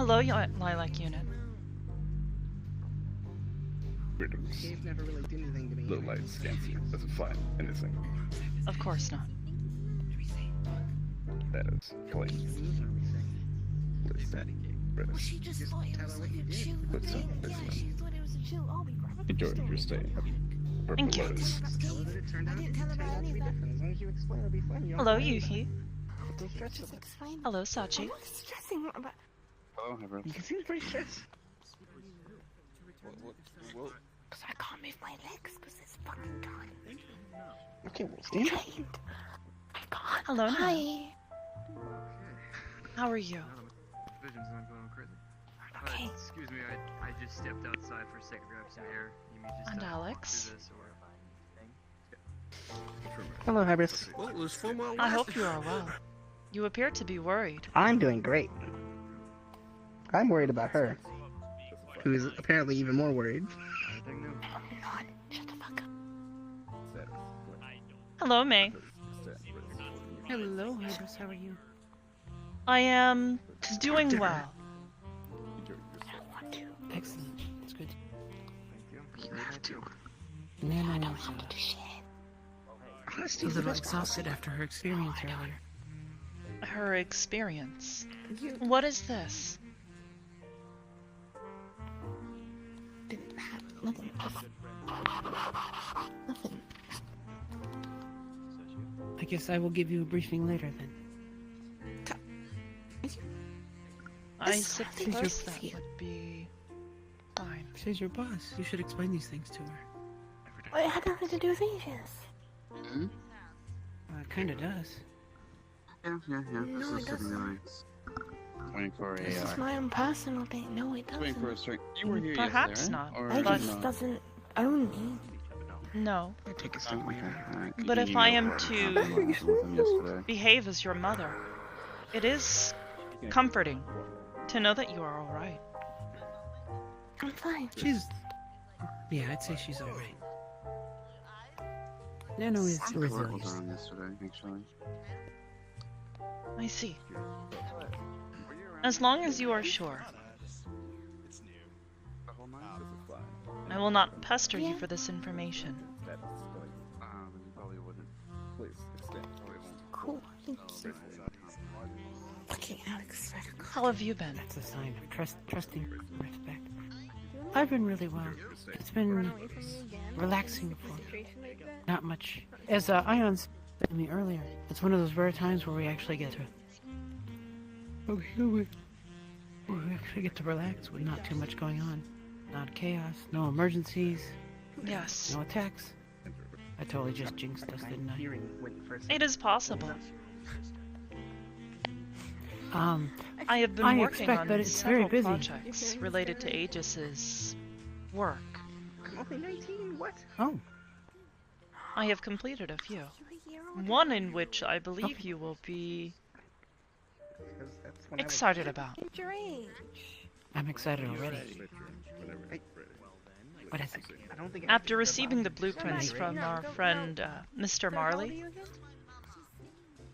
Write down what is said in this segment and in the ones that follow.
Hello, Lilac Unit. Greetings. Cave never really did anything to me. Low light scans you. Doesn't find anything. Of course not. That is clean. Well, she just thought it was like a chill thing. Yeah, she thought it was a chill. Oh, we grab it. Enjoy your stay. Thank you. I didn't tell her about any of that. As long as you explain, it'll be fine. You don't Hello, have to Yuhi. Don't stress Just about it. explain. Hello, I'm Sachi. not stressing about. Hello, Hybris. You seem pretty stressed. Cause I can't move my legs because it's fucking time. Okay, well, stand up. Trained. I can't. Hello, Nana. Hi. How are you? Vision's not going crazy. Okay. Excuse me, I just stepped outside for a second to grab some air. You may just And walk Alex? through this or Hello, Hybris. Well, it was 4 miles. I hope you are well. You appear to be worried. I'm doing great. I'm worried about her, who's apparently even more worried. everything new. I'm not. Shut the fuck up. Hello, May. Hello, Hybris. How are you? I am doing well. I don't want to. Excellent. It's good. You have to. Nana I don't was want to do shit. Honesty a is the little best exhausted after her experience earlier. Her experience. What is this? Didn't have nothing. Nothing. I guess I will give you a briefing later then. I This is suppose your that fear. would be fine. She's your boss. You should explain these things to her. Well, it had nothing to do with ages. It kinda does. Yeah. No, This it is something doesn't. that I'm waiting for This is a. my own personal thing. No, it Waiting for a doesn't. straight. You were here Perhaps yesterday, not. right? Or Aegis not? doesn't own me. No. Take a step away. But if I am to yesterday. behave as your mother, it is comforting to know that you are alright. I'm fine. She's... Yeah, I'd say she's alright. Nano is Was resilient. around yesterday, actually. I see. As long as you are sure. The whole night? I will not pester you for this information. You probably wouldn't. Please, extend. Probably won't. Cool. Thank you. Fucking Alex. How have you been? That's a sign of trusting respect. I've been really well. It's been relaxing for not much. As Ion said to me earlier, it's one of those rare times where we actually get to... we actually get to relax with not too much going on. Not chaos, no emergencies, Yes. no attacks. I totally just jinxed us, didn't I? Hearing went first. It is possible. I have been I working expect on that it's several very busy. projects related to Aegis's work. Only 19? What? Oh, I have completed a few. One in which I believe you will be 'Cause that's when I was- excited about. It's your age. I'm excited already. What is it? I don't think After receiving the blueprints from our friend Mr. Marley,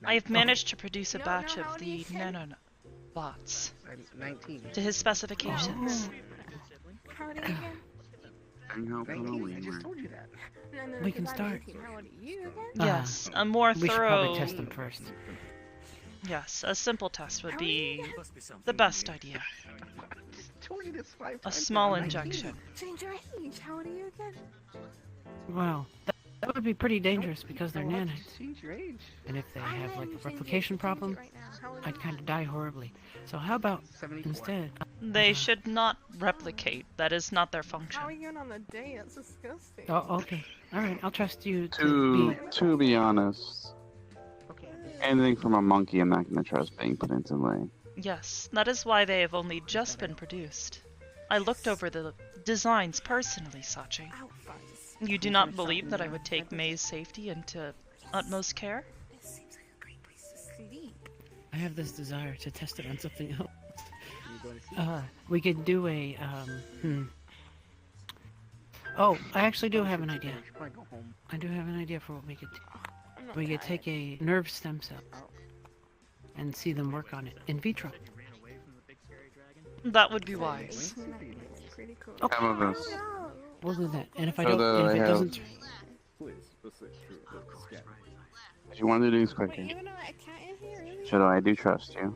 I have managed to produce a batch of the nanobots I'm 19. to his specifications. How old are you again? Hang out for a 19? I just week. told you that. No, We can start. How old are you again? Yes, a more We should thorough. probably test them first. Yes, a simple test would be the best idea. I just told you this 5 A times. small I'm 19. injection. Change your age. How old are you again? Well, that would be pretty dangerous because they're Well, I'll nanites. just change your age. And if they I'm have like ready a to change replication it problem, right now. How old are I'd you? kind of die horribly. So how about 74. instead? They should not replicate. That is not their How are function. you going on the date? That's disgusting. Oh, okay. All right, I'll trust you to be. To be honest, Okay. anything from a monkey I'm not gonna trust being put into lay. Yes, that is why they have only just been produced. I looked over the designs personally, Sachi. Ow, buzz. You do not believe that I would take May's safety into utmost care? This seems like a great place to sleep. I have this desire to test it on something else. You going to see? We could do a Oh, I actually do have an idea. You should probably go home. I do have an idea for what we could do. I'm not We could tired. take a nerve stem cell and see them work on it in vitro. That would be wise. Pretty cool. Okay. How about this? We'll do that. And if I So don't, that and if I it have- doesn't, You want to do things Wait, quicker. you know a cat in here, really? Shadow, I do trust you.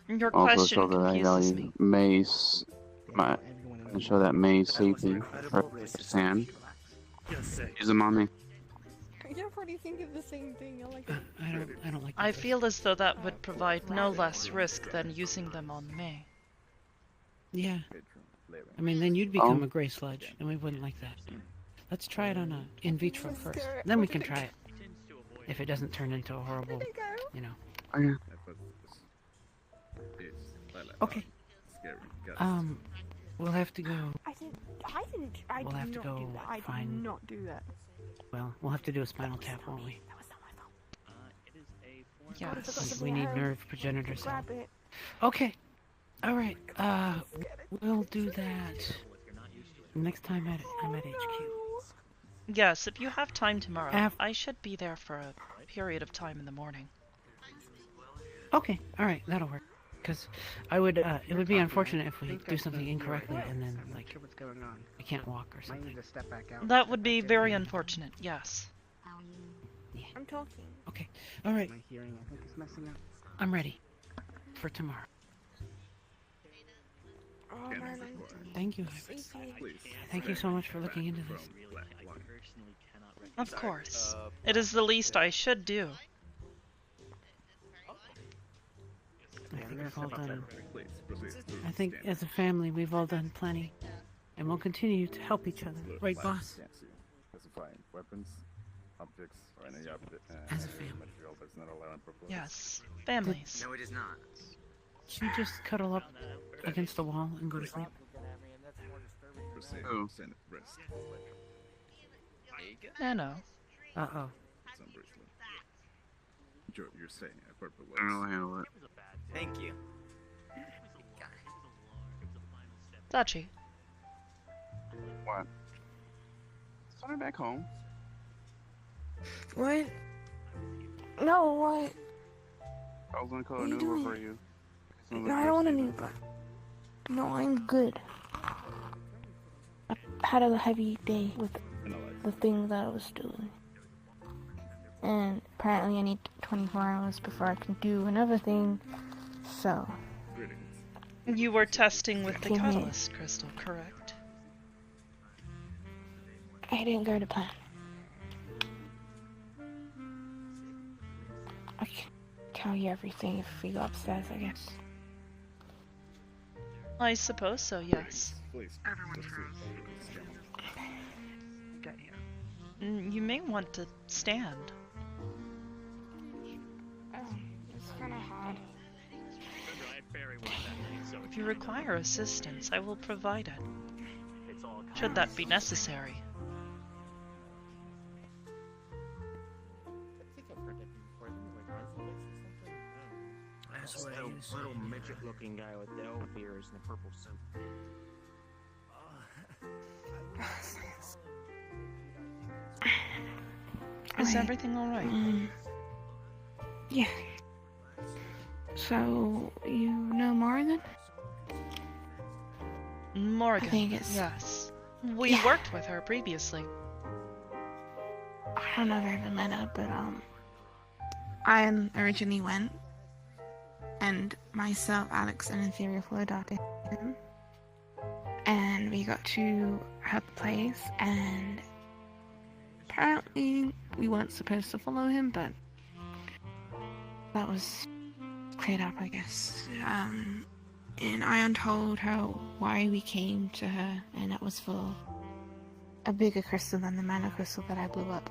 Your Also question show that I confuses value me. May's and show that May's safety for sand. Use them on me. You're pretty thinking the same thing. I like I don't like. I that. feel as though that would provide no less risk than using them on May. Yeah. I mean, then you'd become a gray sludge, and we wouldn't like that. Let's try it on a in vitro first. Then we can try it. If it doesn't turn into a horrible, you know. Oh, yeah. Okay. We'll have to go. I didn't. I We'll have did to not do go that. I find- did not do that. Well, we'll have to do a spinal tap, won't we? That was not my fault. Yes. We need nerve progenitor cell. Grab it. Okay. All right. We'll do that next time I'm at HQ. Yes, if you have time tomorrow, Af- I should be there for a period of time in the morning. Okay. All right. That'll work. Because I would. It would be unfortunate if we do something incorrectly and then like What's going on? I can't walk or Might something. need to step back out. That would be very unfortunate, yes. I'm talking. Okay. All right. My hearing, I think, is messing up. I'm ready for tomorrow. Oh man, Thank you. I'm sleepy. Thank you so much for looking into this. Of course. It is the least I should do. I think we've all done. I think as a family we've all done plenty, and we'll continue to help each other. Right, boss? Specifying weapons, objects, or any As a family. material that's not allowed for Yes. Families. No, it is not. Should we just cuddle up against the wall and go to sleep? Who? No. Uh-oh. You're saying a purple I don't know how to handle it. Thank you. Sachi. What? Send her back home. What? No, what? I was gonna call What an are you Uber doing? for you. No, I don't want an Uber. No, I'm good. I had a heavy day with the thing that I was doing. And apparently I need 24 hours before I can do another thing. So, You were testing with the Give me- catalyst crystal, correct? I didn't go to plan. I can tell you everything if we go upstairs, I guess. I suppose so, yes. You may want to stand. It's kind of hard. If you require assistance, I will provide it. Should that be necessary. That's a little midget-looking guy with the elf ears and a purple suit. Is Okay. everything alright? Yeah. So, you know Morgan? Morgan, I think it's- yes. We Yeah. worked with her previously. I don't know if I ever met her, but I originally went, and myself, Alex, and Ethereal flew adopted him, and we got to her place, and apparently we weren't supposed to follow him, but that was cleared up, I guess. And Ion told her why we came to her, and it was for a bigger crystal than the mana crystal that I blew up.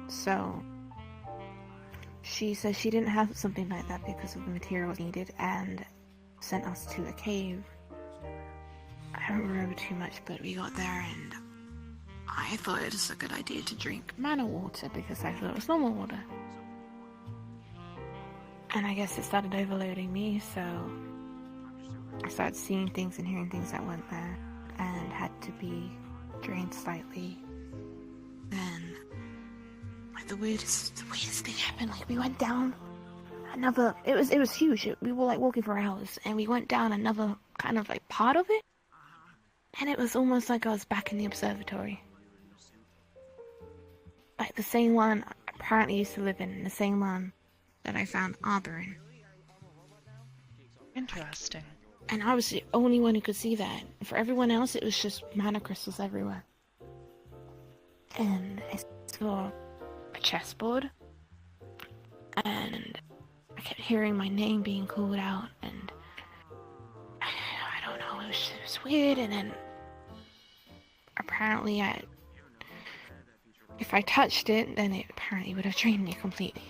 So, she said she didn't have something like that because of the materials needed and sent us to a cave. I don't remember too much, but we got there and I thought it was a good idea to drink mana water because I thought it was normal water. And I guess it started overloading me, so I started seeing things and hearing things that weren't there and had to be drained slightly. Then, like, the weirdest thing happened. Like, we went down another. It was huge. We were like walking for hours, and we went down another kind of like part of it, and it was almost like I was back in the observatory. Like the same one I apparently used to live in, the same one that I found Arbor in. Interesting. And I was the only one who could see that. For everyone else, it was just mana crystals everywhere. And I saw a chessboard, and I kept hearing my name being called out, and I don't know, it was weird. And then apparently if I touched it, then it apparently would have drained me completely.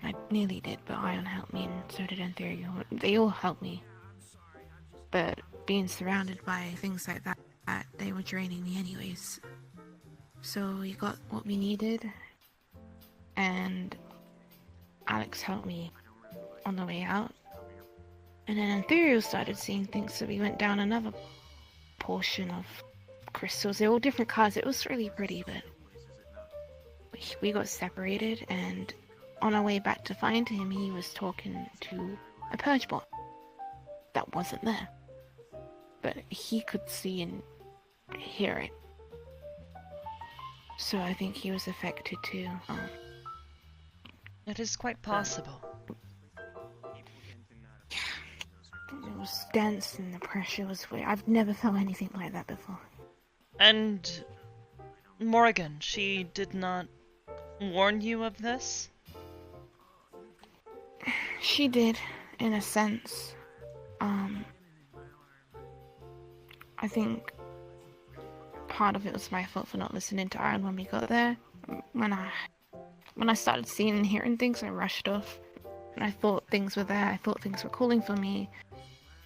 I nearly did, but Ion helped me, and so did Ethereal. They all helped me. But being surrounded by things like that, they were draining me anyways. So we got what we needed, and Alex helped me on the way out. And then Ethereal started seeing things, so we went down another portion of crystals. They were all different colors. It was really pretty, but we got separated, and on our way back to find him, he was talking to a purge bot that wasn't there. But he could see and hear it. So I think he was affected too. It is quite possible. It was dense and the pressure was weird. I've never felt anything like that before. And Morgan, she did not warn you of this? She did, in a sense. I think part of it was my fault for not listening to Iron when we got there. When I started seeing and hearing things, I rushed off. And I thought things were there, I thought things were calling for me.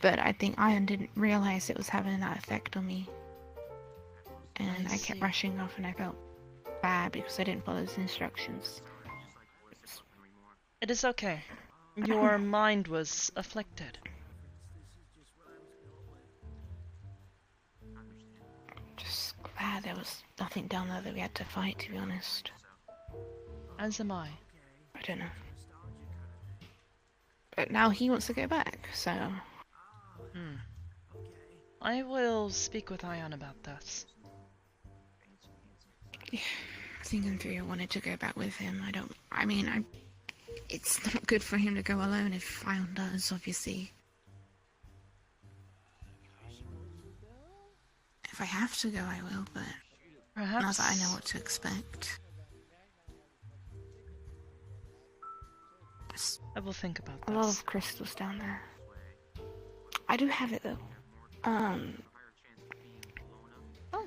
But I think Iron didn't realize it was having that effect on me. And I kept rushing off, and I felt bad because I didn't follow his instructions. It is okay. Your mind was afflicted. Just glad there was nothing down there that we had to fight, to be honest. As am I. I don't know. But now he wants to go back, so... I will speak with Ion about this. I think Andrea wanted to go back with him. It's not good for him to go alone if Ion does, obviously. If I have to go, I will, but Perhaps now that I know what to expect. There's I will think about a lot this. of crystals down there. I do have it though.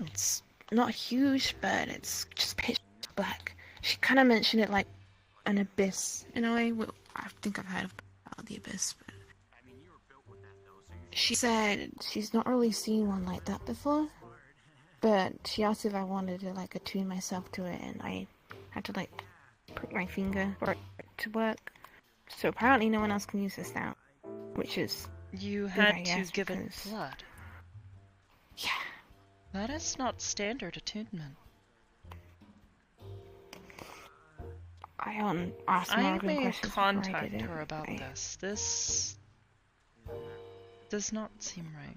It's not huge, but it's just pitch black. She kind of mentioned it like an abyss in a way. Well, I think I've heard about the abyss, but she said she's not really seen one like that before. But she asked if I wanted to like attune myself to it, and I had to like put my finger for it to work. So apparently no one else can use this now, which is You I had to guess give it because- blood. yeah. That is not standard attunement. I asked I Morgan may questions before I contact did it. her about I- this. This does not seem right.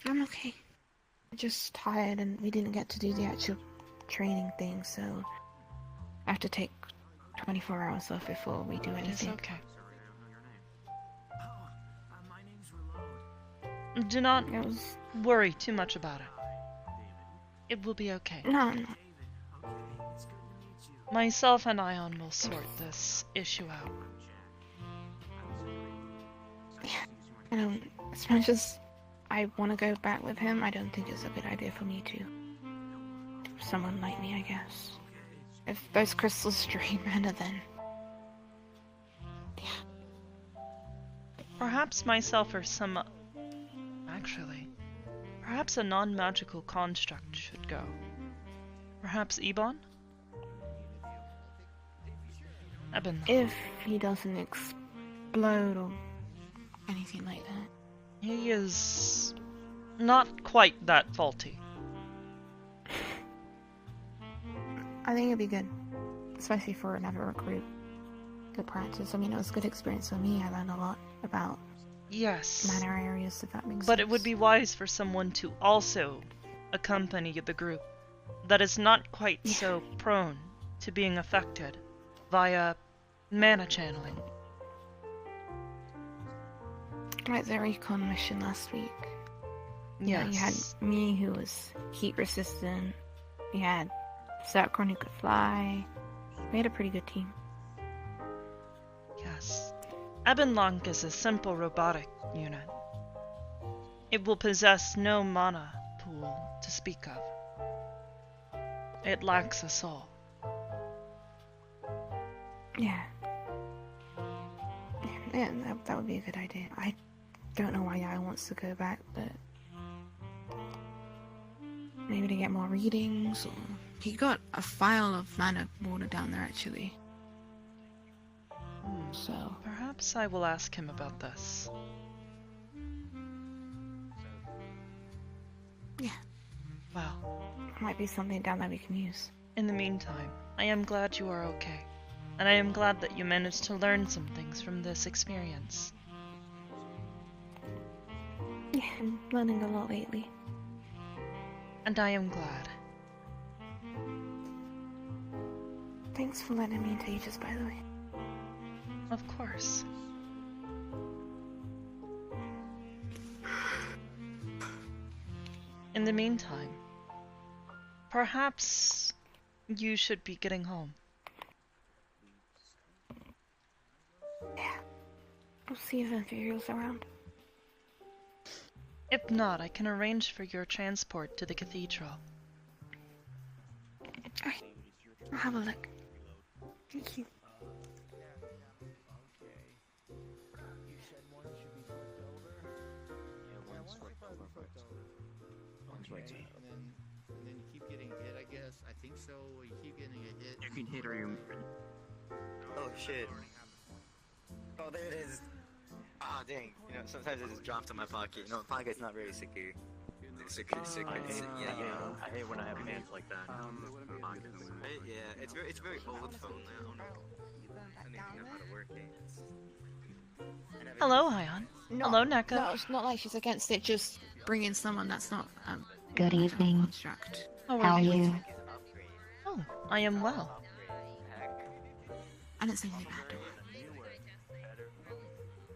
I'm okay. I'm just tired, and we didn't get to do the actual training thing, so I have to take 24 hours off before we do It is anything. okay. Do not It was worry too much about it. It will be okay. no. Myself and Ion will sort this issue out. I don't. As much as I want to go back with him, I don't think it's a good idea for me to. Someone like me, I guess. If those crystals drain mana, then Perhaps myself or some... Actually, perhaps a non-magical construct should go. Perhaps Ebon? Eben. if he doesn't explode or anything like that. He is not quite that faulty. I think it'd be good. especially for another recruit. Good practice. I mean, it was a good experience for me. I learned a lot about Yes. manor areas, if that makes sense. But it would be wise for someone to also accompany the group that is not quite so prone to being affected via mana channeling. Like the recon mission last week. You know, you had Yes. me who was heat resistant. You had Sakron who could fly. We had a pretty good team. Yes. Ebenlonk is a simple robotic unit. It will possess no mana pool to speak of. It lacks a soul. Yeah. Yeah, that would be a good idea. I don't know why Yai wants to go back, but maybe to get more readings. Or... He got a file of mana water down there, actually. So Perhaps I will ask him about this. yeah, Well, might be something down there we can use. in the meantime, I am glad you are okay. And I am glad that you managed to learn some things from this experience. Yeah, I'm learning a lot lately. And I am glad. Thanks for letting me into Aegis, by the way. Of course. In the meantime, perhaps you should be getting home. Yeah. We'll see if Imperial's around. If not, I can arrange for your transport to the cathedral. Alright. I'll have a look. Thank you. And then you keep getting hit, I guess. I think so. You keep getting a hit. You can hit or you. Oh shit. Oh, there it is. Ah, dang. You know, sometimes it just drops in my pocket. You know, my pocket's not very secure. Secure. Yeah. I hate when I have hands like that. Right? Yeah, it's very old phone. I don't know. I don't even know how to work it. Hello, Ion. Hello, Neko. No, it's not like she's against it, just bringing someone that's not, Good evening. construct. How How are are you? you? Oh, I am well. I didn't say anything bad.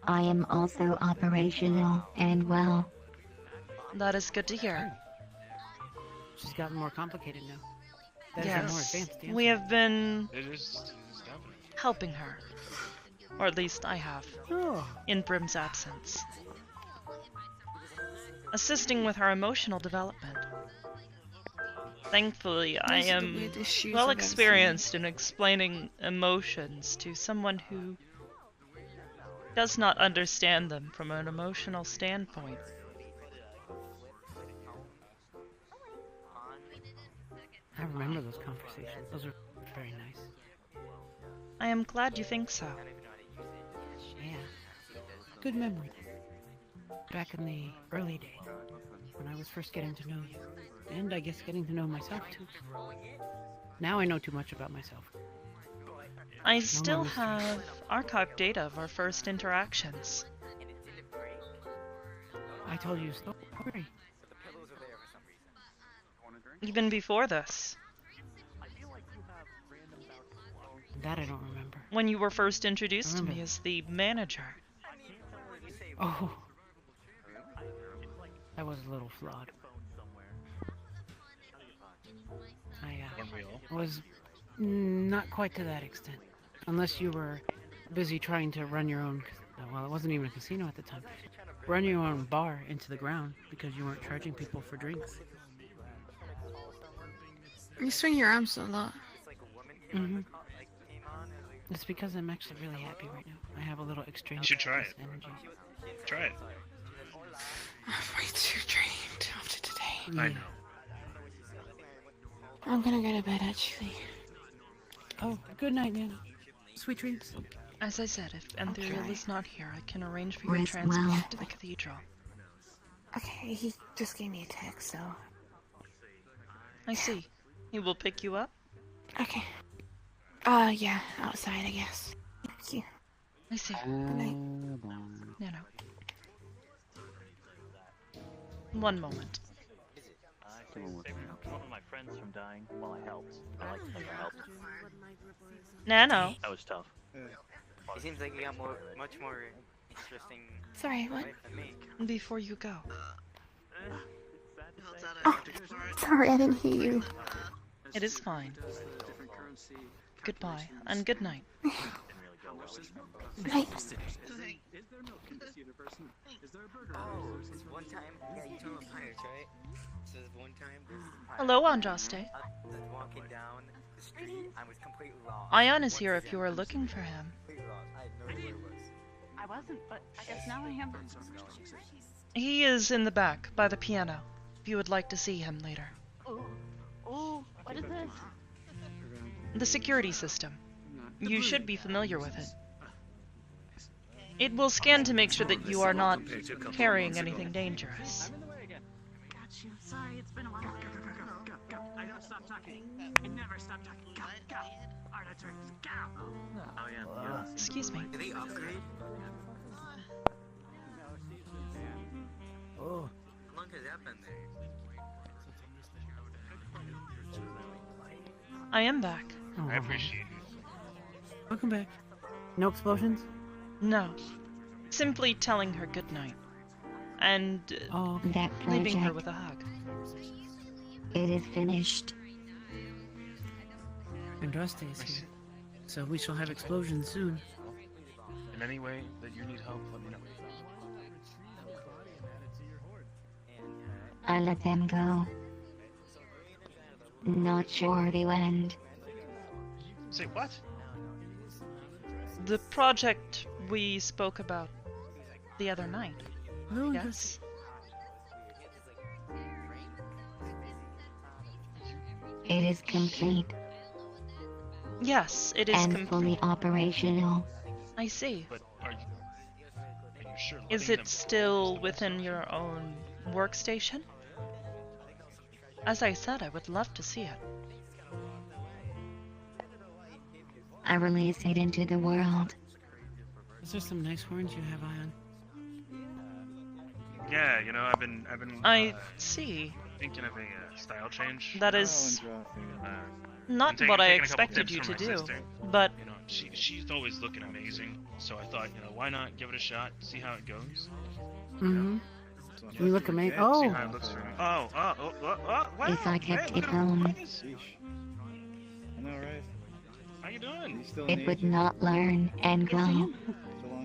I am also operational and well. That is good to hear. She's gotten more complicated now. That is a more Yes, advanced answer. we have been It is definitely. helping her. Or at least I have, Oh, in Brim's absence. Assisting with her emotional development. Thankfully, I Those are the am weirdest shoes well I've ever experienced in explaining emotions to someone who does not understand them from an emotional standpoint. I remember those conversations. Those were very nice. I am glad you think so. Yeah. Good memory. Back in the early days, when I was first getting to know you. And I guess getting to know myself too. Now I know too much about myself. I still have archived data of our first interactions. I told you a story. Even before this, That I don't remember. when you were first introduced to me as the manager. Oh. That was a little flawed. I was not quite to that extent. Unless you were busy trying to run your own, well, it wasn't even a casino at the time. Run your own bar into the ground because you weren't charging people for drinks. You swing your arms a lot. Mm-hmm. It's because I'm actually really happy right now. I have a little extreme You should try it. energy. Try it. I'm way too drained after today. Yeah. I know. I'm gonna go to bed, actually. Oh, good night, Nana. Sweet dreams. As I said, if Ethereal try. is not here, I can arrange for your Rest transport well. to the cathedral. Okay, he just gave me a text, so... I see. He will pick you up? Okay. Yeah, outside, I guess. Thank you. I see. Good night. No. One moment. One of my friends from dying while I helped. I like to think I helped. Nano. That was tough. It seems like you got much more interesting Sorry, what? life than me. Before you go. Oh, sorry, I didn't hear you. It is fine. Goodbye, and good night. Night. Oh, this one time, yeah, you told pirates, right? So this one time, this Hello, Andraste. I was walking down the street, I was completely lost. Ion is here if you are looking for him. Completely lost. I had no idea where it was. I wasn't, but I guess now I am. He is in the back, by the piano, if you would like to see him later. Ooh, what is this? The security system. You should be familiar with it. It will scan to make sure that you are not carrying anything dangerous. Got you. Sorry, it's been a while. Go. I don't stop talking. I never stop talking. Go. Alright, that's right. Go. Oh yeah. Excuse me. Did they upgrade? Oh. How long has that been there? I am back. I appreciate it. Welcome back. No explosions? No. Simply telling her good night. And That leaving her project, with a hug. it is finished. Andraste is here. So we shall have explosions soon. In any way that you need help, let me know. I let them go. Not sure the end. Say what? The project we spoke about the other night. Oh, Yes? It is complete Yes, it is and complete. fully operational. I see. But are you sure? Is letting it them- still within your own workstation? As I said, I would love to see it. I release it into the world. Is there some nice horns you have, Ion? Yeah, you know, I've been. I see. Thinking of a style change. That is Uh, not taking- what I taking a couple expected tips you from to my do, sister. but You know, she's always looking amazing. So I thought, you know, why not give it a shot, see how it goes. Mm-hmm. You look amazing. See Oh! how it looks for me. Wow. If I kept it look at home, this. I know, right? How you doing? it would not learn and grow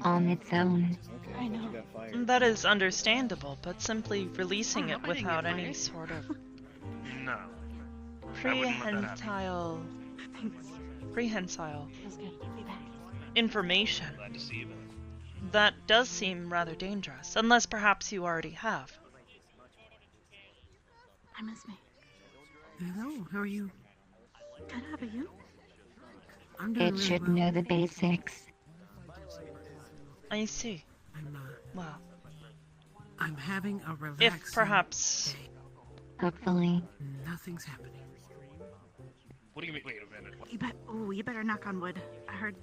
on its own. I know. that is understandable, but simply releasing it without any sort of No. I wouldn't let that happen. prehensile Feels good. Be back. information. Glad to see you. That does seem rather dangerous, unless perhaps you already have. I miss me. Hello, how are you? Good, how about you? I'm doing It really should well. know the basics. I see. I'm, Well, I'm having a relaxing if perhaps... day. Hopefully. Nothing's happening. What do you mean? Wait a minute. You better knock on wood. I heard.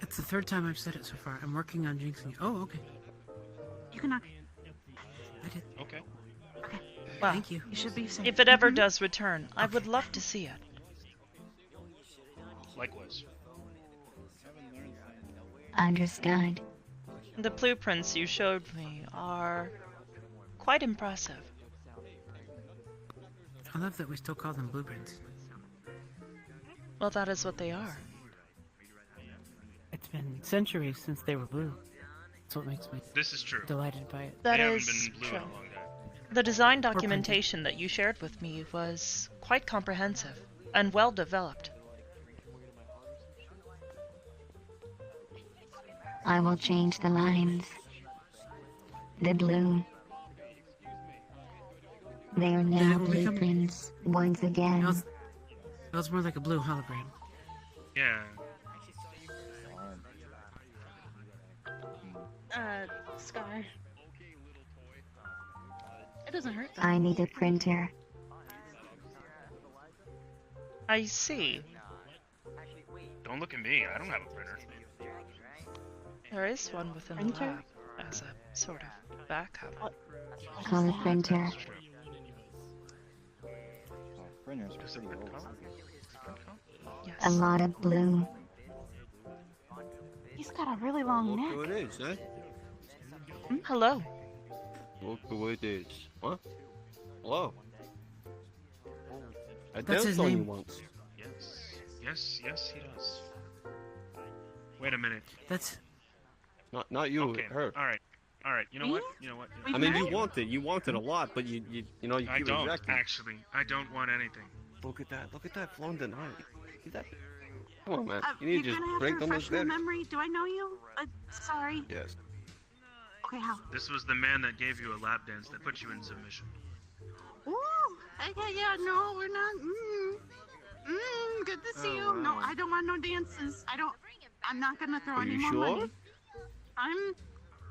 It's the third time I've said it so far. I'm working on jinxing you. Oh, okay. You can knock. I did. Okay. Well, Thank you. You should be safe. if it ever does return, I would love to see it. Likewise. Understood. The blueprints you showed me are quite impressive. I love that we still call them blueprints. Well, that is what they are. It's been centuries since they were blue. That's what makes me This is true. delighted by it. That They haven't is been blue true. in a long time. The design documentation that you shared with me was quite comprehensive and well developed. I will change the lines. The blue. They are now will become- blueprints once again. Feels more like a blue hologram. Yeah. Scar. It doesn't hurt though. I need a printer. I see. Don't look at me. I don't have a printer. There is one within the Printer? lab as a sort of backup. Color printer. Printers are pretty old. Yes. A lot of blue. He's got a really long neck. Look who it is, eh? Hello. Look who it is. What? Hello. I That's his danced on you name. once. Yes, he does. Wait a minute. That's Not you, Okay, her. alright, you know what? I mean, you wanted a lot, but you I keep don't, rejecting. actually. I don't want anything. Look at that flown tonight. See that? Come on, man. You need You're to just gonna have break to on those refresh my letters. memory. Do I know you? Sorry. Yes. Okay, how? This was the man that gave you a lap dance that put you in submission. Ooh. Okay, yeah, no, we're not. Good to see you. No, I don't want no dances. I'm not gonna throw Are any you more sure? money.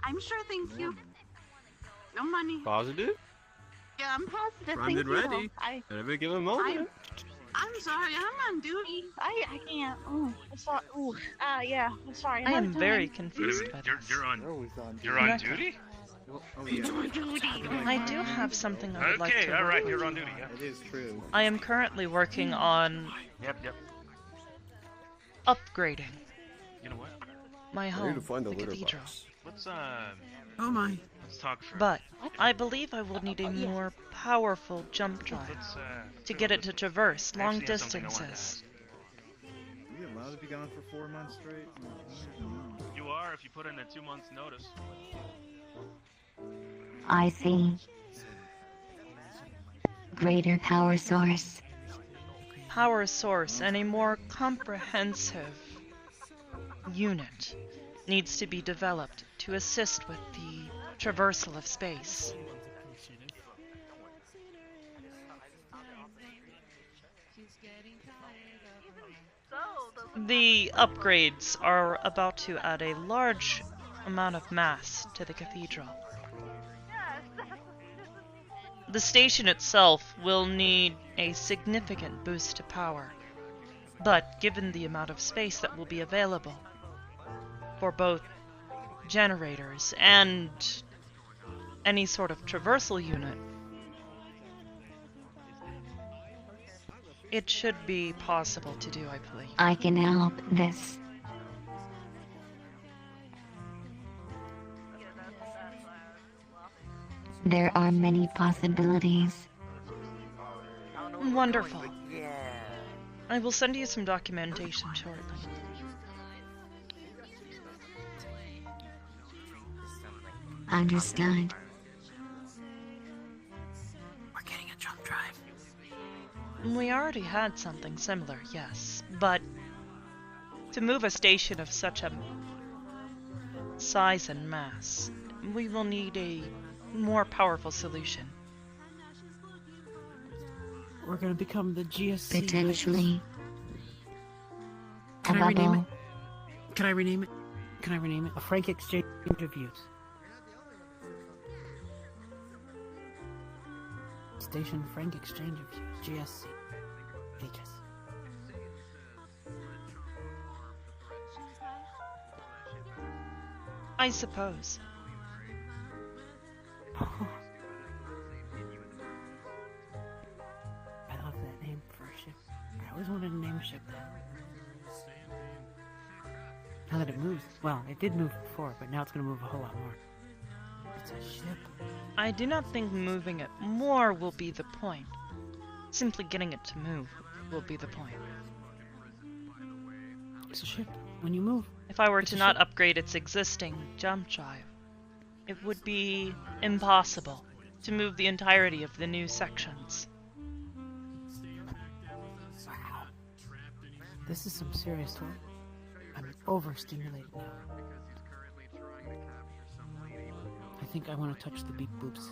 I'm sure, thank you. No money. Positive? Yeah, I'm positive. Primed Thank and you. ready. At every given moment. I'm sorry. I'm on duty. I can't. Oh, I'm sorry. Ooh. Yeah. I'm sorry. I am Another very time. confused by this. You're on Rebecca. duty? I do have something I would like to Okay, work alright, with you're you. on duty, yeah. It is true. I am currently working on Yep. upgrading You know what? my I need home, to find the the litter cathedral. box. Let's oh my. let's talk for But I believe I will need a more powerful jump drive to get it to traverse long actually have something I wanted to distances. Are you allowed to be gone for 4 months straight? You are if you put in a 2 months notice. I see. Greater power source. Power source and a more comprehensive unit needs to be developed to assist with the traversal of space. The upgrades are about to add a large amount of mass to the cathedral. The station itself will need a significant boost to power, but given the amount of space that will be available for both generators and any sort of traversal unit, it should be possible to do, I believe. I can help this. There are many possibilities. Wonderful. I will send you some documentation shortly. Understood. We're getting a jump drive. We already had something similar, yes, but to move a station of such a size and mass, we will need a more powerful solution. We're gonna become the GSC. Potentially. Can A I rename it? bubble. Can I rename it? Can I rename it? A Frank Exchange Interviews. Station Frank Exchange of GSC. HS. I suppose. I love that name for a ship. I always wanted to name a ship that. Now that it moves, well, it did move before, but now it's gonna move a whole lot more. It's a ship. I do not think moving it more will be the point. Simply getting it to move will be the point. It's a ship. When you move, If I were it's to a not ship. upgrade its existing jump drive, it would be impossible to move the entirety of the new sections. Wow. This is some serious work. I'm overstimulated now. I think I want to touch the beep boops.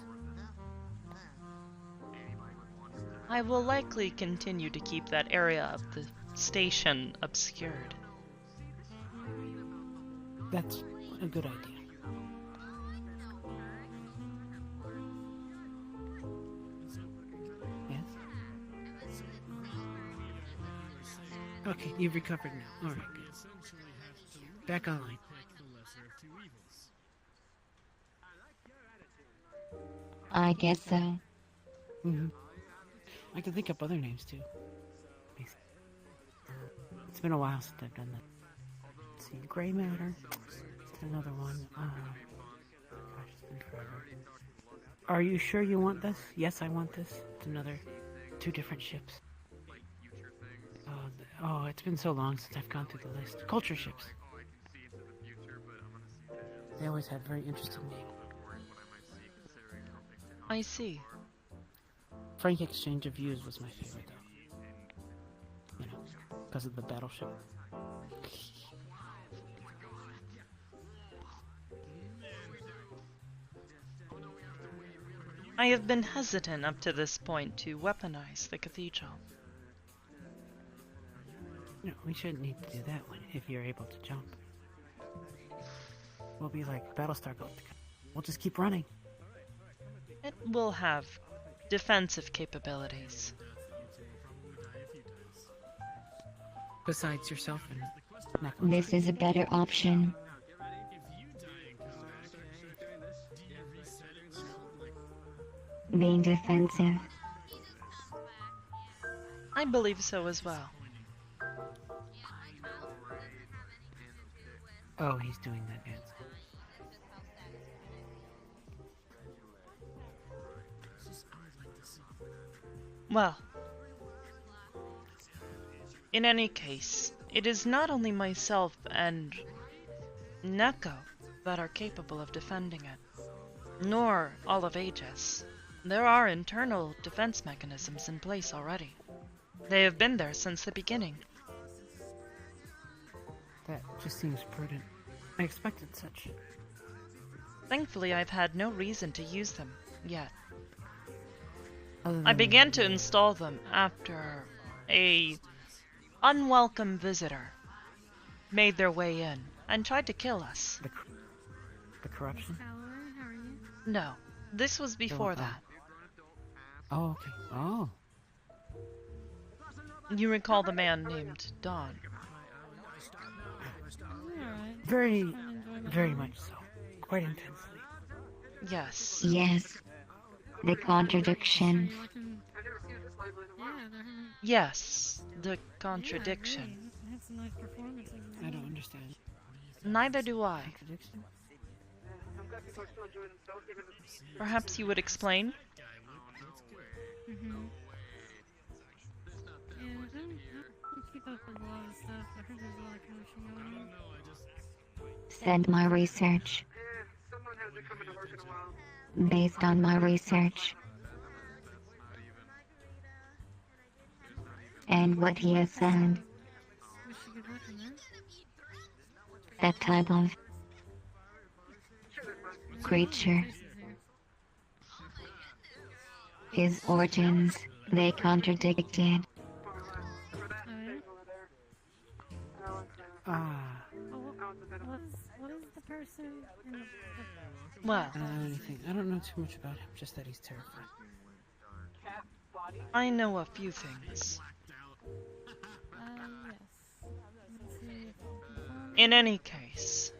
I will likely continue to keep that area of the station obscured. That's a good idea. Yes? Okay, you've recovered now. Alright, good. Back online. I guess so. Mm-hmm. I can think up other names too. It's been a while since I've done that. Let's see, Gray Matter. It's another one. Gosh, it's been forever. Are you sure you want this? Yes, I want this. It's another 2 different ships. Oh, it's been so long since I've gone through the list. Culture ships. They always had very interesting names. I see. Frank Exchange of Views was my favorite, though. You know, because of the battleship. I have been hesitant up to this point to weaponize the cathedral. No, we shouldn't need to do that one if you're able to jump. We'll be like Battlestar Galactica. We'll just keep running. It will have defensive capabilities. Besides yourself and Knuckles. This is a better option. Being defensive. I believe so as well. Oh, he's doing that dance. Well, in any case, it is not only myself and Neko that are capable of defending it, nor all of Aegis. There are internal defense mechanisms in place already. They have been there since the beginning. That just seems prudent. I expected such. Thankfully, I've had no reason to use them yet. Other I than- began to install them after a unwelcome visitor made their way in and tried to kill us. The corruption? No, this was before that. Oh, okay. Oh. You recall the man named Don? Very, very much so. Quite intensely. Yes. Yes. The contradiction. Yes, the contradiction. I don't understand. Neither do I. Contradiction? Perhaps you would explain? Said my research. Based on my research. And what he has said. That type of creature. His origins, they contradicted. Ah. What is the person in the... Well, I don't know anything. I don't know too much about him, just that he's terrifying. I know a few things. Yes. In any case,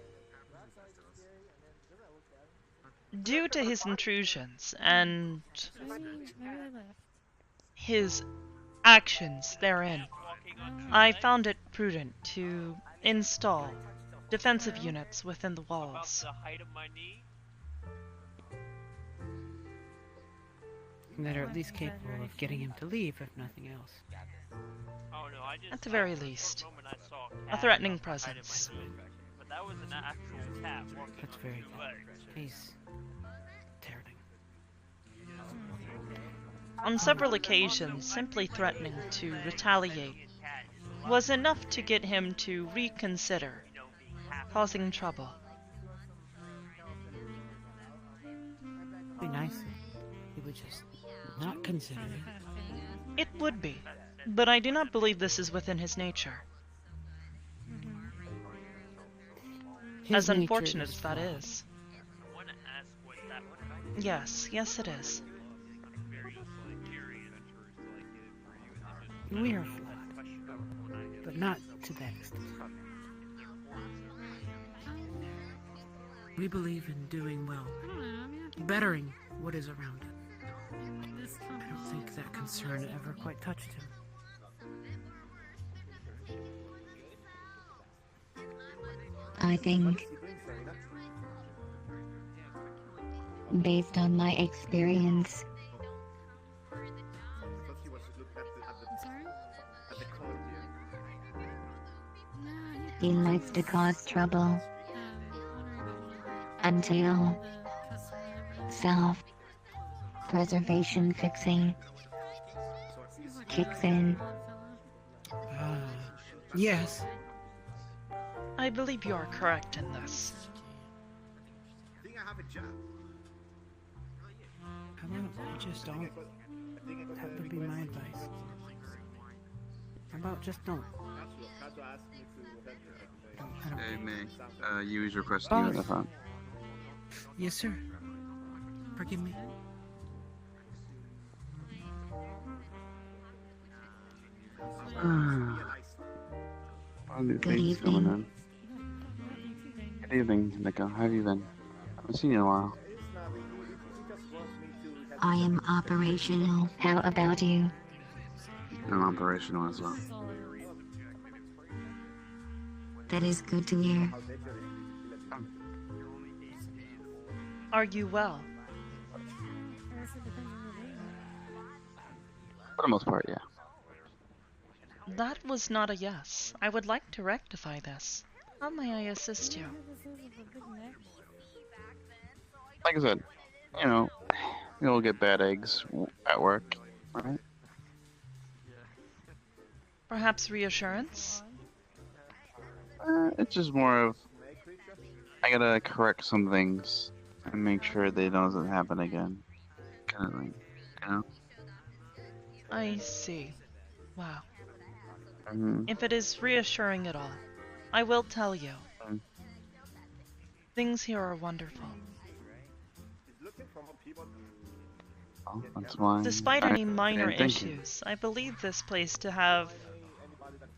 due to his intrusions and his actions therein, I found it prudent to install defensive units within the walls. That are at least capable of getting him to leave, if nothing else. At the very least, a threatening presence. That's very good. He's terrible. On several occasions, simply threatening to retaliate was enough to get him to reconsider causing trouble. It'd be nice if he would just not consider it. It would be, but I do not believe this is within his nature. His As nature unfortunate is as that flawed. is. Yes, it is. We are flawed. but not to that extent. We believe in doing well, bettering what is around it. I don't think that concern ever quite touched him. I think, based on my experience, he likes to cause trouble until self-preservation fixing kicks in. Yes. I believe you are correct in this. How about you just don't? That would be my advice. How about just don't? Hey, May. You is requesting you at the front. Yes, sir. Forgive me. Good evening. Good evening, Nico. How have you been? I haven't seen you in a while. I am operational. How about you? I'm operational as well. That is good to hear. Are you well? For the most part, yeah. That was not a yes. I would like to rectify this. How may I assist you? Like I said, you'll get bad eggs at work, right? Perhaps reassurance? It's just more of, I gotta correct some things and make sure they doesn't happen again. Kind of thing, I see. Wow. Mm-hmm. If it is reassuring at all, I will tell you. Things here are wonderful. Oh, that's why. Despite any minor issues, I believe this place to have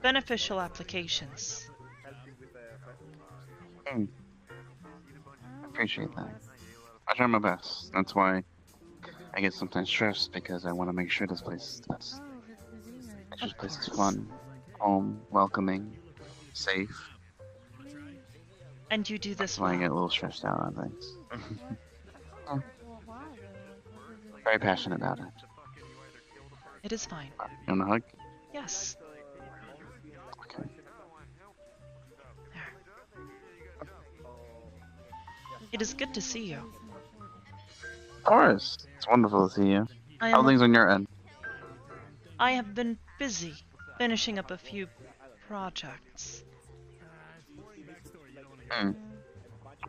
beneficial applications. I appreciate that. I try my best. That's why I get sometimes stressed, because I want to make sure this place is best. This place is fun, home, welcoming, safe. And you do this That's why I get a little stressed out on things. Very passionate about it. It is fine. You want a hug? Yes. Okay. It is good to see you. Of course. It's wonderful to see you. How are things on your end? I have been busy finishing up a few projects.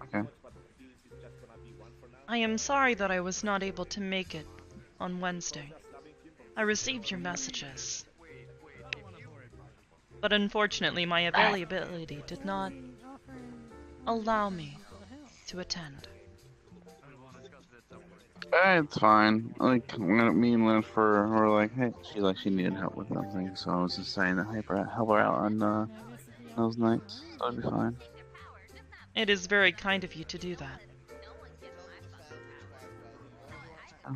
Okay. I am sorry that I was not able to make it on Wednesday. I received your messages. But unfortunately, my availability did not allow me to attend. It's fine. Like, me and Linford were like, hey, she needed help with something, so I was just saying to help her out on those nights. So it'll be fine. It is very kind of you to do that. I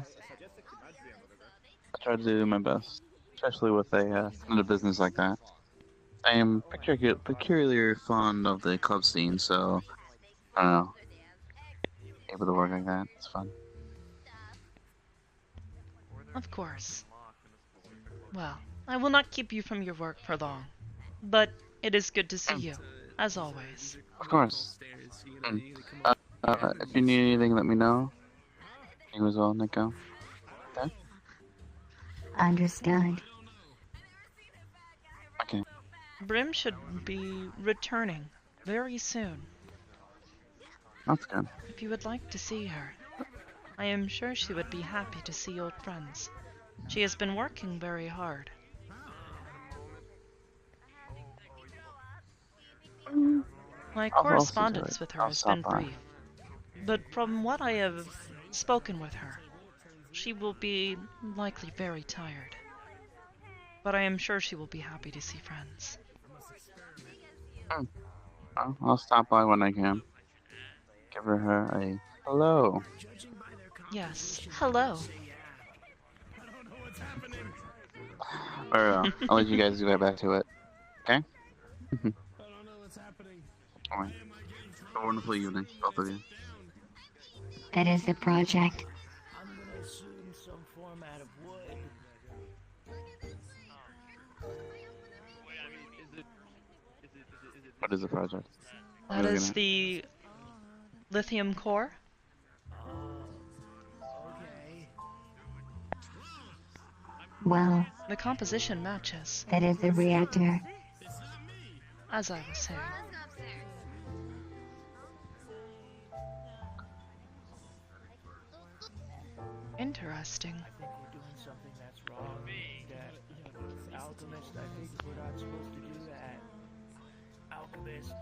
try to do my best, especially with a business like that. I am peculiarly fond of the club scene, so I don't know. Able to work like that, it's fun. Of course. Well, I will not keep you from your work for long, but it is good to see you, as always. Of course. If you need anything, let me know. You as well, Nico. Okay? Understood. Okay. Brim should be returning very soon. That's good. If you would like to see her, I am sure she would be happy to see old friends. She has been working very hard. My correspondence with her has been brief, but from what I have spoken with her, she will be likely very tired. But I am sure she will be happy to see friends. I'll stop by when I can. Give her a hello. Yes, hello. Or I'll let you guys get back to it. Okay? Alright. Have a wonderful evening, both of you. That is the project. I'm gonna assume some format of wood. What is the project? That is the lithium core. Okay. Well, The composition matches, that is the reactor. as I was saying. Interesting. I think we're doing something that's wrong. That alchemist, I think we're not supposed to do that. Alchemist.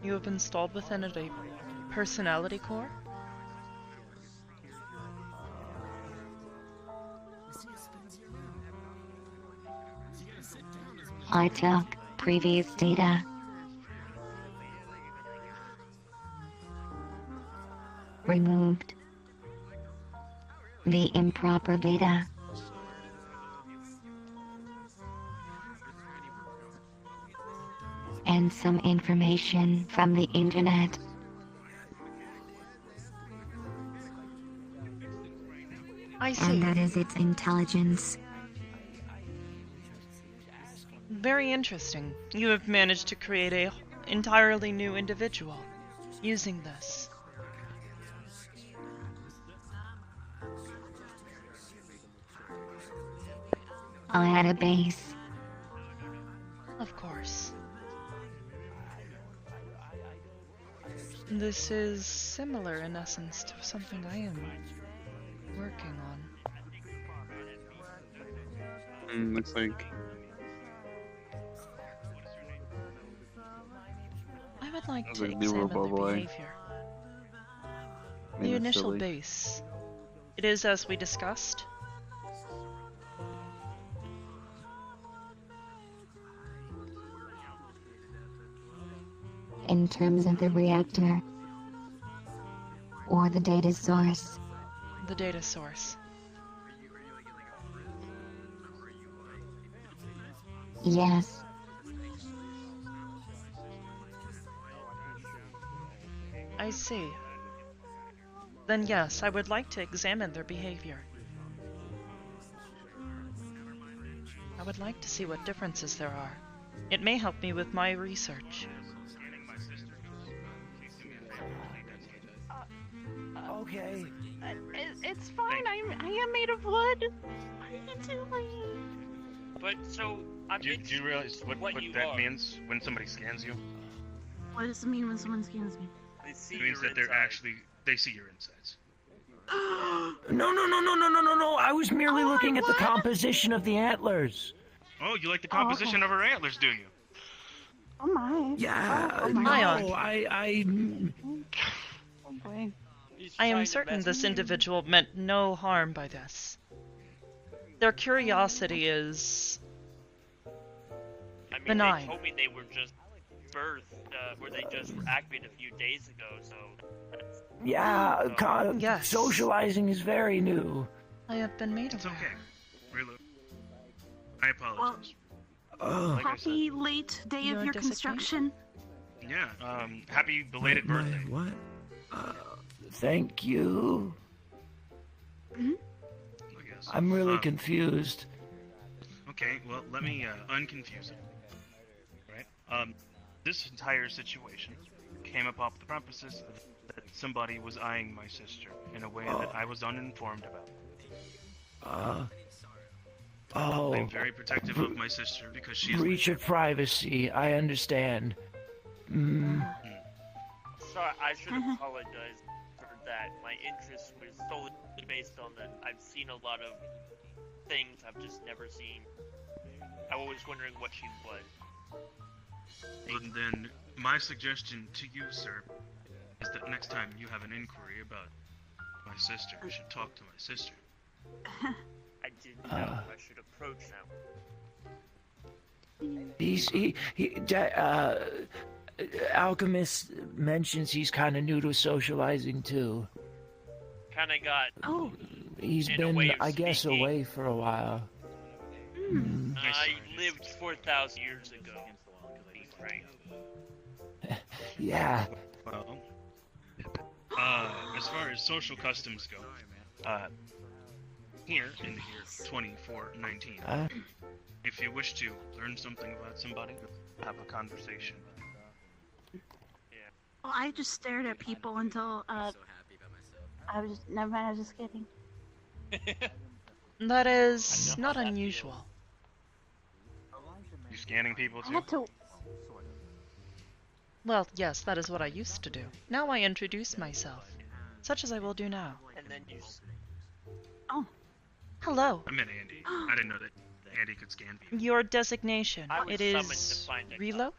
You have installed within it a personality core? I took previous data. Removed the improper data. And some information from the internet. I see. And that is its intelligence. Very interesting. You have managed to create a entirely new individual using this. I had a base. Of course. This is similar in essence to something I am working on. Looks like I would like Looks to like the examine Robo the Boy. behavior. Made The it initial silly. base. It is as we discussed. In terms of the reactor. Or the data source. The data source. Yes. I see. Then yes, I would like to examine their behavior. I would like to see what differences there are. It may help me with my research. Okay. It's fine. I am made of wood. What are you doing? But so I'm Do you realize what that are. means when somebody scans you? What does it mean when someone scans me? It means that they see your insides. No. I was merely looking at the composition of the antlers. Oh, you like the composition of her antlers, do you? Oh my. Yeah. Oh my Ion. No, I. Oh boy. I am certain this individual meant no harm by this. Their curiosity is I mean, benign. they told me they were just birthed, where they just were activated a few days ago, so that's... Yeah, Yes. socializing is very new. I have been made It's aware. okay. Really. I apologize. Happy late day Your of your designation? construction. Yeah, happy belated birthday. What? Thank you. I guess. I'm really confused. Okay, well, let me unconfuse it. Right? This entire situation came upon the premises that somebody was eyeing my sister in a way that I was uninformed about. I'm very protective of my sister because she is Breach of privacy, I understand. Mm. Sorry, I should apologize for that. My interest was solely based on that I've seen a lot of things I've just never seen. I was wondering what she was. And then my suggestion to you, sir, is that next time you have an inquiry about my sister, you should talk to my sister. I didn't know if I should approach that. Alchemist mentions he's kind of new to socializing too. Kind of got. Oh. He's In a way been, of I guess, speaking. away for a while. I lived 4,000 years ago. Right. Yeah. Well, as far as social customs go, here in the year 2419, if you wish to learn something about somebody, have a conversation. Well, I just stared at people until I was just never mind. I was just kidding. That is not unusual. You scanning people I too? had to. Well, yes, that is what I used to do. Now I introduce myself, such as I will do now. And then you. Oh. Hello. I met Andy. I didn't know that Andy could scan people. Your designation. I was It summoned to is find a reload?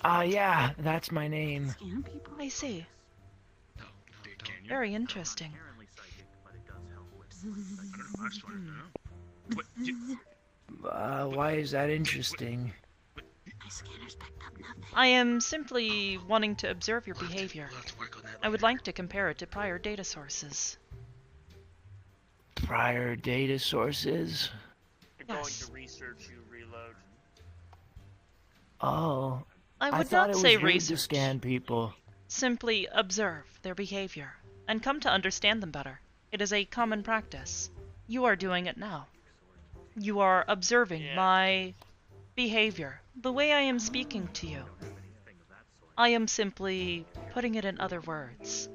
Yeah, that's my name. Scan people? I see. Can you? Very interesting. I don't know. I just wanted to know. What, Why is that interesting? My scanners picked up nothing. I am simply wanting to observe your behavior. I would like to compare it to prior data sources. Prior data sources? You're going to research you reload. Oh. I would thought not it say was rude research. to scan people. Simply observe their behavior and come to understand them better. It is a common practice. You are doing it now. You are observing my behavior, the way I am speaking to you. I am simply putting it in other words.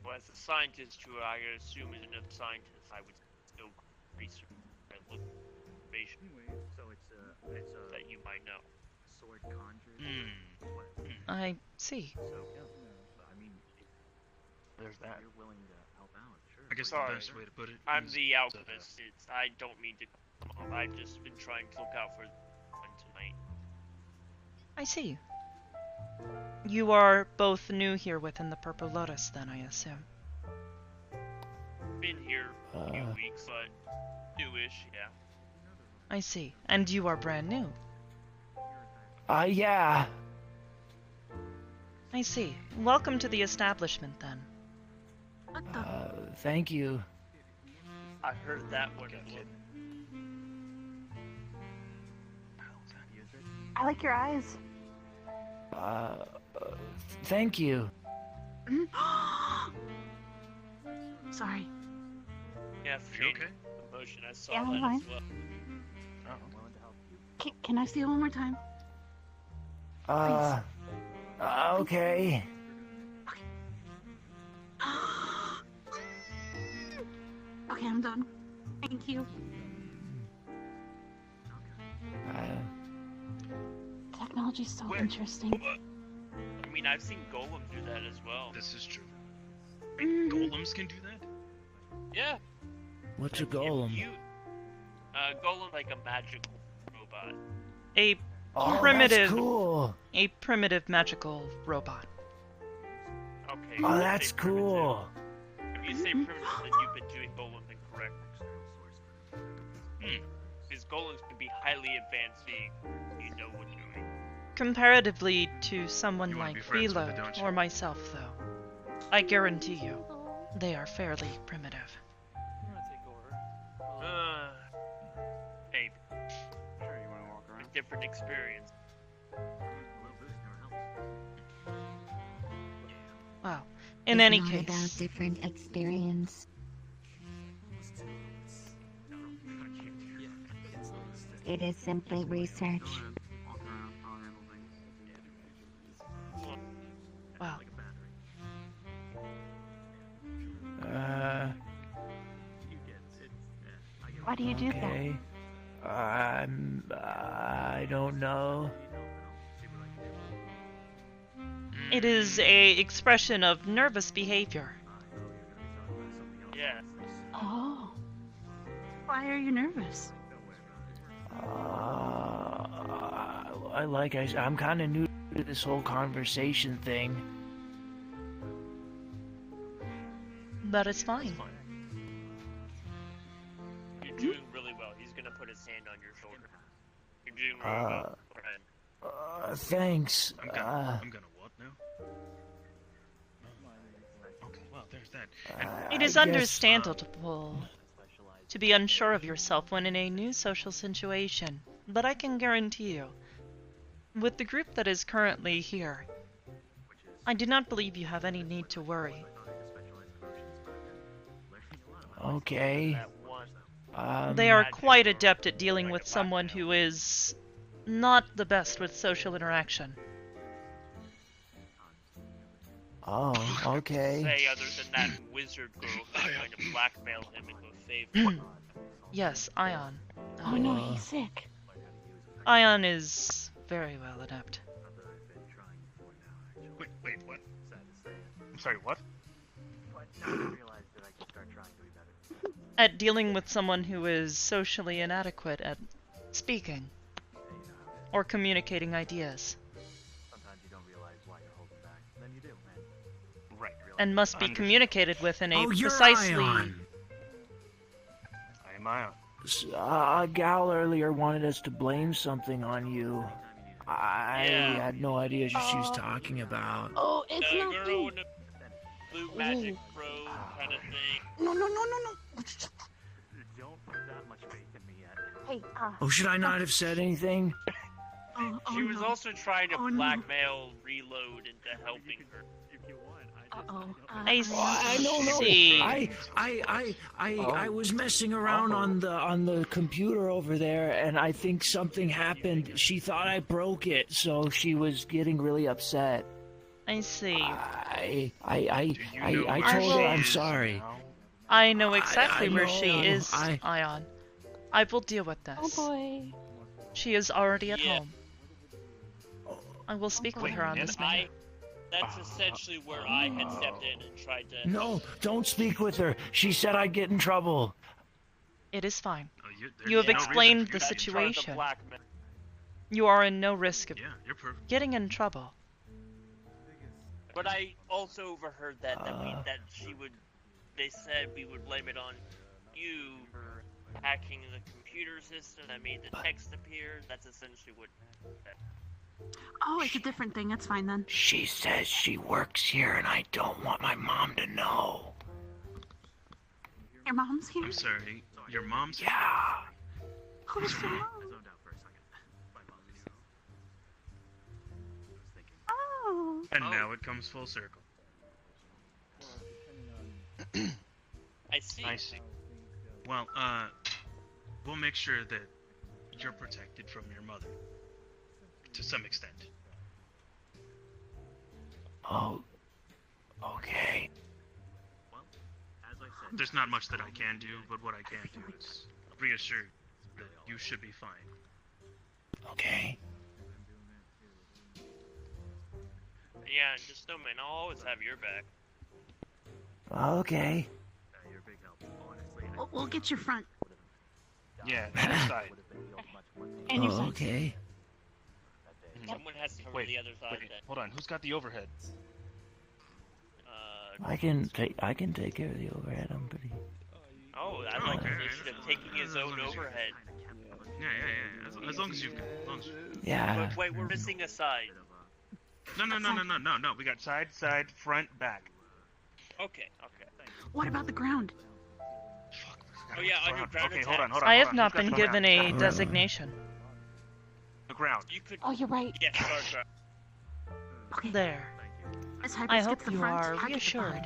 Well, as a scientist, who I assume is another scientist, I would still research and look at information that you might know. I see. There's that. I guess Sorry, the best way to put it I'm is the alchemist. I don't mean to come off. I've just been trying to look out for one tonight. I see. You are both new here within the Purple Lotus, then, I assume. Been here a few weeks, but newish, yeah. I see. And you are brand new. Yeah. I see. Welcome to the establishment, then. Thank you. I heard that one. I like your eyes. Thank you. Sorry. Yeah, for okay. Emotion, I saw Yeah, that I'm as fine. well. Can I see it one more time? Okay. Okay, I'm done. Thank you. Technology's so interesting. I mean, I've seen Golem do that as well. This is true. Wait, golems can do that? Yeah. What's a golem? Golem like a magical robot. A primitive, a primitive magical robot. Okay. Oh, that's cool. If you say primitive, then you've been doing Golem incorrect. Because Golems can be highly advanced beings. You know what you're doing. Comparatively to someone You wanna like be friends with Reload it, don't you? or myself, though, I guarantee you, they are fairly primitive. Maybe. Sure, you want to walk around? A different experience. Wow. In It's any not case, about different experience. It is simply research. wow. Why do you do Okay. I don't know. It is a expression of nervous behavior. Yeah. that? Oh. Why are you nervous? I'm kind of new to this whole conversation thing. But it's fine. You're doing really You're doing really well. Go ahead. Thanks. I'm gonna what now? Okay, well, there's that. It is understandable to be unsure of yourself when in a new social situation, but I can guarantee you, with the group that is currently here, I do not believe you have any need to worry. Okay. They are quite adept at dealing with someone who is not the best with social interaction. Oh, okay. Say other than that wizard girl who's trying to blackmail him into a favor. Yes, Ion. Oh no, he's sick. Ion is very well adept. Wait, what? I'm sorry, what? At dealing with someone who is socially inadequate at speaking or communicating ideas. Right. And must be communicated with in a you're precisely... Ion. I am Ion. A gal earlier wanted us to blame something on you. I had no idea what she was talking about. Oh, it's The not girl you. in the blue magic robe kind of thing. No. Don't put that much faith in me yet. Hey, Oh, should I not have said anything? She was no. also trying to Oh, no. blackmail Reload into helping her. I No. see. I was messing around on the computer over there, and I think something happened. She thought I broke it, so she was getting really upset. I see. I told her I'm sorry. I know exactly I where know. she is, Ion. I will deal with this. Oh boy. She is already at home. I will speak with her on this matter. That's essentially where I had stepped in and tried to... No, don't speak with her. She said I'd get in trouble. It is fine. There's You have no explained reason the for you to be in trouble. situation. Blackmail. You are in no risk of You're perfect. getting in trouble. But I also overheard that she would... They said we would blame it on you for hacking the computer system that made the text appear. That's essentially what... Oh, it's a different thing. It's fine then. She says she works here, and I don't want my mom to know. Your mom's here? I'm sorry. Your mom's here? Yeah. Who's your mom? Oh. And now it comes full circle. I see. I see. Well, we'll make sure that you're protected from your mother. To some extent. Oh. Okay. Well, as I said, there's not much that I can do, but what I can do is reassure that you should be fine. Okay. Yeah, just know, man, I'll always have your back. Okay. We'll get your front. Yeah, your side. And your side. Okay. Someone has to cover Wait, the other side then. hold on. Who's got the overhead? I can take care of the overhead. I'm pretty. Oh, I like the initiative taking his own overhead. Yeah. As long as you've got. Yeah. But wait, we're missing a side. No. We got side, front, back. Okay. What about the ground? Oh yeah, underground Okay, attack. hold on. I have not Who's got been the given ground? a designation. The ground. You could... Oh, you're right. Yeah, sorry. Okay. There. As Hybris I gets hope the you front, are I'll get the reassured. bottom.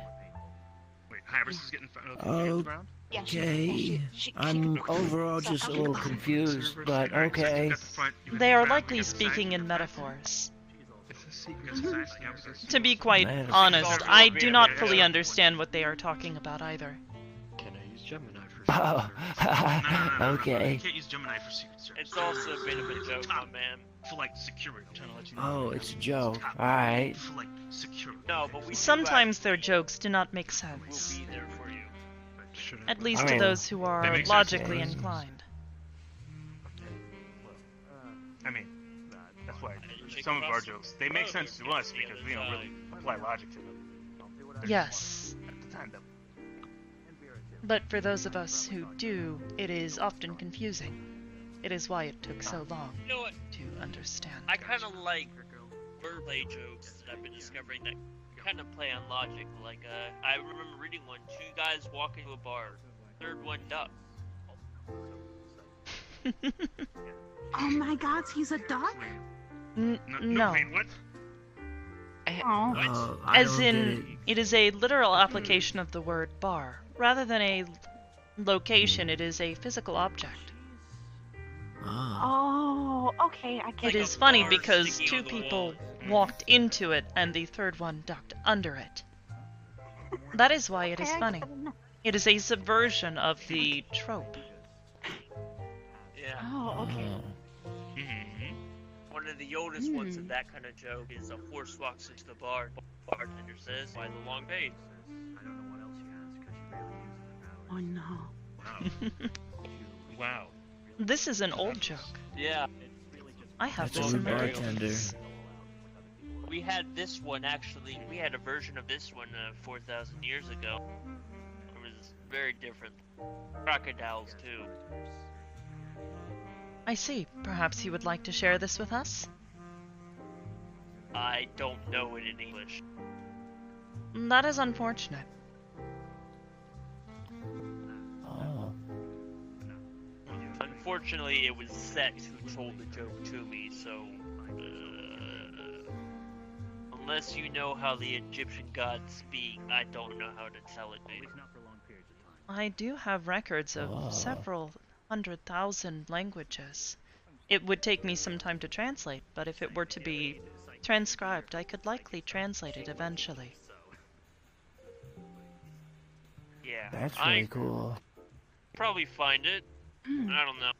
Wait, Hybris is getting the ground? Yeah, Okay. I'm overall just a little confused, but okay. They are likely speaking in metaphors. To be quite Man. honest, I do not fully understand what they are talking about either. Can I use Gemini for Oh, okay. You can't use Gemini for secret service. It's also a bit of a joke, my man. For like security, I'm trying to let you know. Oh, it's a joke. Alright. For like security. No, but we Sometimes their jokes do not make will sense. be there for you. At least I to mean, those who they are make sense. logically inclined. I mean, that's why some of our jokes, they make sense to us because we don't really apply logic to them. Yes. At the time, though. But for those of us who do, it is often confusing. It is why it took so long You know what? to understand. I kind of like wordplay jokes that I've been discovering that kind of play on logic. Like, I remember reading one: two guys walk into a bar, third one duck. Oh my God, he's a duck? No. Wait, what? Oh. I As don't get in, it is a literal application of the word bar. Rather than a location, it is a physical object. Oh, okay, I get It is funny because two people walked into it and the third one ducked under it. That is why it is funny. It is a subversion of the trope. Yeah. Oh, okay. One of the oldest ones of that kind of joke is a horse walks into the bar. The bartender says, "By the long face." Oh no. Wow. This is an old joke. Yeah. I have That's this a in my bartender. notes. We had this one actually. We had a version of this one 4,000 years ago. It was very different. Crocodiles too. I see. Perhaps you would like to share this with us? I don't know it in English. That is unfortunate. Oh. Unfortunately, it was Set who told the joke to me, so unless you know how the Egyptian gods speak, I don't know how to tell it, maybe. I do have records of several 100,000 languages. It would take me some time to translate, but if it were to be transcribed, I could likely translate it eventually. Yeah. That's really cool. Probably find it. I don't know.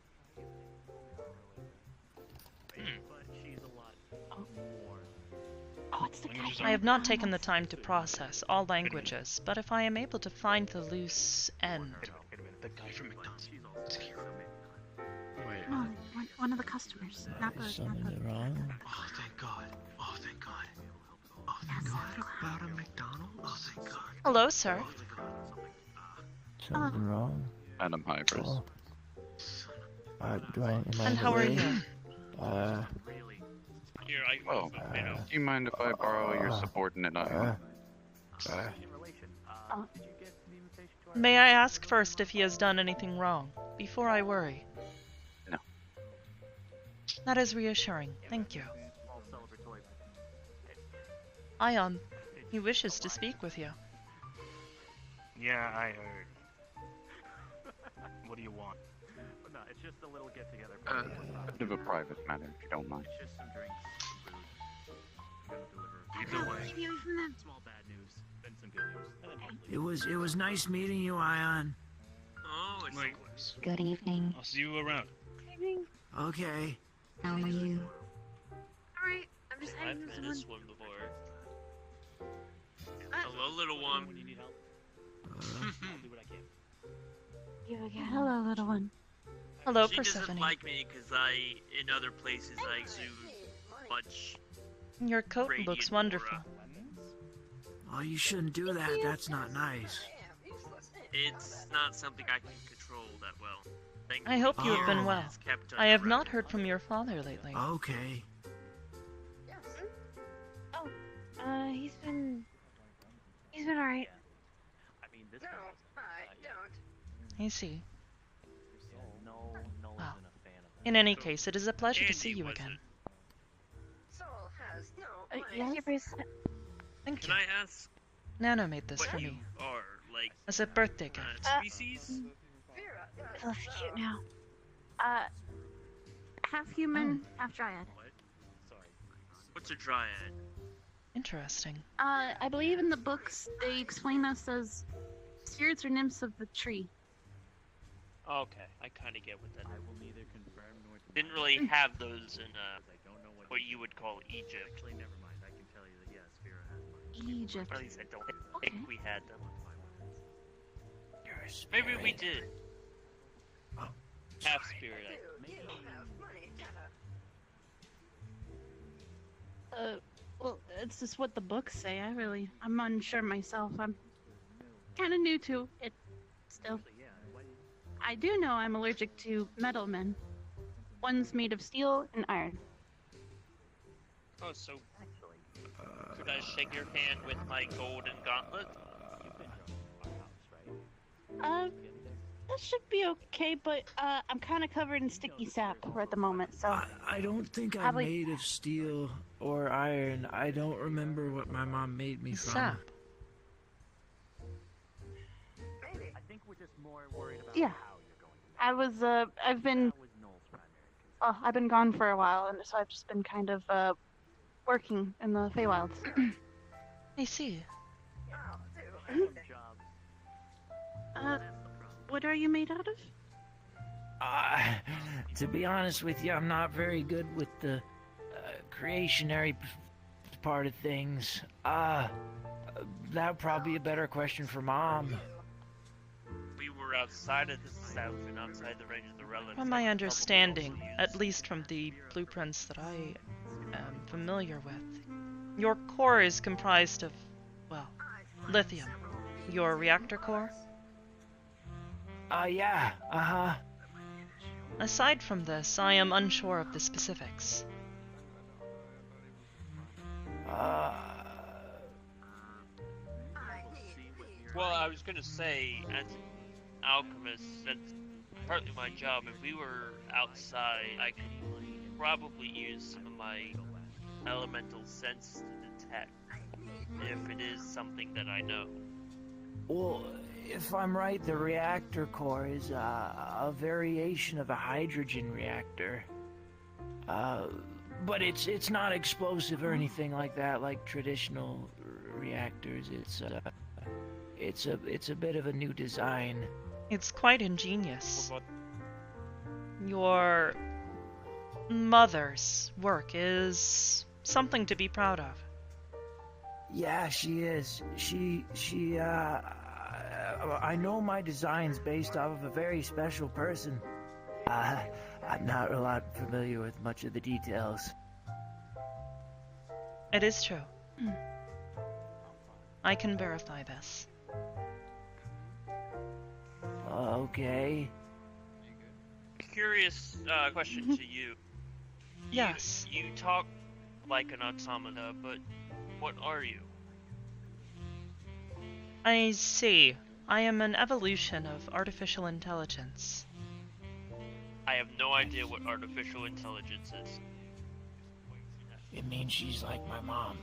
Oh, it's the guy. I have not taken the time to process all languages, but if I am able to find the loose end... The guy from McDonald's. Wait. No, one of the customers. Not the. Something wrong? Oh, thank God. Oh, thank God. Oh, thank God. About a McDonald's? Oh, thank God. Hello, sir. Something wrong? Madam Hybris. Oh. Am I And how are you? Here, Oh, do you mind if I borrow your subordinate item? May I ask first if he has done anything wrong, before I worry? No. That is reassuring. Thank you. Ion, he wishes to speak with you. Yeah, I heard. What do you want? No, it's just a little get together. A bit of a private matter, if you don't mind. Just some drinks, some food. Either way. Small bad news, then some good news, and then hopefully. It was nice meeting you, Ion. Oh, it's Likewise. Good evening. I'll see you around. Okay. How are you? Alright, I'm just I've hanging with met someone. this one before. Hello, little one. When you need help, I'll do what I can. You again. Hello, little one. Hello, She Persephone. doesn't like me because in other places, I exude much. Your coat radiant looks wonderful. aura. Oh, you shouldn't do that. That's not nice. It's not something I can control that well. I hope you have been well. It's kept I have under not heard from your father lately. Okay. Oh, he's been alright. I mean, this I see. no Well, isn't a fan of in any case, it is a pleasure to Andy see you was again. Yeah, Bruce. Thank Can you. I ask Nano made this what for you me are, like, as a birthday gift. species? It looks cute now. Half human, half dryad. What's a dryad? Interesting. I believe in the books they explain us as spirits or nymphs of the tree. Okay, I kind of get what that I is. will neither confirm nor Didn't really have those in I don't know what you would call Egypt. Actually, never mind. I can tell you that yes, Vera has one. Egypt. Or at least I don't Okay. think we had them. Maybe we did. Half spirit. Well, it's just what the books say. I'm unsure myself. I'm kind of new to it still. I do know I'm allergic to metal men. One's made of steel and iron. Oh, so could I shake your hand with my golden gauntlet? That should be okay, but I'm kind of covered in sticky sap at the moment, so. I don't think I'm Probably- made of steel or iron. I don't remember what my mom made me from. Sap. Yeah. I've been gone for a while, and so I've just been kind of working in the Feywilds. I see. What are you made out of? To be honest with you, I'm not very good with the creationary part of things. That would probably be a better question for Mom. We were outside of this and outside the range of the relics. From my understanding, at least from the blueprints that I am familiar with, your core is comprised of, well, lithium. Your reactor core? Yeah, uh-huh. Aside from this, I am unsure of the specifics. Well, I was gonna say, as an alchemist, that's partly my job. If we were outside, I could probably use some of my elemental sense to detect if it is something that I know. Well, if I'm right, the reactor core is a variation of a hydrogen reactor. But it's not explosive or anything like that, like traditional reactors. It's a bit of a new design. It's quite ingenious. Your mother's work is something to be proud of. Yeah, she is. I know my design's based off of a very special person. I'm not a lot familiar with much of the details. It is true. I can verify this. Okay. Curious question to you. Yes. You talk like an automata, but what are you? I see. I am an evolution of artificial intelligence. I have no idea what artificial intelligence is. It means she's like my mom.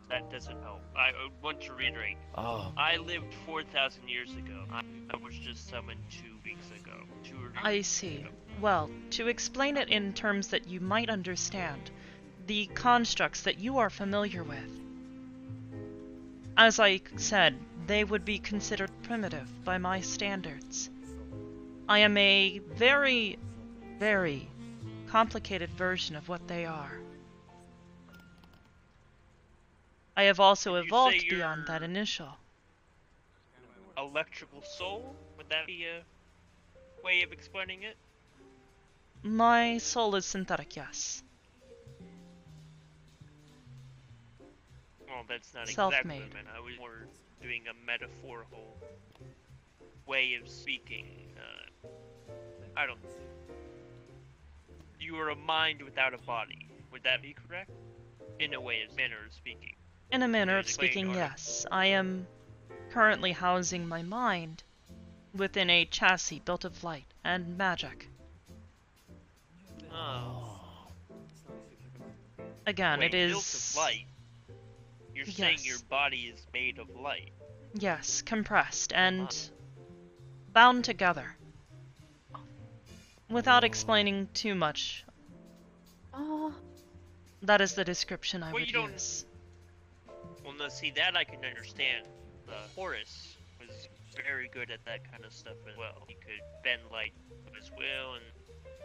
That doesn't help. I want to reiterate. Oh. I lived 4,000 years ago. I was just summoned 2 weeks ago. I see. Well, to explain it in terms that you might understand, the constructs that you are familiar with, as I said, they would be considered primitive by my standards. I am a very, very complicated version of what they are. I have also evolved beyond that initial. Electrical soul? Would that be a way of explaining it? My soul is synthetic, yes. Well, that's not Self-made. exactly what I meant. I was more doing a metaphorical way of speaking. I don't... You are a mind without a body. Would that be correct? In a manner of speaking. In a manner of speaking, yes. I am currently housing my mind within a chassis built of light and magic. Oh. Again, Wait, it is... built of light? You're saying your body is made of light? Yes, compressed and bound together. Without explaining too much, that is the description I would use. Well, no, see, that I can understand. Horus was very good at that kind of stuff as well. He could bend light to his will and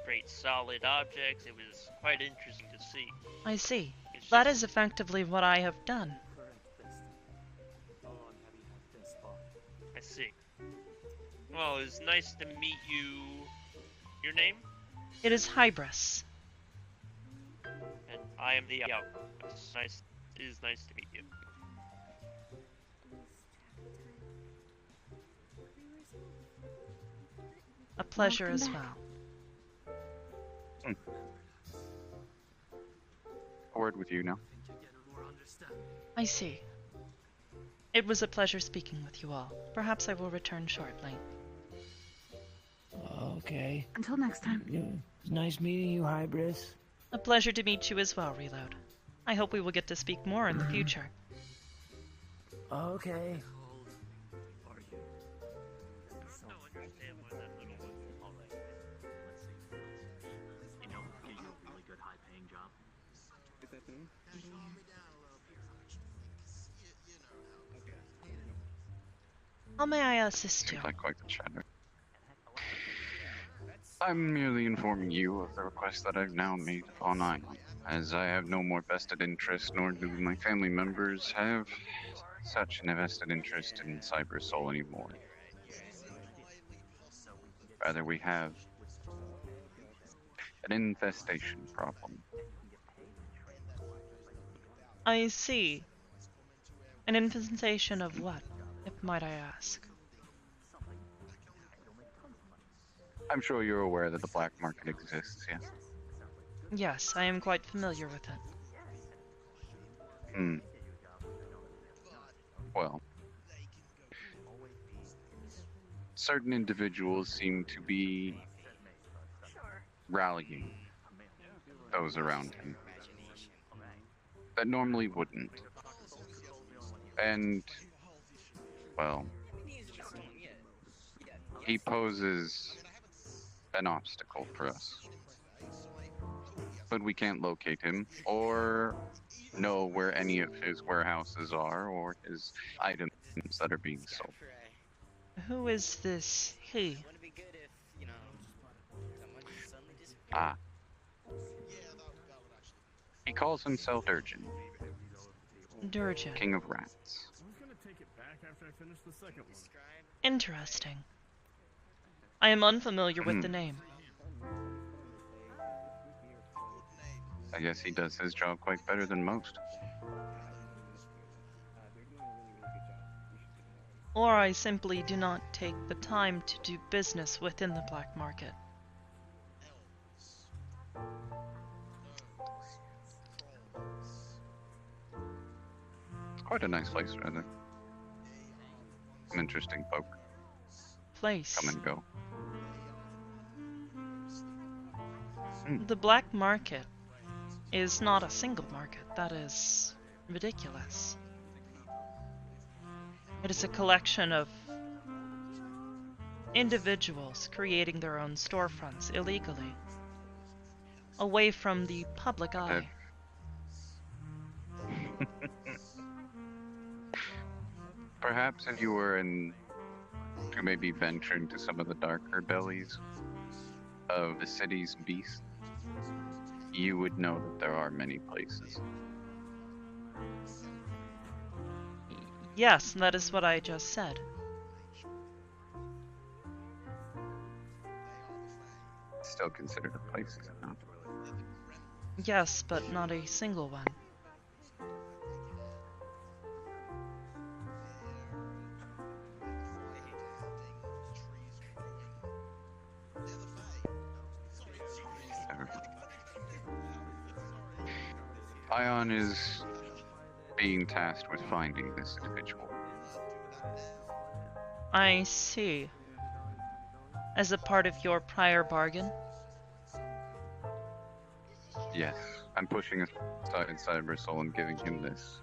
create solid objects. It was quite interesting to see. I see. That is effectively what I have done. I see. Well, it's nice to meet you. Your name? It is Hybris. And I am the Alchemist. It is nice to meet you. A pleasure Welcome as back. well. word with you now. I see. It was a pleasure speaking with you all. Perhaps I will return shortly. Okay. Until next time. It's nice meeting you, Hybris. A pleasure to meet you as well, Reload. I hope we will get to speak more in the future. Okay. How may I assist you? Seems like quite the chatter. I'm merely informing you of the request that I've now made on Ion, as I have no more vested interest, nor do my family members have such an vested interest in Cybersol anymore. Rather, we have an infestation problem. I see. An infestation of what, if might I ask? I'm sure you're aware that the black market exists, yes? Yes, I am quite familiar with it. Well, certain individuals seem to be rallying those around him that normally wouldn't. And, well, he poses an obstacle for us. But we can't locate him or know where any of his warehouses are or his items that are being sold. Who is this he? Ah. He calls himself Durgeon. Durgeon. King of Rats. Interesting. I am unfamiliar with the name. I guess he does his job quite better than most. Or I simply do not take the time to do business within the black market. It's quite a nice place, rather. An interesting folk. Place. Come and go. The black market is not a single market. That is ridiculous. It is a collection of individuals creating their own storefronts illegally, away from the public eye. Perhaps if you were to maybe venture into some of the darker bellies of the city's beasts, you would know that there are many places. Yes, that is what I just said. Still considered a place, is it not? Yes, but not a single one. Ion is being tasked with finding this individual. I see. As a part of your prior bargain? Yes, I'm pushing aside Cybersol and giving him this.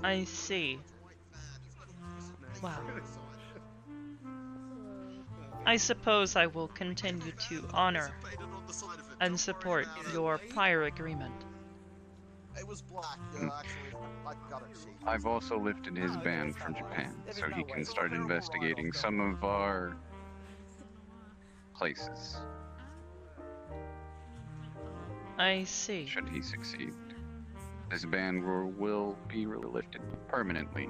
I see. Wow. I suppose I will continue to honor and support your prior agreement. It was black, actually. I got it. I've also lifted his ban from Japan, so he can start investigating some of our places. I see. Should he succeed. This ban will be lifted permanently.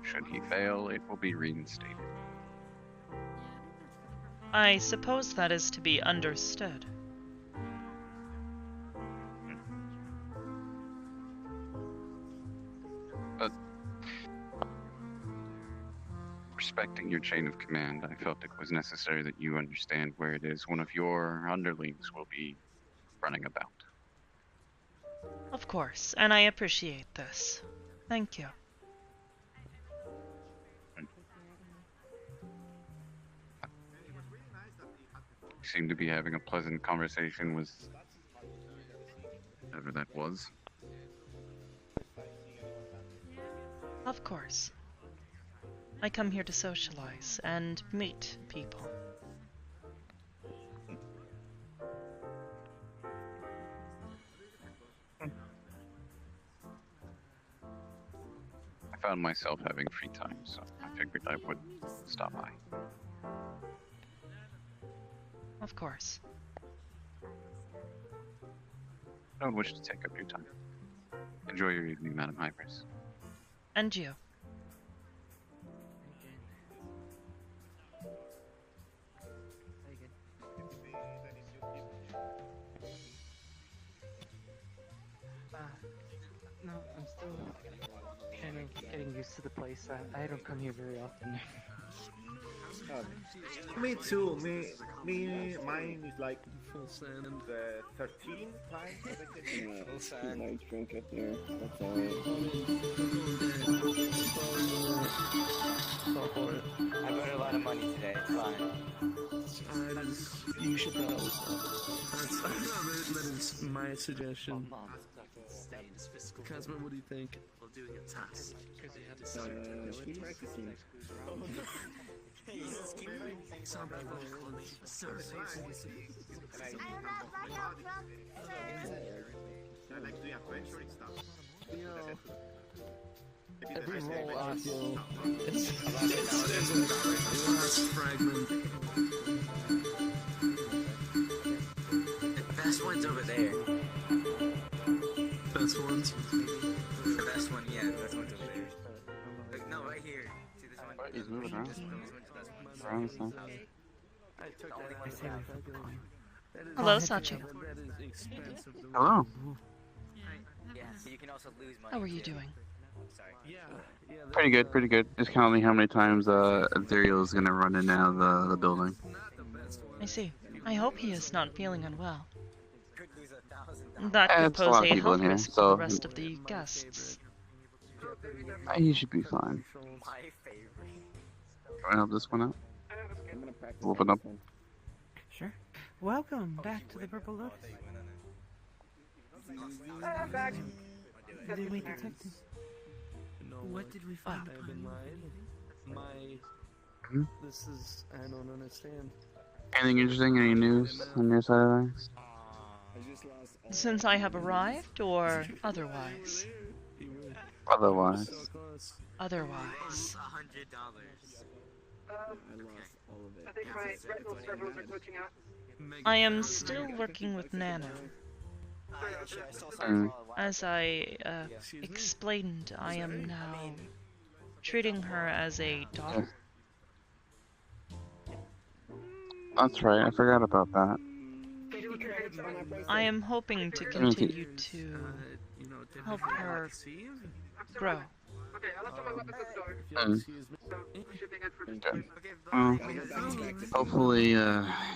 Should he fail, it will be reinstated. I suppose that is to be understood. But respecting your chain of command, I felt it was necessary that you understand where it is one of your underlings will be running about. Of course, and I appreciate this. Thank you. You seem to be having a pleasant conversation with whoever that was. Of course. I come here to socialize and meet people. I found myself having free time, so I figured I would stop by. Of course. I don't wish to take up your time. Enjoy your evening, Madam Hybris. And you. No, I'm still kind of getting used to the place. I don't come here very often. Me too. Mine is like full sand. 13 times. Full sand. Nice drink up there. That's alright. I got a lot of money today. It's fine. You should that is my suggestion. Cosmo, what do you think? While doing a task. Keep practicing. Sound like sir. I like doing adventuring stuff. Every roll I feel it's the last fragment. The best one's over there. Best ones? The best one, yeah, the best one's over there. Like, no, right here. See this one? He's moving around. This one's the best one. Around this thing. Hello, Sachi. Hello. Yeah, so you can also lose money. How are you too. doing? Sorry. Pretty good, pretty good. Just counting how many times Ethereal is gonna run in and out of the building. I see. I hope he is not feeling unwell. Could lose $1,000. That could it's a pose lot of a people in health here, risk so for the rest of the guests. He should be fine. My favorite. Can I help this one out? Open up. Sure. Welcome back to the Purple Lotus. Did we detect him? What did we find? I've been lying. This is, I don't understand. Anything interesting? Any news on your side of things? Since I have arrived, or otherwise? Otherwise. Otherwise. $100. I lost all of it. I think my retinal servos are glitching out. I am still working with Nana. As I explained, I am now treating her as a daughter. That's right, I forgot about that. I am hoping to continue to help her grow. Okay, I left my weapons at the door. Good. Well, hopefully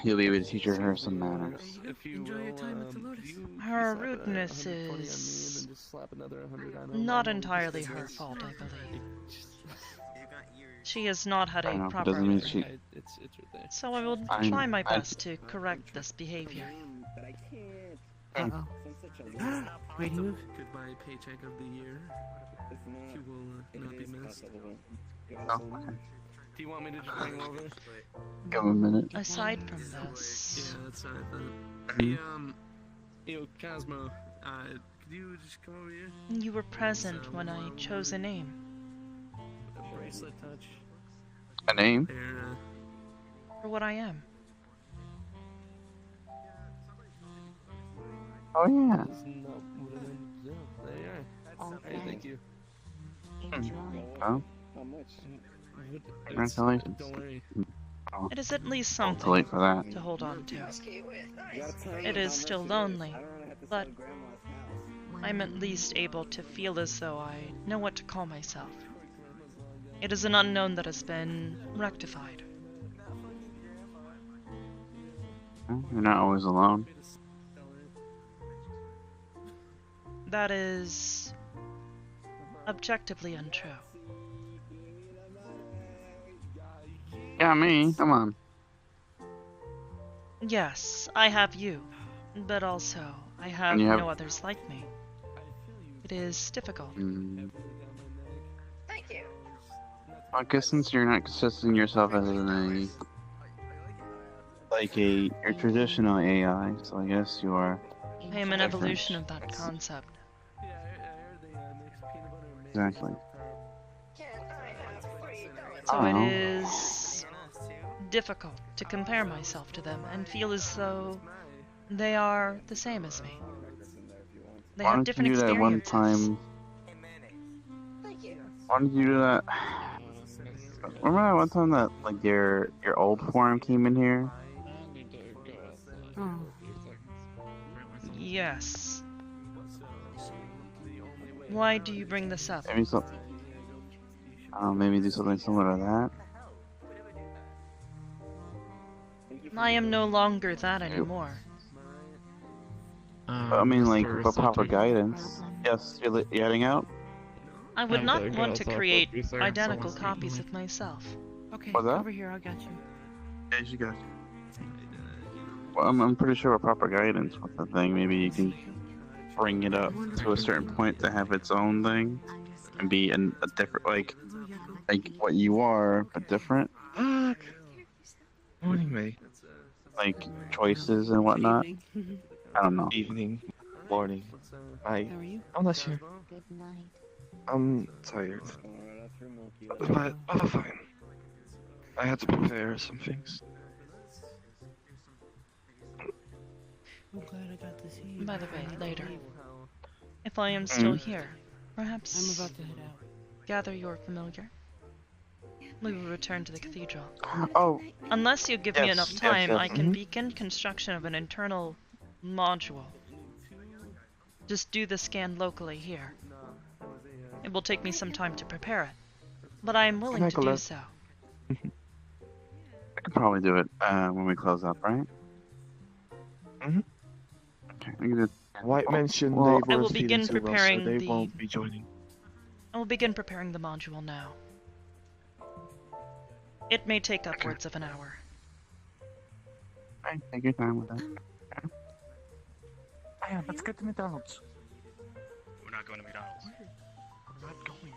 you'll be able to teach her some manners. Enjoy your time at the Lotus. Her rudeness is not entirely her fault, I believe. She has not had I a know, proper doesn't mean she... so I will try my best to correct this behavior. Uh-oh. Wait, move. Goodbye paycheck of the year. You will not be missed. Oh, okay. Do you want me to just bring him over? Give him a minute. Aside from this, Yeah, that's alright then. Hey, yo, Cosmo, could you just come over here? you were present when I chose a name. A bracelet touch. A name? There, For what I am. Oh yeah. that's not what I meant to do. There you are. Hey, thank you. Oh, How much? congratulations. Don't worry. Oh, It is at least too something late for that. to hold on to. It is still lonely, but I'm at least able to feel as though I know what to call myself. It is an unknown that has been rectified. Well, you're not always alone. That is objectively untrue. Yeah, me. Come on. Yes, I have you, but also I have And you have- no others like me. It is difficult. Thank you. I guess since you're not considering yourself as a traditional AI, so I guess you are. I am an different. evolution of that concept. Exactly. So I it don't know. is difficult to compare myself to them and feel as though they are the same as me. They Why have don't different you do that one experiences. time? Why did you do that? Remember that one time that like your old form came in here? Oh. Yes. Why do you bring this up? Maybe so. Maybe do something similar to that. I am no longer that anymore. I mean, like with proper guidance. Yes, you're heading out. I would not want to create identical copies of myself. Okay, What's that? over here, I got you. Yeah, you got. Well, I'm pretty sure with proper guidance with the thing, maybe you can bring it up to a certain point to have its own thing and be a different, like what you are, but different. Fuck. Morning, mate. Like choices and whatnot. I don't know. Evening, morning. How are you? I'm not sure. I'm tired. But fine. I had to prepare some things. I'm glad I got to see you. By the way, later, if I am still here, perhaps I'm about to head out. gather your familiar. We will return to the cathedral. Oh. Unless you give me Yes, enough yes, time, yes. I can begin construction of an internal module. Just do the scan locally here. It will take me some time to prepare it, but I am willing to do so. I could probably do it when we close up, right? Mm-hmm. Okay, we can do. White mentioned well, they I were will feeling begin too well, preparing so they the- won't be joining. I will begin preparing the module now. It may take upwards of an hour. Alright, take your time with that. Yeah, let's get to McDonald's. We're not going to McDonald's. We're not going.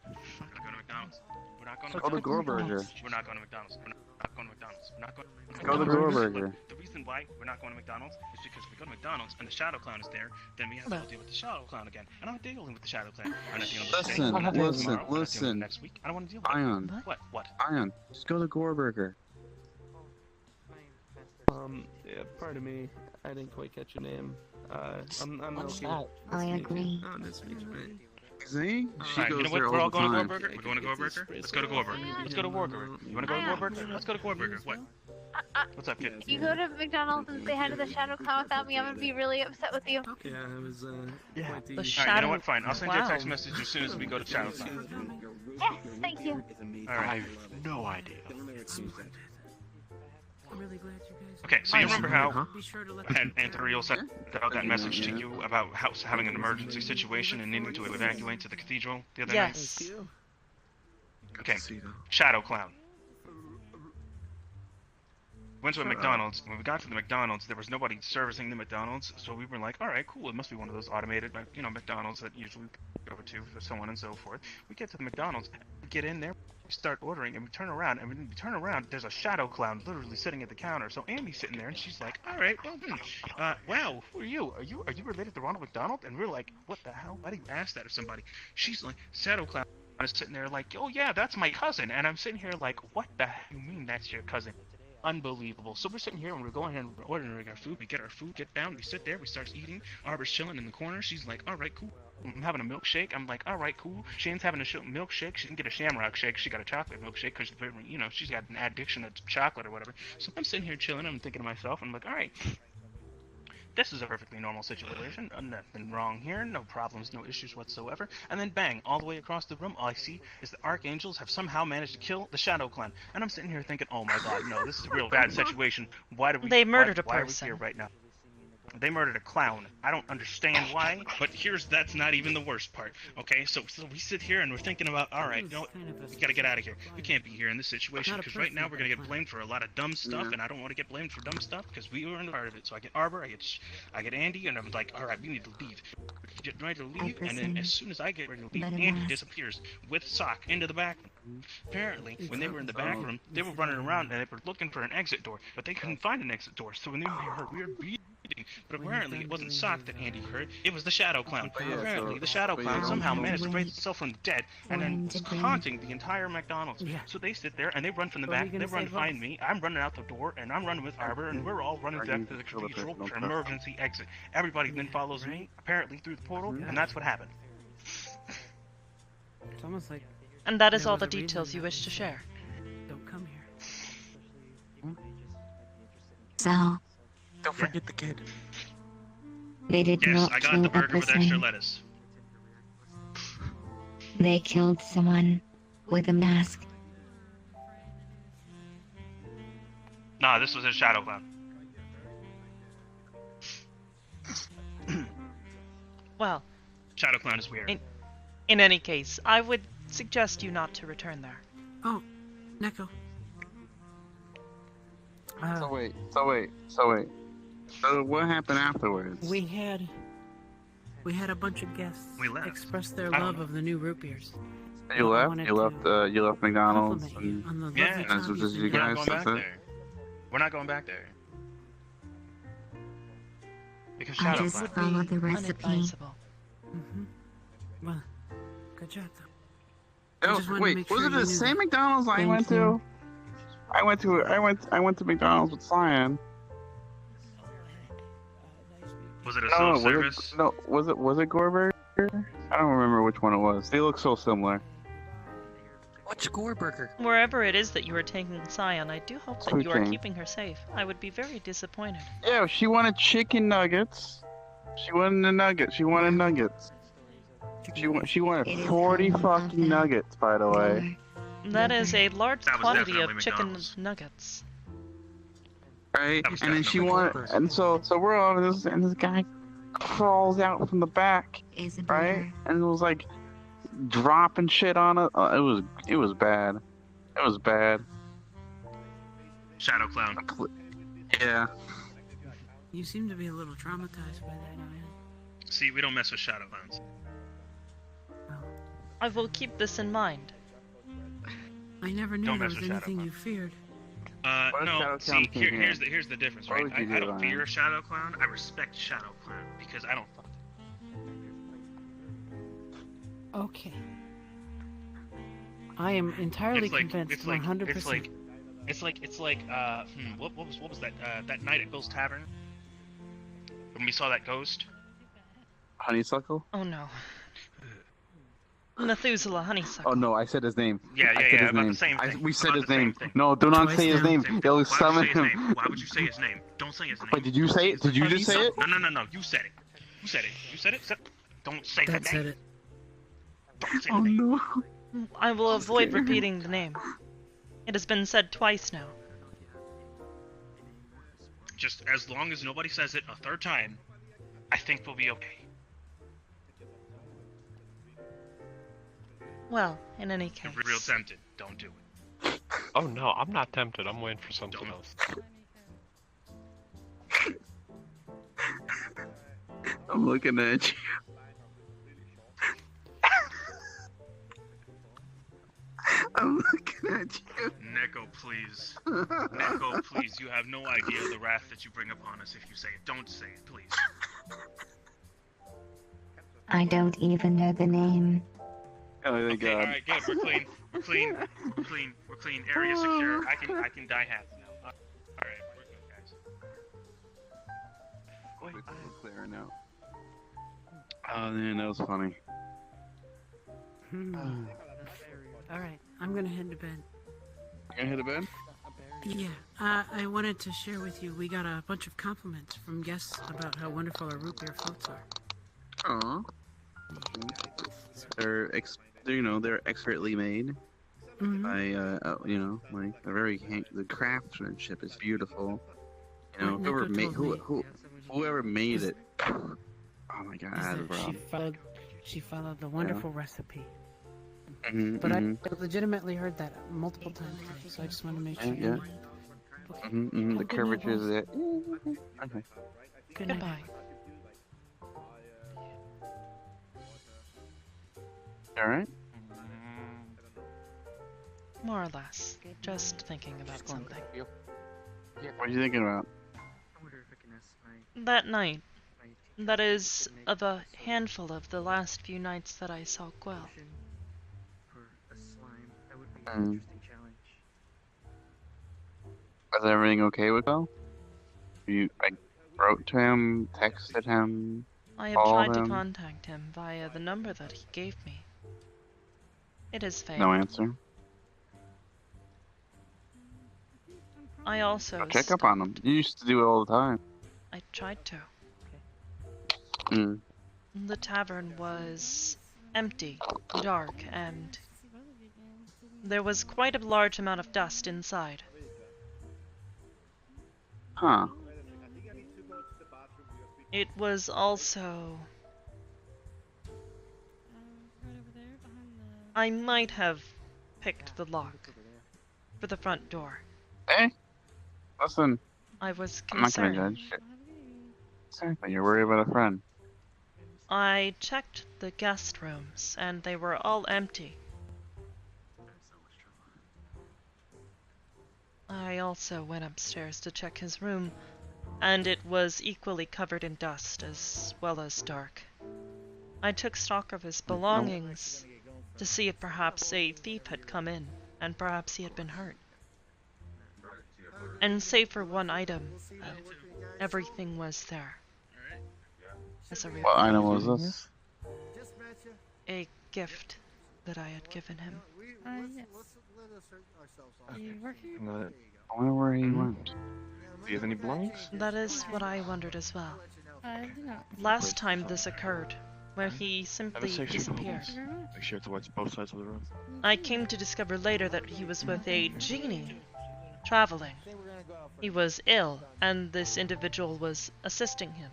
We're not going to McDonald's. We're not going to Go to McDonald's. Gore-Burger. We're not going to McDonald's. We're not going to McDonald's. We're not going to Go to McDonald's. Gore-Burger. Look, the reason why we're not going to McDonald's is because if we go to McDonald's and the Shadow Clown is there, then we have to deal with the Shadow Clown again. And I'm not dealing with the Shadow Clown. I'm not dealing with it today. I'm not dealing with it tomorrow. I'm not dealing with it next week. I don't want to deal with it. Ion. What? Ion. Just go to Gore-Burger. Yeah, pardon me. I didn't quite catch your name. I'm What's okay. that? I agree. Oh, nice to meet you, mate. See? She Alright, goes you know what? there We're all all the going to time. Gore-Burger? We're going to Gore-Burger? Let's go to Gore-Burger. Let's go to Gore-Burger. You want to go to Gore-Burger? Let's go to Gore-Burger. What? What's up, kid? If you go to McDonald's and say hi to the Shadow Clown without me, I'm gonna be really upset with you. Yeah, it was quite the. Alright, you know what? Fine. I'll send you a text message as soon as we go to Shadow Clown. Yes, thank you. Alright. I have no idea. I'm really glad you guys. Okay, so you remember how Be sure to let Anthuriel sent out that message to you about having an emergency situation and needing to evacuate to the cathedral the other night? Yes. Okay, Shadow Clown. Went to a McDonald's. When we got to the McDonald's, there was nobody servicing the McDonald's, so we were like, all right, cool. It must be one of those automated, McDonald's that usually we go over to for so on and so forth. We get to the McDonald's, we get in there, we start ordering, and we turn around, and when we turn around, there's a Shadow Clown literally sitting at the counter. So Amy's sitting there, and she's like, all right, well, wow, who are you? Are you related to Ronald McDonald? And we're like, what the hell? Why do you ask that of somebody? She's like, Shadow Clown is sitting there like, oh yeah, that's my cousin. And I'm sitting here like, what the hell you mean that's your cousin? Unbelievable. So we're sitting here and we're going ahead and we're ordering our food. We get our food, get down, we sit there, we start eating. Arbor's chilling in the corner. She's like, all right, cool. I'm having a milkshake. I'm like, all right, cool. Shane's having a milkshake. She didn't get a shamrock shake. She got a chocolate milkshake because, she's got an addiction to chocolate or whatever. So I'm sitting here chilling. I'm thinking to myself, I'm like, all right, this is a perfectly normal situation. Nothing wrong here. No problems, no issues whatsoever. And then bang, all the way across the room, all I see is the Archangels have somehow managed to kill the Shadow Clan. And I'm sitting here thinking, oh my god, no, this is a real bad situation. Why do we? They murdered a why person. are we here right now? They murdered a clown. I don't understand why, but that's not even the worst part. Okay, so we sit here and we're thinking about, all right, you know what? We gotta get out of here. We can't be here in this situation because right now we're gonna get blamed for a lot of dumb stuff, and I don't want to get blamed for dumb stuff because we were in part of it. So I get Arbor, I get Andy, and I'm like, all right, we need to leave. We get ready to leave, and then as soon as I get ready to leave, Andy disappears with Sock into the back room. Apparently, when they were in the back room, they were running around and they were looking for an exit door, but they couldn't find an exit door. So when they heard weird beating, but apparently it wasn't Sock that Andy heard, it was the Shadow Clown. Apparently the Shadow Clown somehow managed to raise itself from the dead and then was haunting the entire McDonald's. So they sit there and they run from the back, they run to find me, I'm running out the door, and I'm running with Arbor, and we're all running back to the cathedral for an emergency exit. Everybody then follows me, apparently through the portal, and that's what happened. It's almost like... And that is all the details you wish to share. Don't come here. So... Don't forget the kid. They did Yes, not I got kill the a burger with extra person. lettuce. They killed someone with a mask. Nah, this was a Shadow Clown. Well, Shadow Clown is weird. in any case, I would suggest you not to return there. Oh, Neko. So wait. So what happened afterwards? We had a bunch of guests express their love of the new root beers. You left? You left McDonald's? And, on the Yeah, and this was just you we're guys? not going That's back it? there. We're not going back there. Because I Shadow just Clown. followed the recipe. Unadvisable. Well, good job though. Oh, just wanted to wait, make was sure it you the knew same that. McDonald's I Thank went you. to? I went to McDonald's with Cyan. Was it a No, self-service? was it Goreburger? I don't remember which one it was. They look so similar. What's Gore Burger? Wherever it is that you are taking Scion, I do hope that Sweet you are King. keeping her safe. I would be very disappointed. Yeah, she wanted chicken nuggets. She wanted the nuggets. She wanted nuggets. She wanted 40 fucking nuggets, by the way. That is a large That was quantity of definitely chicken McDonald's. nuggets. Right? That was And then she definitely wanted, Goreburger. and so we're all this, and this guy crawls out from the back, Is a right? burger. And it was like dropping shit on it. It was bad. It was bad. Shadow Clown. Yeah. You seem to be a little traumatized by that, Ian. See, we don't mess with Shadow Clowns. I will keep this in mind. I never knew Don't there mess was with Shadow anything Clown. you feared. What if No, Shadow see, Clown came here? here's the difference, What right? would you I do, don't Ryan? fear Shadow Clown. I respect Shadow Clown because I don't fuck. Okay. I am entirely convinced, 100%. It's like what was that that night at Bill's Tavern when we saw that ghost? Honeysuckle? Oh no. Methuselah Honeysuckle. Oh no, I said his name. Yeah, I said his about name. the same thing. We said About his the same name. thing. No, do not Twice say his now. name. Same thing. It'll Why would you summon say his name? him. Why would you say his name? Don't say his name. Wait, did you say it? Did you just say it? No. You said it. You said it. You said it. Don't say the That name. said it. Don't say Oh the name. no. I will avoid repeating the name. It has been said twice now. Just as long as nobody says it a third time, I think we'll be okay. Well, in any case. If you're real tempted, don't do it. Oh no, I'm not tempted. I'm waiting for something else. I'm looking at you. I'm looking at you. Neko, please. Neko, please. You have no idea the wrath that you bring upon us if you say it. Don't say it, please. I don't even know the name. Oh my Okay, god. alright, good. We're clean. We're clean. We're clean. We're clean. Area secure. I can die happy now. Alright, we're good, guys. Wait, clear now. Oh man, that was funny. Alright, I'm gonna head to bed. You gonna hit a bed? Yeah, I wanted to share with you, we got a bunch of compliments from guests about how wonderful our root beer floats are. Aww. They're they're expertly made. Mhm. By like the craftsmanship is beautiful. You know, Neko told me Whoever made it. Oh my Is god, that bro. she followed the wonderful recipe. But I legitimately heard that multiple times today, so I just want to make sure. Yeah. Okay. The curvature is there. Okay. Good night. Goodbye. Alright. More or less. Just thinking about something. What are you thinking about? That night. That is, of a handful of the last few nights that I saw Gwell. Is everything okay with Bill? You wrote to him, texted him, I have called tried to him? contact him via the number that he gave me. It has failed. No answer. I also Go check up on him. You used to do it all the time. I tried to. Mm. The tavern was empty, dark, and there was quite a large amount of dust inside. Huh. It was also... I might have picked the lock for the front door. Hey, listen. I was I'm not concerned. gonna judge. Exactly, you're worried about a friend. I checked the guest rooms, and they were all empty. I also went upstairs to check his room, and it was equally covered in dust as well as dark. I took stock of his belongings to see if perhaps a thief had come in, and perhaps he had been hurt. And save for one item, everything was there. As a What item was this? A gift that I had given him. Yes. You work here? I wonder where he went. Do you have any belongings? That is what I wondered as well. No. Last time this occurred, where he simply disappeared. Make sure to watch both sides of the room. I came to discover later that he was with a genie, traveling. He was ill, and this individual was assisting him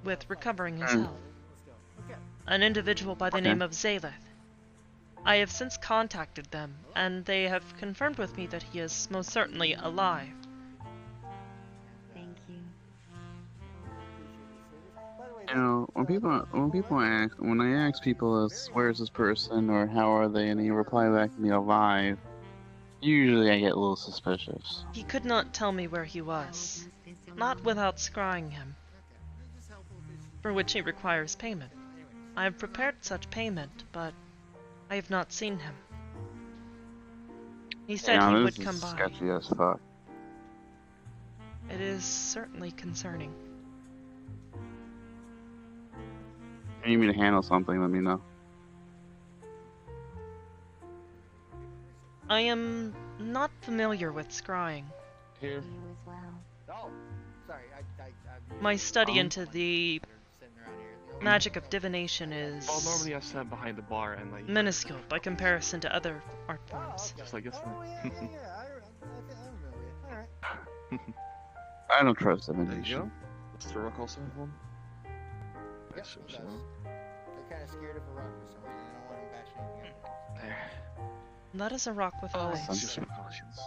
with recovering his health. An individual by the name of Zaleth. I have since contacted them, and they have confirmed with me that he is most certainly alive. Thank you. You know, when I ask people, where's this person or how are they, and they reply back to me alive, usually I get a little suspicious. He could not tell me where he was, not without scrying him, for which he requires payment. I have prepared such payment, but I have not seen him. He said he would come by. This is sketchy as fuck. It is certainly concerning. If you need me to handle something, let me know. I am not familiar with scrying. Here. Oh, sorry. My study into the magic of divination is Well, normally I stand behind the bar and like. minuscule by comparison to other art forms. Just like this one. I don't trust There you divination. go. Let's throw a rock also have one. Yep, So, it does. They're kind of scared of a rock for some reason. They don't want him bashing anything up. There. That is a rock with Oh, eyes. just precautions.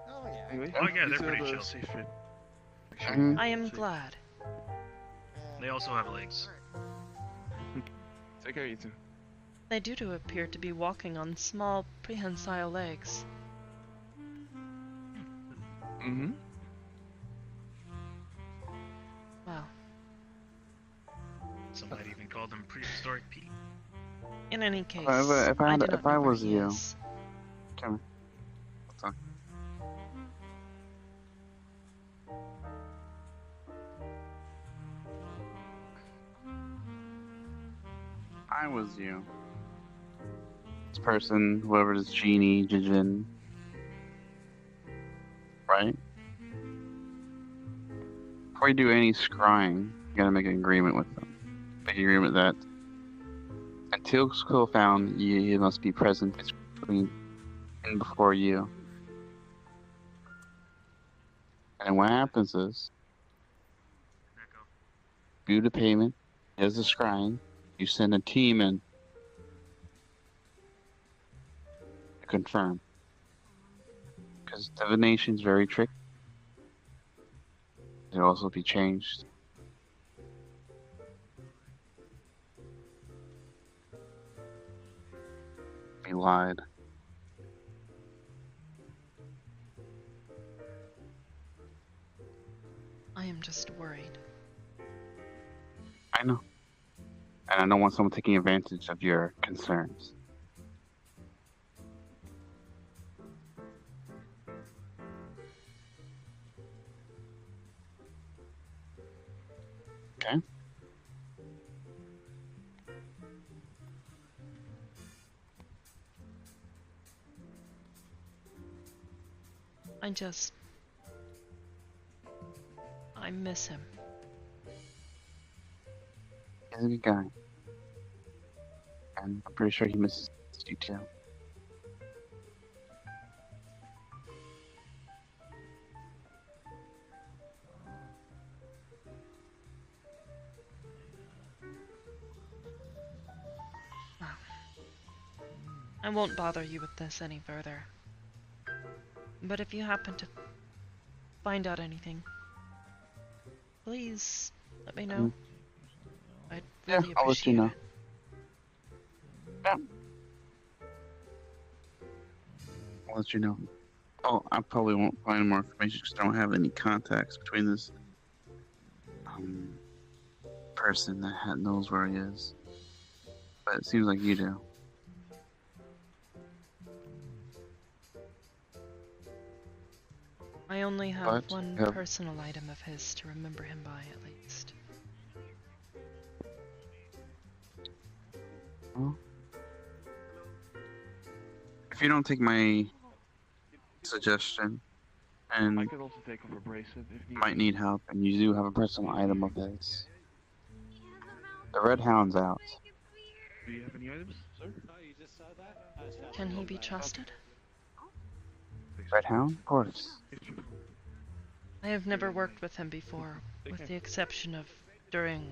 Oh, yeah. Anyway, Oh, yeah, these they're are pretty the chill. safe fit. I am glad. They also have legs. Take care, you two. They do appear to be walking on small, prehensile legs. Mm-hmm. Wow. Some might even call them prehistoric Pete. In any case, If I I do not know where was he you, is. come. What's on? I was you. This person, whoever this genie, Jijin, right? Before you do any scrying, you gotta make an agreement with them. Make an agreement that until Skull found, you must be present between and before you. And what happens is, view the payment, there's the scrying, you send a team in to confirm. Because divination's very tricky. It'll also be changed. Be lied. I am just worried. I know. And I don't want someone taking advantage of your concerns. Okay? I miss him. He's a good guy. And I'm pretty sure he misses you too. I won't bother you with this any further. But if you happen to find out anything, please let me know. I'd really I'll let you appreciate know. it. Yeah. I'll let you know. Oh, I probably won't find more information because I don't have any contacts between this person that knows where he is. But it seems like you do. I only have But, one yeah. personal item of his to remember him by, at least. Well, if you don't take my suggestion and I could also take off abrasive if needed. might need help, and you do have a personal item of his, the Red Hound's out. Do you have any items, sir? Can he be trusted? Red Hound? Of course. I have never worked with him before, with the exception of during...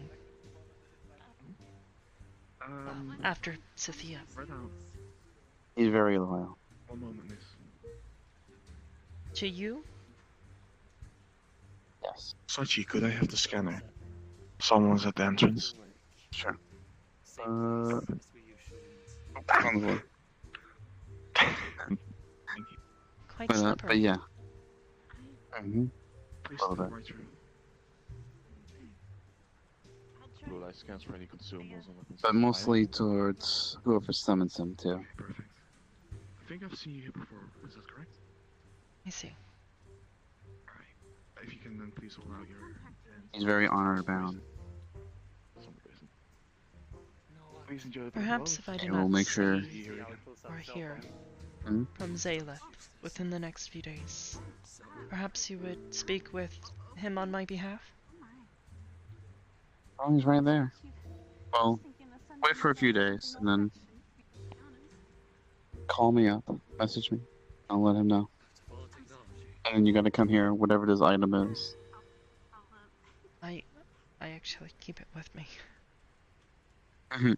after Sophia. Red Hound. He's very loyal. One moment, miss. To you? Yes. Sachi, could I have the scanner? Someone's at the entrance. Sure. Quite slippery. But yeah. Mm-hmm. Please A little step bit. right through. Blue light scans for any consumables and weapons. But mostly towards whoever summons him too. Perfect. I think I've seen you here before, is that correct? I see. Alright. If you can then please hold out your hands. He's very honor bound. Please enjoy the Perhaps if I do And we'll not make sure. see or hear Hmm? from Zayleth within the next few days, perhaps you would speak with him on my behalf? Oh, he's right there. Well, wait for a few days and then call me up, message me. I'll let him know. And then you gotta come here, whatever this item is. I actually keep it with me. Mhm.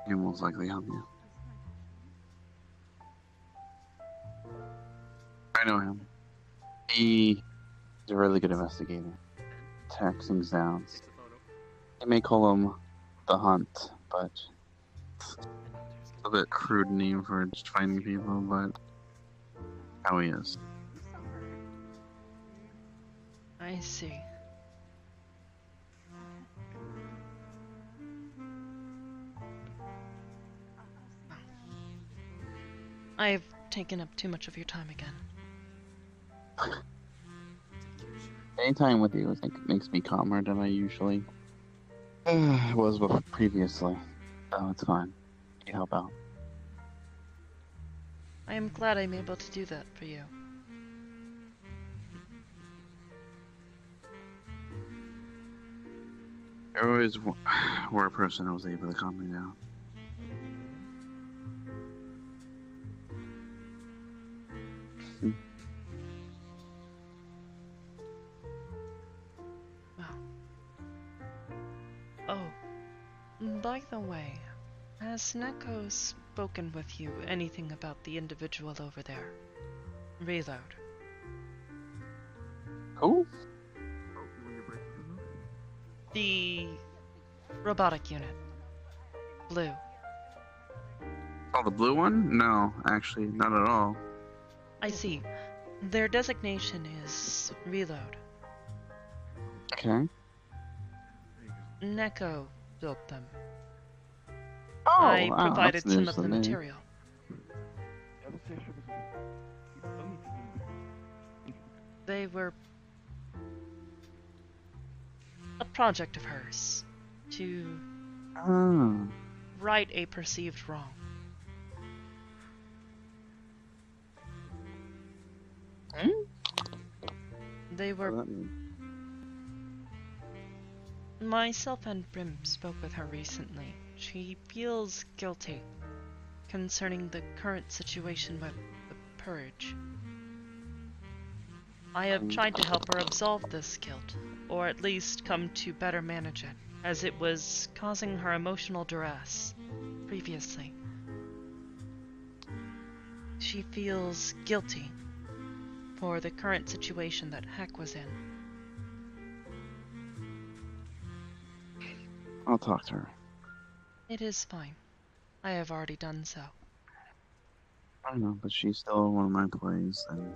He'll most likely help you. I know him. He's a really good investigator. Tracks things down. They may call him the Hunt, but it's a bit crude name for just finding people, but how he is. I see. I've taken up too much of your time again. Any time with you, I think it makes me calmer than I usually was previously. So it's fine. You help out. I am glad I'm able to do that for you. There always were a person who was able to calm me down. Oh, by the way, has Neko spoken with you anything about the individual over there? Reload. Who? The robotic unit. Blue. Oh, the blue one? No, actually, not at all. I see. Their designation is Reload. Okay. Neko built them. Oh, I wow, provided that's some news of to the me. material. They were a project of hers to Oh. right a perceived wrong. Hmm? They What were. does that mean? Myself and Brim spoke with her recently. She feels guilty concerning the current situation with the Purge. I have tried to help her absolve this guilt, or at least come to better manage it, as it was causing her emotional duress previously. She feels guilty for the current situation that Heck was in. I'll talk to her. It is fine. I have already done so. I know, but she's still one of my employees, and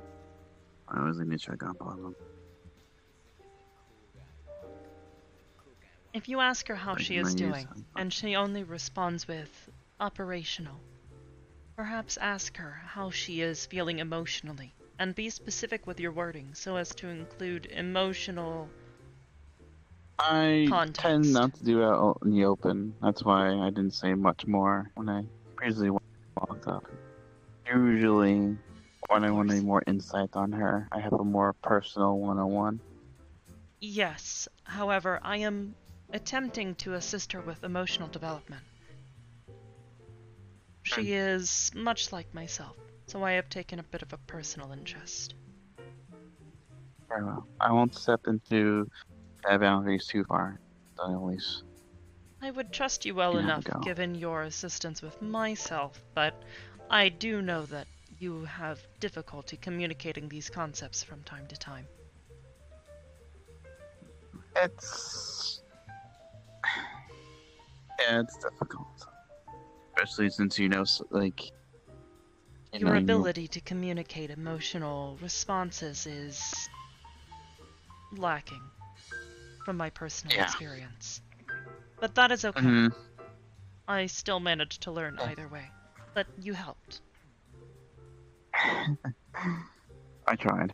I always need to check up on them. If you ask her how Like, she is my doing, use- and she only responds with operational, perhaps ask her how she is feeling emotionally, and be specific with your wording so as to include emotional I context. tend not to do it in the open. That's why I didn't say much more when I previously walked up. Usually, when I want any more insight on her, I have a more personal one-on-one. Yes, however, I am attempting to assist her with emotional development. She is much like myself, so I have taken a bit of a personal interest. Very well. I won't step into that boundaries too far. So at least I would trust you well You have enough to go. given your assistance with myself, but I do know that you have difficulty communicating these concepts from time to time. it's yeah, it's difficult, especially since you know, like Your ability to communicate emotional responses is lacking, from my personal Yeah. experience. But that is okay. Mhm. I still managed to learn either way. But you helped. I tried.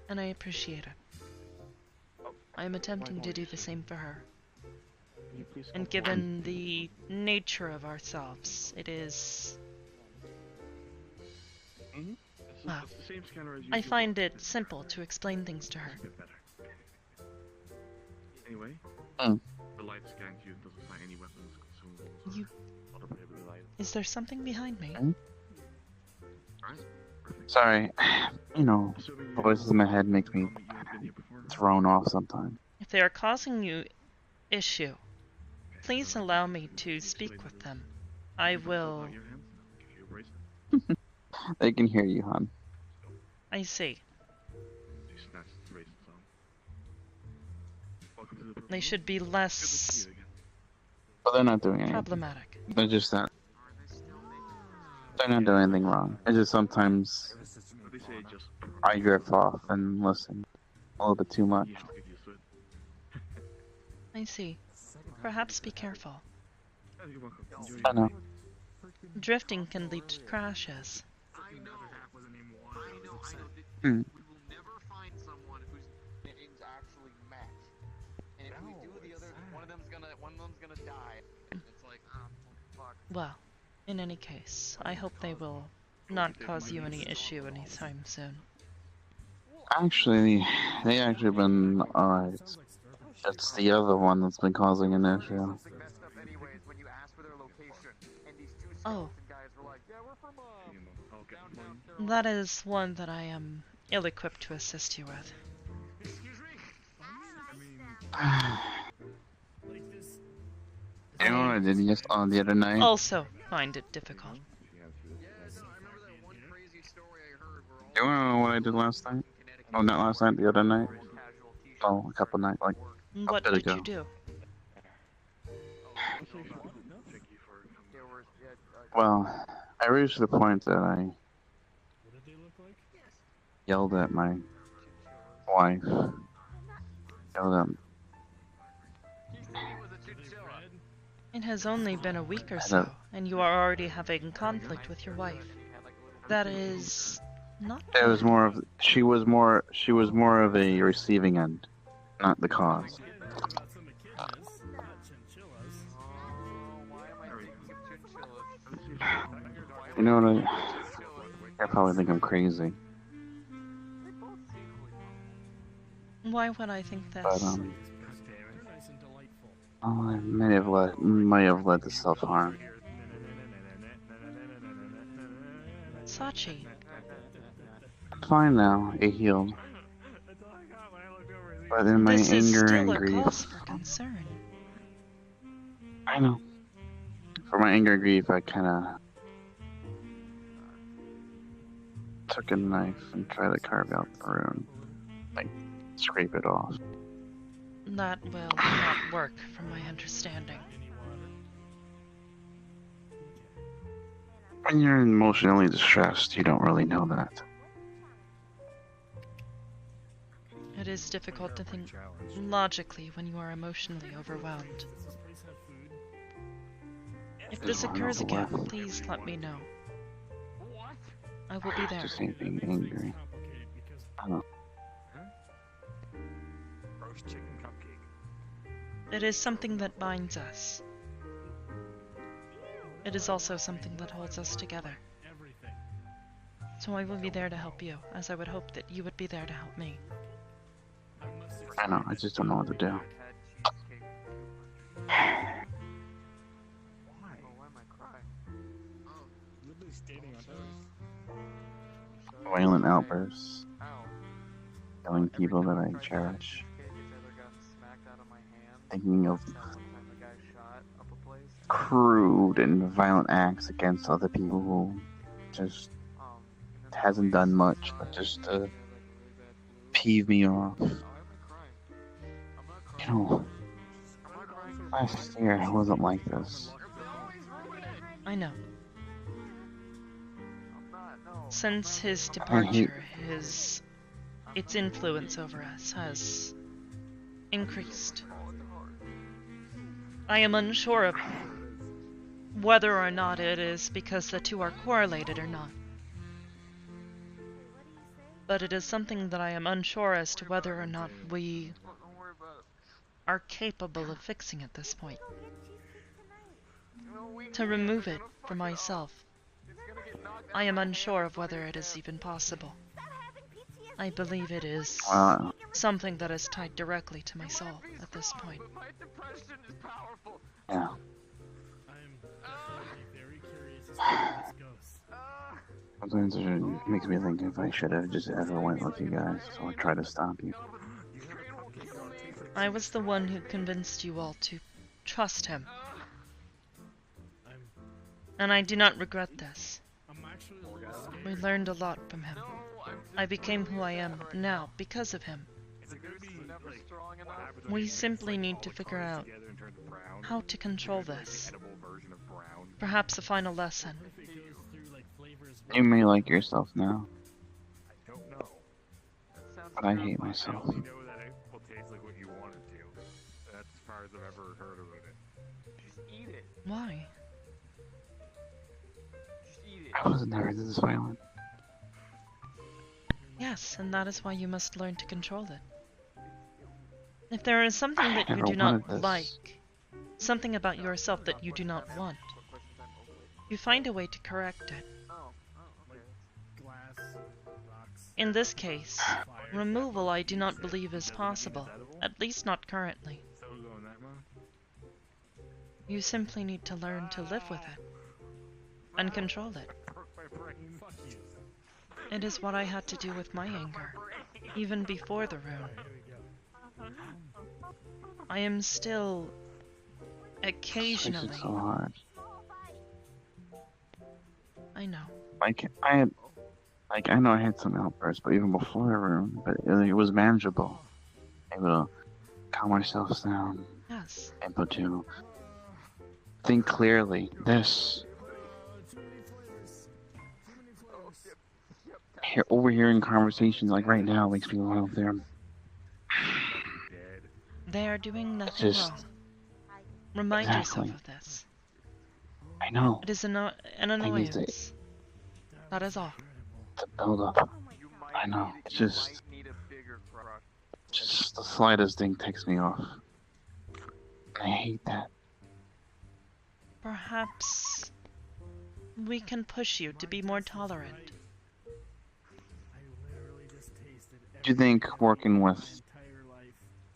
And I appreciate it. I am attempting to do the same for her. And given the nature of ourselves, it is... Well, It's the same scanner as I usual. find it simple to explain things to her. Anyway, Mm. the light scans you and doesn't find any weapons, consumables, You... or other prohibited items. Is there something behind me? Alright, perfect. Sorry, you know, the voices in my head make me thrown off sometimes. If they are causing you issue, please allow me to speak with them. I will... They can hear you, hon. I see. You snatched the bracelets on. Welcome to the They should be less But they're not doing anything. problematic. They're just not. They're not doing anything wrong. It's just sometimes They say just I drift off and listen a little bit too much. you have to get used to it. I see. Perhaps be careful. Yeah, you're welcome. Enjoy I know. Drifting can lead to crashes. Hmm. We will never find someone whose names actually match. And if we do, one of them's gonna die. It's like, fuck. Well, in any case, I hope they will not cause you any issue anytime soon. Actually, they actually been alright. It's the other one that's been causing an issue. Oh. That is one that I am ill-equipped to assist you with. You know what I did just on the other night? Also find it difficult. You wanna know what I did last night? Oh, not last night, the other night. Oh, a couple nights, like a What bit did ago. you do? Well, I reached the point that I yelled at my wife. Yelled at It has only been a week or I so, don't- and you are already having conflict with your wife. That is not It was good. more of she was more of a receiving end, not the cause. You know what I probably think I'm crazy, Why would I think this? but I may have led to self-harm. Sachi, Fine now, it healed. But in my this is anger still and a grief, cause for concern. I know. For my anger and grief, I kind of took a knife and tried to carve out the rune, like scrape it off. That will not work, from my understanding. When you're emotionally distressed, you don't really know that. It is difficult to think logically when you are emotionally overwhelmed. If this occurs again, please let me know. I will be there. Just ain't being angry. I don't. It is something that binds us. It is also something that holds us together. So I will be there to help you, as I would hope that you would be there to help me. I know. I just don't know what to do. Violent outbursts. Killing people that I cherish. Thinking of crude and violent acts against other people who just hasn't done much, but just to peeve me off. You know, last year I wasn't like this. I know. Since his departure, its influence over us has increased. I am unsure of whether or not it is because the two are correlated or not. But it is something that I am unsure as to whether or not we are capable of fixing at this point. To remove it for myself, I am unsure of whether it is even possible. I believe it is something that is tied directly to my soul at this point. Yeah. Sometimes it makes me think if I should have just ever went with you guys, so I try to stop you. I was the one who convinced you all to trust him. And I do not regret this. We learned a lot from him. I became who I am now because of him. We simply need to figure out how to control this. Perhaps a final lesson. You may like yourself now, but I hate myself. Why? I was never this violent. Yes, and that is why you must learn to control it. If there is something that you never do not wanted this. like, something about yourself that you do not want, you find a way to correct it. In this case, removal I do not believe is possible, at least not currently. You simply need to learn to live with it, and control it. It is what I had to do with my anger, even before the rune. I am still Makes occasionally. it so hard. I know. I know I had some outbursts, but even before, but it was manageable. Able to calm myself down. Yes. Able to think clearly. This. Overhearing conversations like right now makes me want to them. They are doing nothing Just- wrong. Remind Exactly. yourself of this. I know. It is an need annoyance. That is all. The build up. I know. It's just the slightest thing takes me off. I hate that. Perhaps we can push you to be more tolerant. Do you think working with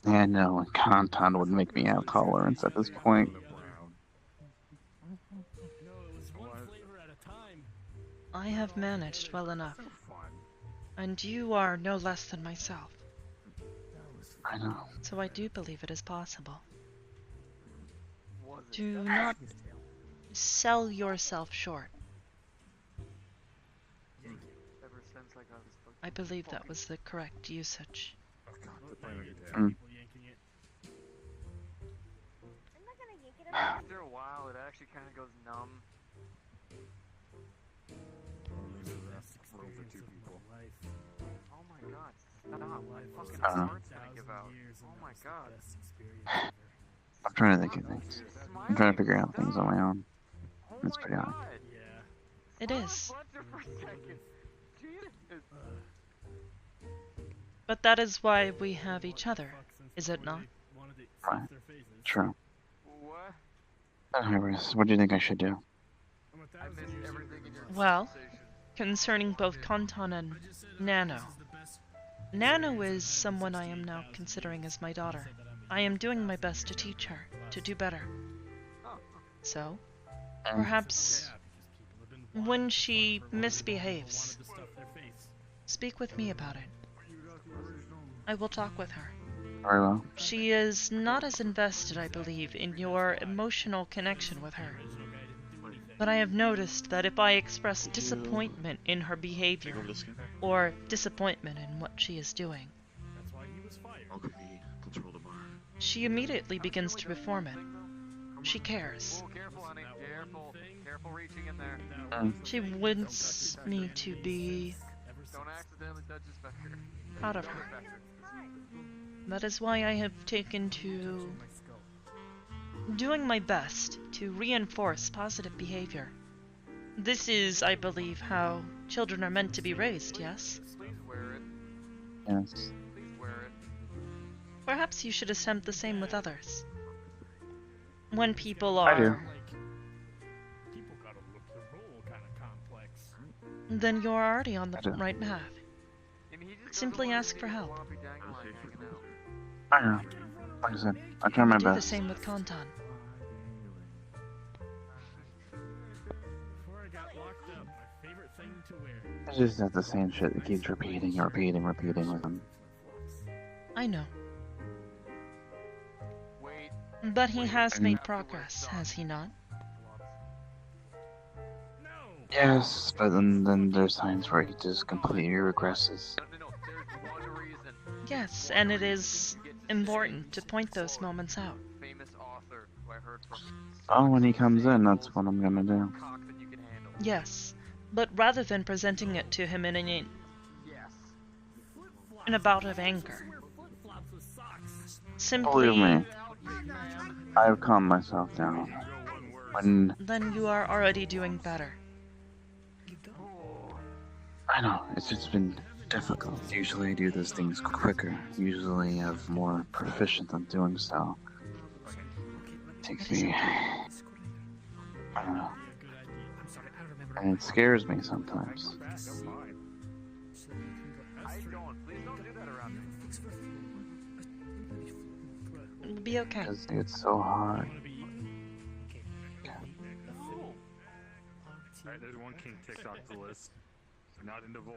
Nano and Conton would make me have tolerance at this point? I have managed well enough. And you are no less than myself. I know. So I do believe it is possible. Do not sell yourself short. I believe that was the correct usage. Mm. After a while, it actually kind of goes numb. Oh my god, stop. My fucking heart's gonna give out. Oh my god. I'm trying to think of things. I'm trying to figure out things on my own. It's pretty hard. It is. But that is why we have each other, is it not? Right. True. Hybris, what do you think I should do? Well, concerning both Kanton and Nano. Nano is someone I am now considering as my daughter. I am doing my best to teach her to do better. So, perhaps when she misbehaves, speak with me about it. I will talk with her. Very well. She is not as invested, I believe, in your emotional connection with her. But I have noticed that if I express disappointment in her behavior, or disappointment in what she is doing, she immediately begins to reform it. She cares. Careful reaching in there. She wants me to be Don't accidentally touch his finger. proud of her. That is why I have taken to doing my best to reinforce positive behavior. This is, I believe, how children are meant to be raised, yes? Please wear it. Yes. Please wear it. Perhaps you should attempt the same with others. When people I do. are... Then you're already on the right path. Simply ask for help. I know. Like I said, I try my Do the best. same with Kanton. It's just that the same shit that keeps repeating with them. I know. But he has made progress, has he not? Yes, but then there's times where he just completely regresses. Yes, and it is important to point those moments out. Famous author who I heard from. Oh, when he comes in, that's what I'm gonna do. Yes, but rather than presenting it to him in a bout of anger, simply... Believe me, I've calmed myself down. When Then you are already doing better. I know, it's just been difficult. Usually I do those things quicker. Usually I'm more proficient at doing so. It takes me... I don't know. And it scares me sometimes. It'll be okay. Because it's so hard. Alright, there's one king ticked off the list. Not into war.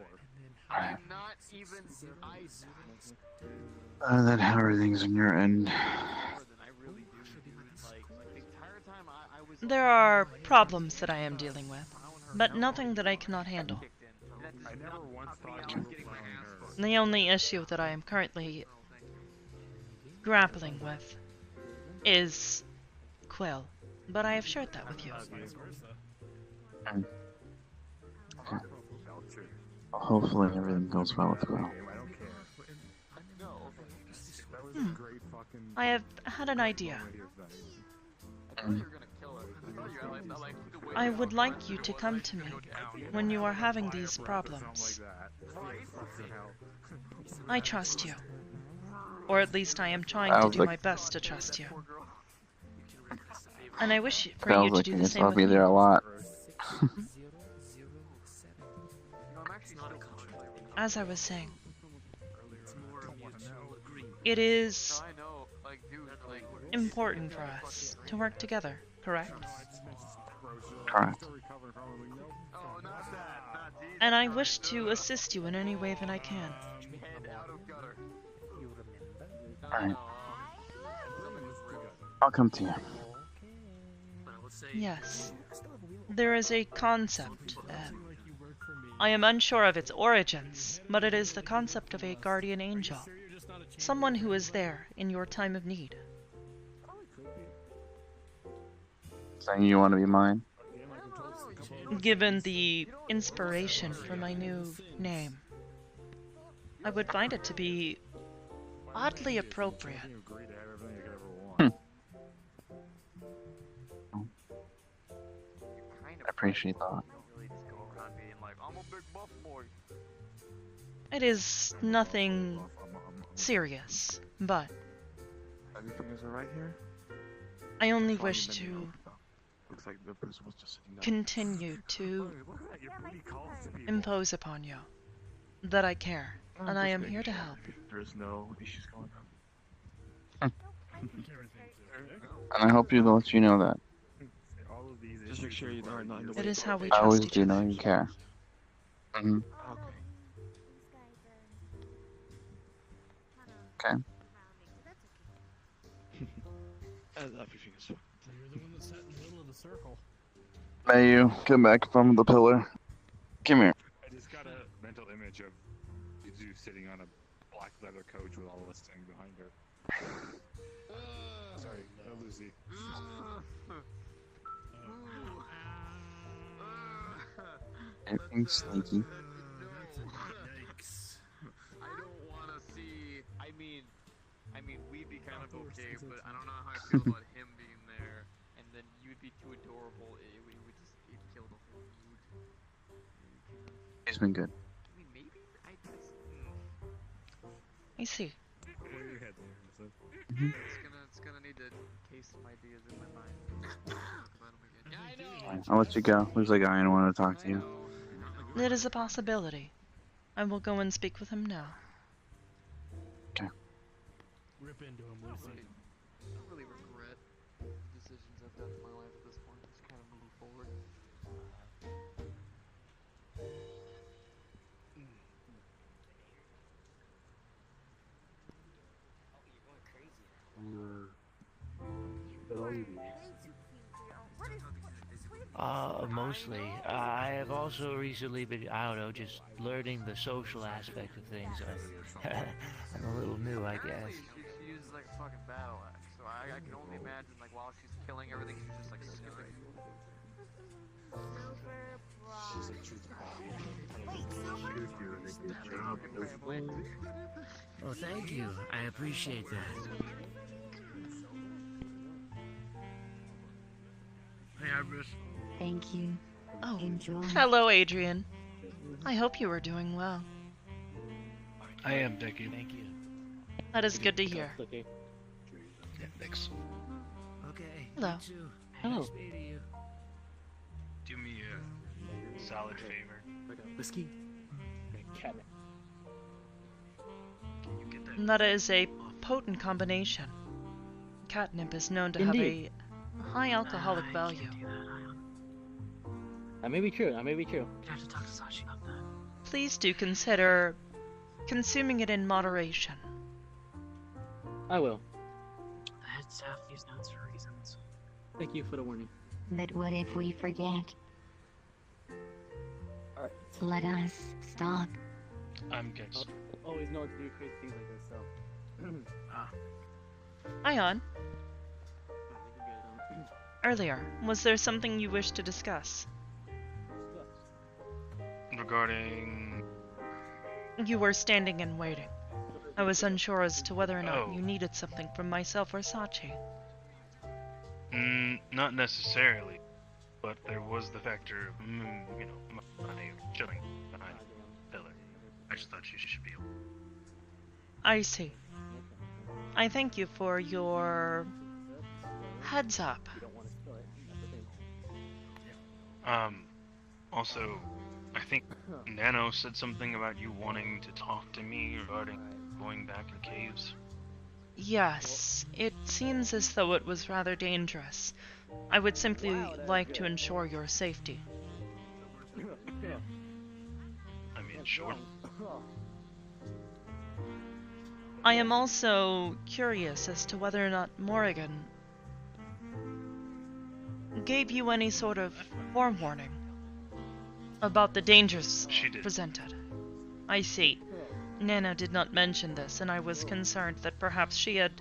I'm not even ice. Then how are things on your end? There are problems that I am dealing with, but nothing that I cannot handle. The only issue that I am currently grappling with is Quill, but I have shared that with you. Okay. Hopefully everything goes well with Will. I have had an idea. I would like you to come to me when you are having these problems. I trust you. Or at least I am trying to do my best to trust you. And I wish for you to do the same I'll with be me. there a lot. As I was saying, it is important for us to work together, correct? Correct. And I wish to assist you in any way that I can. Alright. I'll come to you. Yes. There is a concept. I am unsure of its origins, but it is the concept of a guardian angel. Someone who is there in your time of need. Saying you want to be mine? Given the inspiration for my new name, I would find it to be oddly appropriate. I appreciate that. It is nothing serious, but Everything is alright here? I only wish to Looks like the person was just sitting down. continue to impose upon you that I care, and I am here to help. There's no issues going on. And I hope you let you know that. Just make sure you are not in the way. It is how we I always trust each do other. know you care. Mm-hmm. Okay. Everything is fine. You're the one that sat in the middle of the circle. May you come back from the pillar. Come here. I just got a mental image of you sitting on a black leather coach with all of us standing behind her. Sorry, Lucy. Everything's sneaky. I don't want to see. I mean, we'd be kind of okay, but I don't know how I feel about him being there, and then you'd be too adorable. It would it'd kill the whole mood. He's been good. I mean, maybe I just. I see. It's gonna need to taste some ideas in my mind. Yeah, I know. I'll let you go. There's a guy I want to talk to you. It is a possibility. I will go and speak with him now. Okay. Rip into him, Lucy. I don't really regret the decisions I've done in my life at this point. Just kind of moving forward. Mostly. I have also recently been, I don't know, just learning the social aspect of things. I'm a little new, I guess. She uses like a fucking battle axe, so I can only imagine like while she's killing everything, she's just like skipping. Oh, thank you. I appreciate that. Hey, Hybris. Thank you. Oh, Enjoy. hello, Adrian. I hope you are doing well. I am, thank you. Thank you. That is good to hear. Yeah, thanks. Okay. Hello. You too. Hello. Nice meeting you. Do me a solid favor. Whiskey? That is a potent combination. Catnip is known to Indeed. have a high alcoholic value. That may be true. That may be true. Please do consider consuming it in moderation. I will. The head staff used notes for reasons. Thank you for the warning. But what if we forget? Let us stop. I'm good. Always know to do crazy things like this, so. Ion, earlier, was there something you wished to discuss? Regarding... You were standing and waiting. I was unsure as to whether or not you needed something from myself or Sachi. Not necessarily. But there was the factor of, you know, my chilling behind the pillar. I just thought you should be able. I see. I thank you for your heads up. Also, I think Nano said something about you wanting to talk to me regarding going back in caves. Yes, it seems as though it was rather dangerous. I would simply like to ensure your safety. I mean, sure. I am also curious as to whether or not Morrigan gave you any sort of forewarning about the dangers presented. I see. Nana did not mention this, and I was concerned that perhaps she had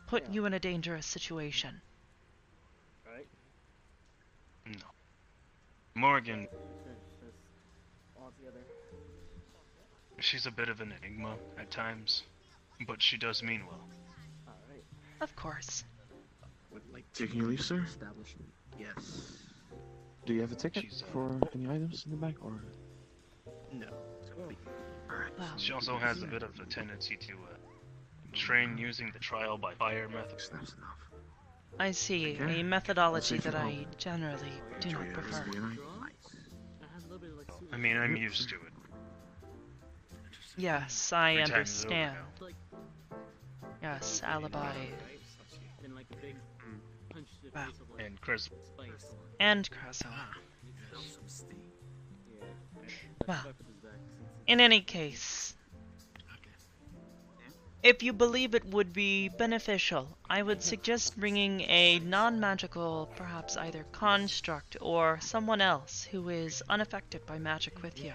put you in a dangerous situation. No. Morgan, she's a bit of an enigma at times, but she does mean well. Of course. Taking your leave, sir? Yes. Do you have a ticket for any items in the back, or? No. Well, She also has a bit of a tendency to train using the trial by fire method. I see, a methodology that I generally do not prefer. I mean, I'm used to it. Yes, I 3 times over understand. now. Yes, alibi. Wow. And Chris. And Kraso. Well, in any case, if you believe it would be beneficial, I would suggest bringing a non-magical, perhaps either construct or someone else who is unaffected by magic with you.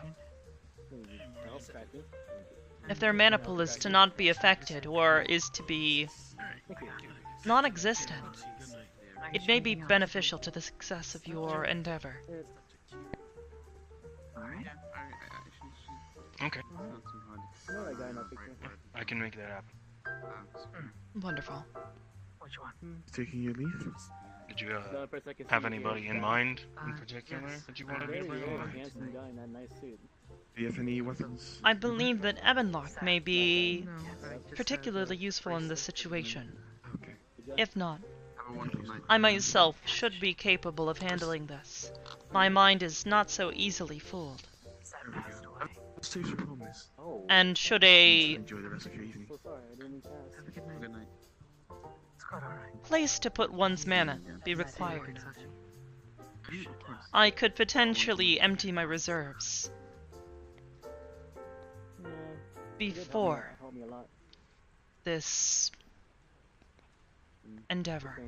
If their mana pool is to not be affected or is to be non-existent, it may be beneficial to the success of your endeavor. Okay. I can make that happen. Wonderful. Which one? Taking your leave? Did you have anybody in mind in particular that you wanted to bring over? Do you have any weapons? I believe that Evanlock may be particularly useful in this situation. If not, I myself should be capable of handling this. My mind is not so easily fooled. And should a Enjoy the rest of your evening. Good night. place to put one's mana be required, I could potentially empty my reserves before this endeavor.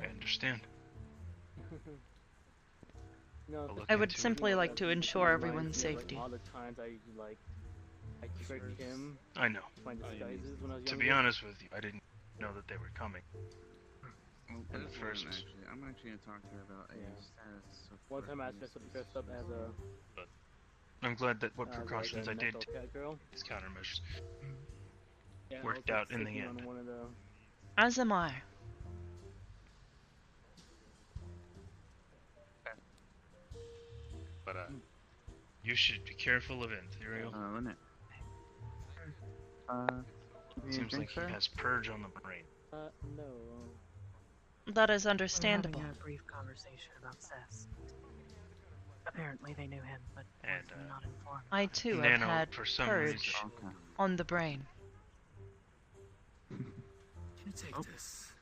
I understand. I would simply like to ensure everyone's safety. I know. To be honest with you, I didn't know that they were coming. In the first place. I'm actually gonna talk to her about status of One time I dressed up as a. But I'm glad that what precautions I did, these countermeasures, worked out in the end. As am I. But you should be careful of Ethereal. Lynette. Seems like he has purge on the brain. No. That is understandable. Having a brief conversation about Seth. Apparently they knew him, but were not informed. I too have Nano, had for some purge on the brain. Take this.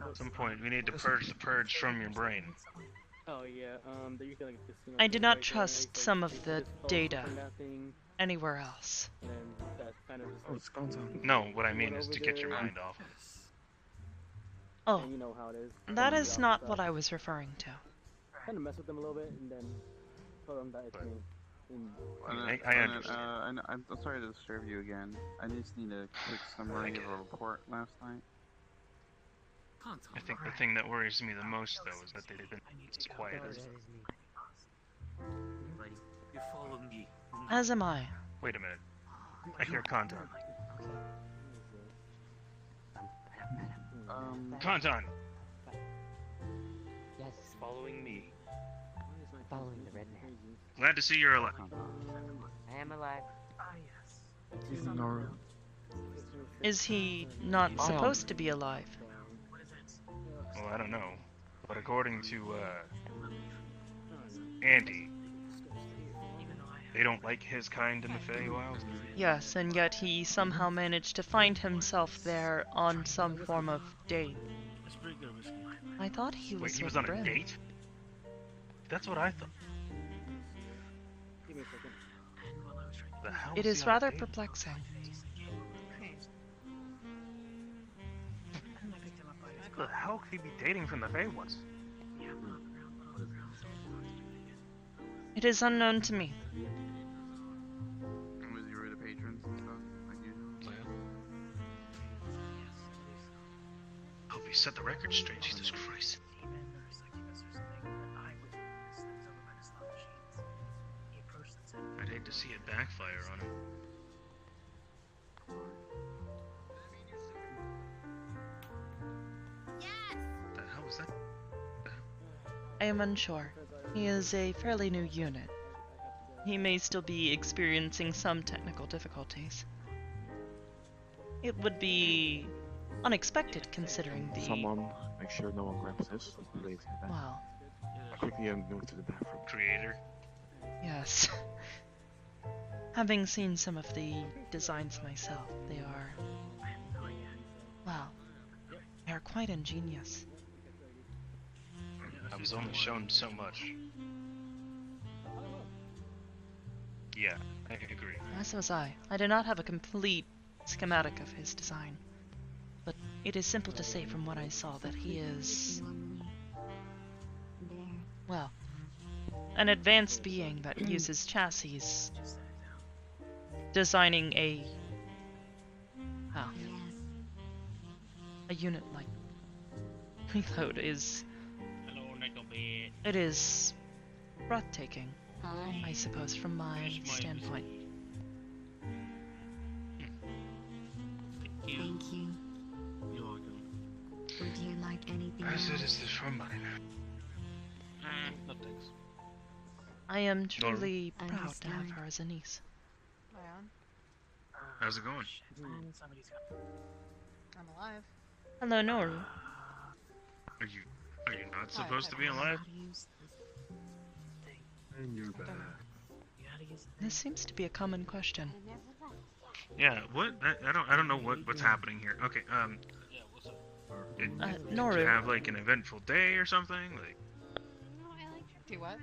At some point, we need to purge the purge from your brain. Oh yeah, there you can like this, I do not trust some of the data anywhere else. And then that kind of just Oh, it's gone down. No, what I mean is to get your mind off. Oh, and you know how it is. that is not what I was referring to. Kind of mess with them a little bit and then tell them that it's me. I understand. I'm sorry to disturb you again. I just need a quick summary of a report last night. I think the thing that worries me the most, though, is that they've been as quiet as... You follow me. As am I. Wait a minute. I hear Kantan. Kantan! Yes. Following me. Following the red man. Glad to see you're alive. I am alive. Is he not supposed to be alive? Well, I don't know. But according to, Andy, they don't like his kind in the Feywild. Yes, and yet he somehow managed to find himself there on some form of date. I thought he was Wait, he was with on a Bryn. date? That's what I thought. The hell It was is he on a rather date? perplexing. Who the hell could he be dating from the Feywilds? It is unknown to me. Was he rude to patrons and stuff, like usual? I hope he set the record straight, Jesus Christ. I'd hate to see it backfire on him. The hell was that? I am unsure. He is a fairly new unit. He may still be experiencing some technical difficulties. It would be unexpected considering the... Someone make sure no one grabs this. Please. Wow. I quickly am going to the bathroom. Creator. Yes. Having seen some of the designs myself, they are... Well, they are quite ingenious. I was only shown so much. Yeah, I agree. As was I. I do not have a complete schematic of his design, but it is simple to say from what I saw that he is... well, an advanced being that uses chassis, designing a... well, a unit like Reload is... it is breathtaking, I suppose, from my standpoint. Thank you. You're welcome. Would you like anything As it else? is this from mine. No thanks. I am truly proud to have her as a niece. How's it going? I'm alive. Hello, Noru. Are you not supposed to be alive? And you're back. This seems to be a common question. Yeah, what? I don't know what's happening here. Okay, did Noru. you have like an eventful day or something? Like, Do what?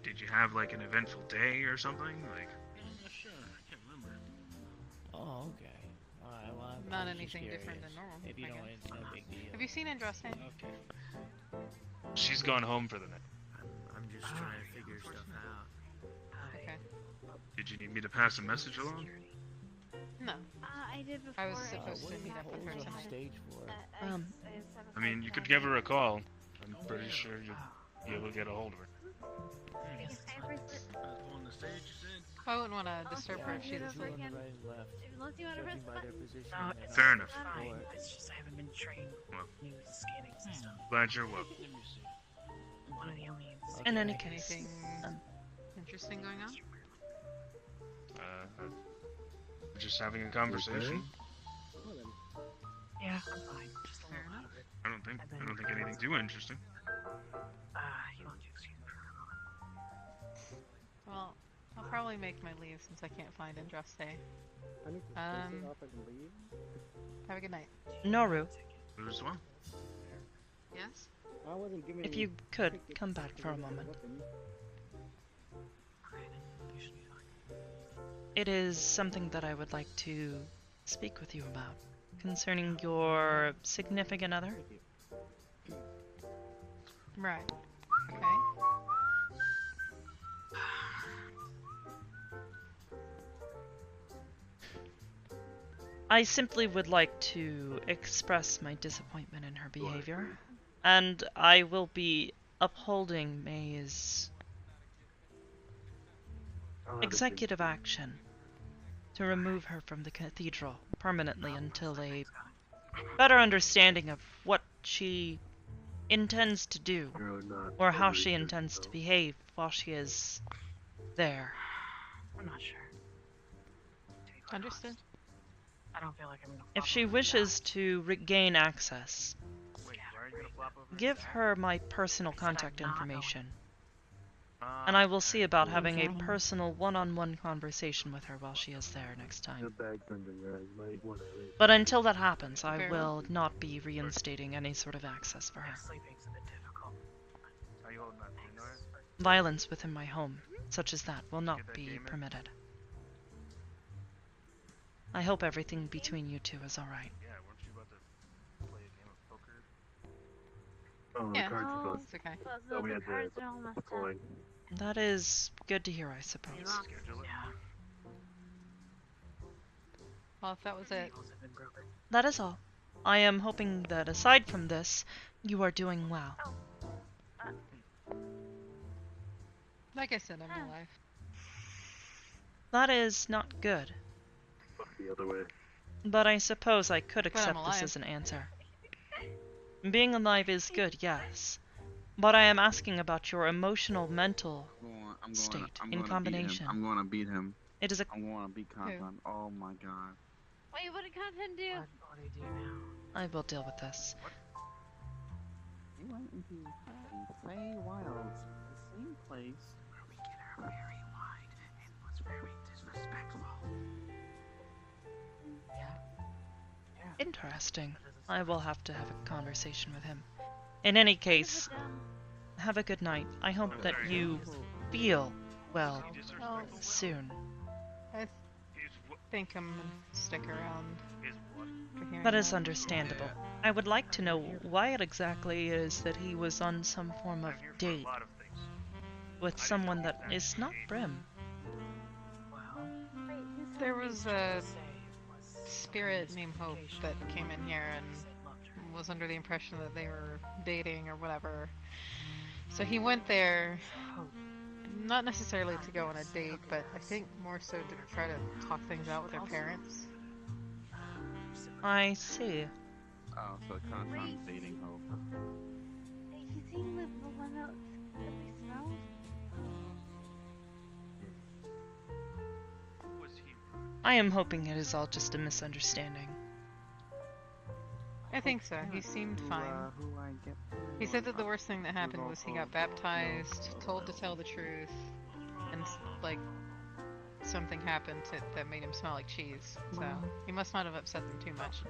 did you have like an eventful day or something? Like, I'm not sure. I can't remember. Oh, okay. Alright, well, Not I was just anything different curious. than normal, If you I don't, guess. it's no big deal. Have you seen Andraste? Okay. she's gone home for the night. I'm just trying to figure stuff out. Okay. Did you need me to pass a message along? No. I did before. I was supposed to meet up with her tonight. Stage for I mean, you could give her a call. I'm pretty sure you'll be able to get a hold of her. I wouldn't want to disturb her if she's asleep. Unless you want to press the button. Fair enough. It's just I haven't been trained Well, new scanning system. glad you're welcome. One of the only In any case, Anything interesting going on? We're just having a conversation. Yeah, I'm fine. Just a Fair little enough. I don't think anything too interesting. You want to excuse me for a moment? Well, I'll probably make my leave since I can't find Andraste. I need to Um, off and leave. Have a good night. Noru, You as well. Yes? I wasn't giving if you could come back for a moment. it is something that I would like to speak with you about concerning your significant other. Right. Okay. I simply would like to express my disappointment in her behavior, and I will be upholding May's executive action to remove her from the cathedral permanently until a better understanding of what she intends to do, or how she intends to behave while she is there. I'm not sure. Understood. I don't feel like I'm gonna. If she wishes to regain access, give her my personal contact information, and I will see about having a personal one-on-one conversation with her while she is there next time. But until that happens, I will not be reinstating any sort of access for her. Sleeping's a bit difficult. Are you holding that pain, Nora? Violence within my home, such as that, will not be permitted. I hope everything between you two is alright. Yeah, weren't you about to play a game of poker? Oh, Yeah, the cards are it's okay. So we had the coin. That is good to hear, I suppose. Yeah. Well, if that was it. That is all. I am hoping that aside from this, you are doing well. Like I said, I'm alive. That is not good. The other way. But I suppose I could But I'm accept this alive. as an answer. Being alive is good, yes. But I am asking about your emotional, mental state in combination. I'm going to beat him. It is a... I'm going to beat Content. Oh my god. Wait, what did content do? What do you do now? I will deal with this. You went into a Play Wilds, the same place Where we get our very wide and was very disrespectful. Interesting. I will have to have a conversation with him. In any case, have a good night. I hope that you feel well soon. I think I'm gonna stick around. for hearing That is understandable. I would like to know why it exactly is that he was on some form of date with someone that is not Brim. There was a spirit named Hope that came in here and was under the impression that they were dating or whatever. So he went there, not necessarily to go on a date, but I think more so to try to talk things out with their parents. I see. Oh, so Content dating Hope. Hey, you seen the one that we smelled? I am hoping it is all just a misunderstanding. I think so. He seemed fine. He said that the worst thing that happened was he got baptized, told to tell the truth, and like something happened that made him smell like cheese. So he must not have upset them too much.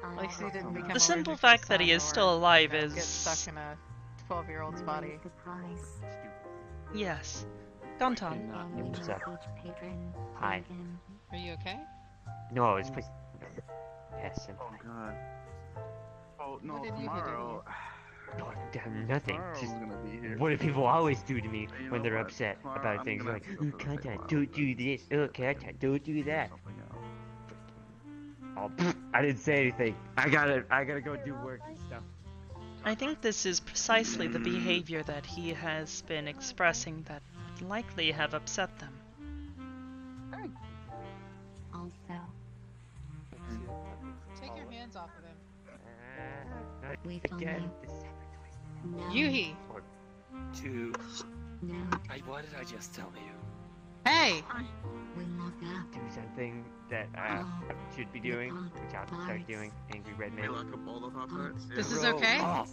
At least he didn't become The simple allergic to fact that he sun is or, still alive you know, is... get stuck in a 12-year-old's body. Yes. Gonton. What's up? Hi. Are you okay? No, I was playing. Yes, I'm fine. God. Oh no, What did you tomorrow. No, nothing. Tomorrow's Just gonna be here. what do people always do to me You when know they're what? upset Tomorrow about I'm things gonna like, have to go oh, for the contact, Wild. don't do this, oh, contact, don't do that. Something else. Oh, I didn't say anything. I gotta go do work and stuff. I think this is precisely the behavior that he has been expressing that would likely have upset them. Also, Take your hands off of him. we again. Yuhi! To... No. What did I just tell you? Hey! We look up. Do something that I should be doing, which I'll start doing. Angry Red Man. Lock up all the Hot Pots? This is Roll okay? off.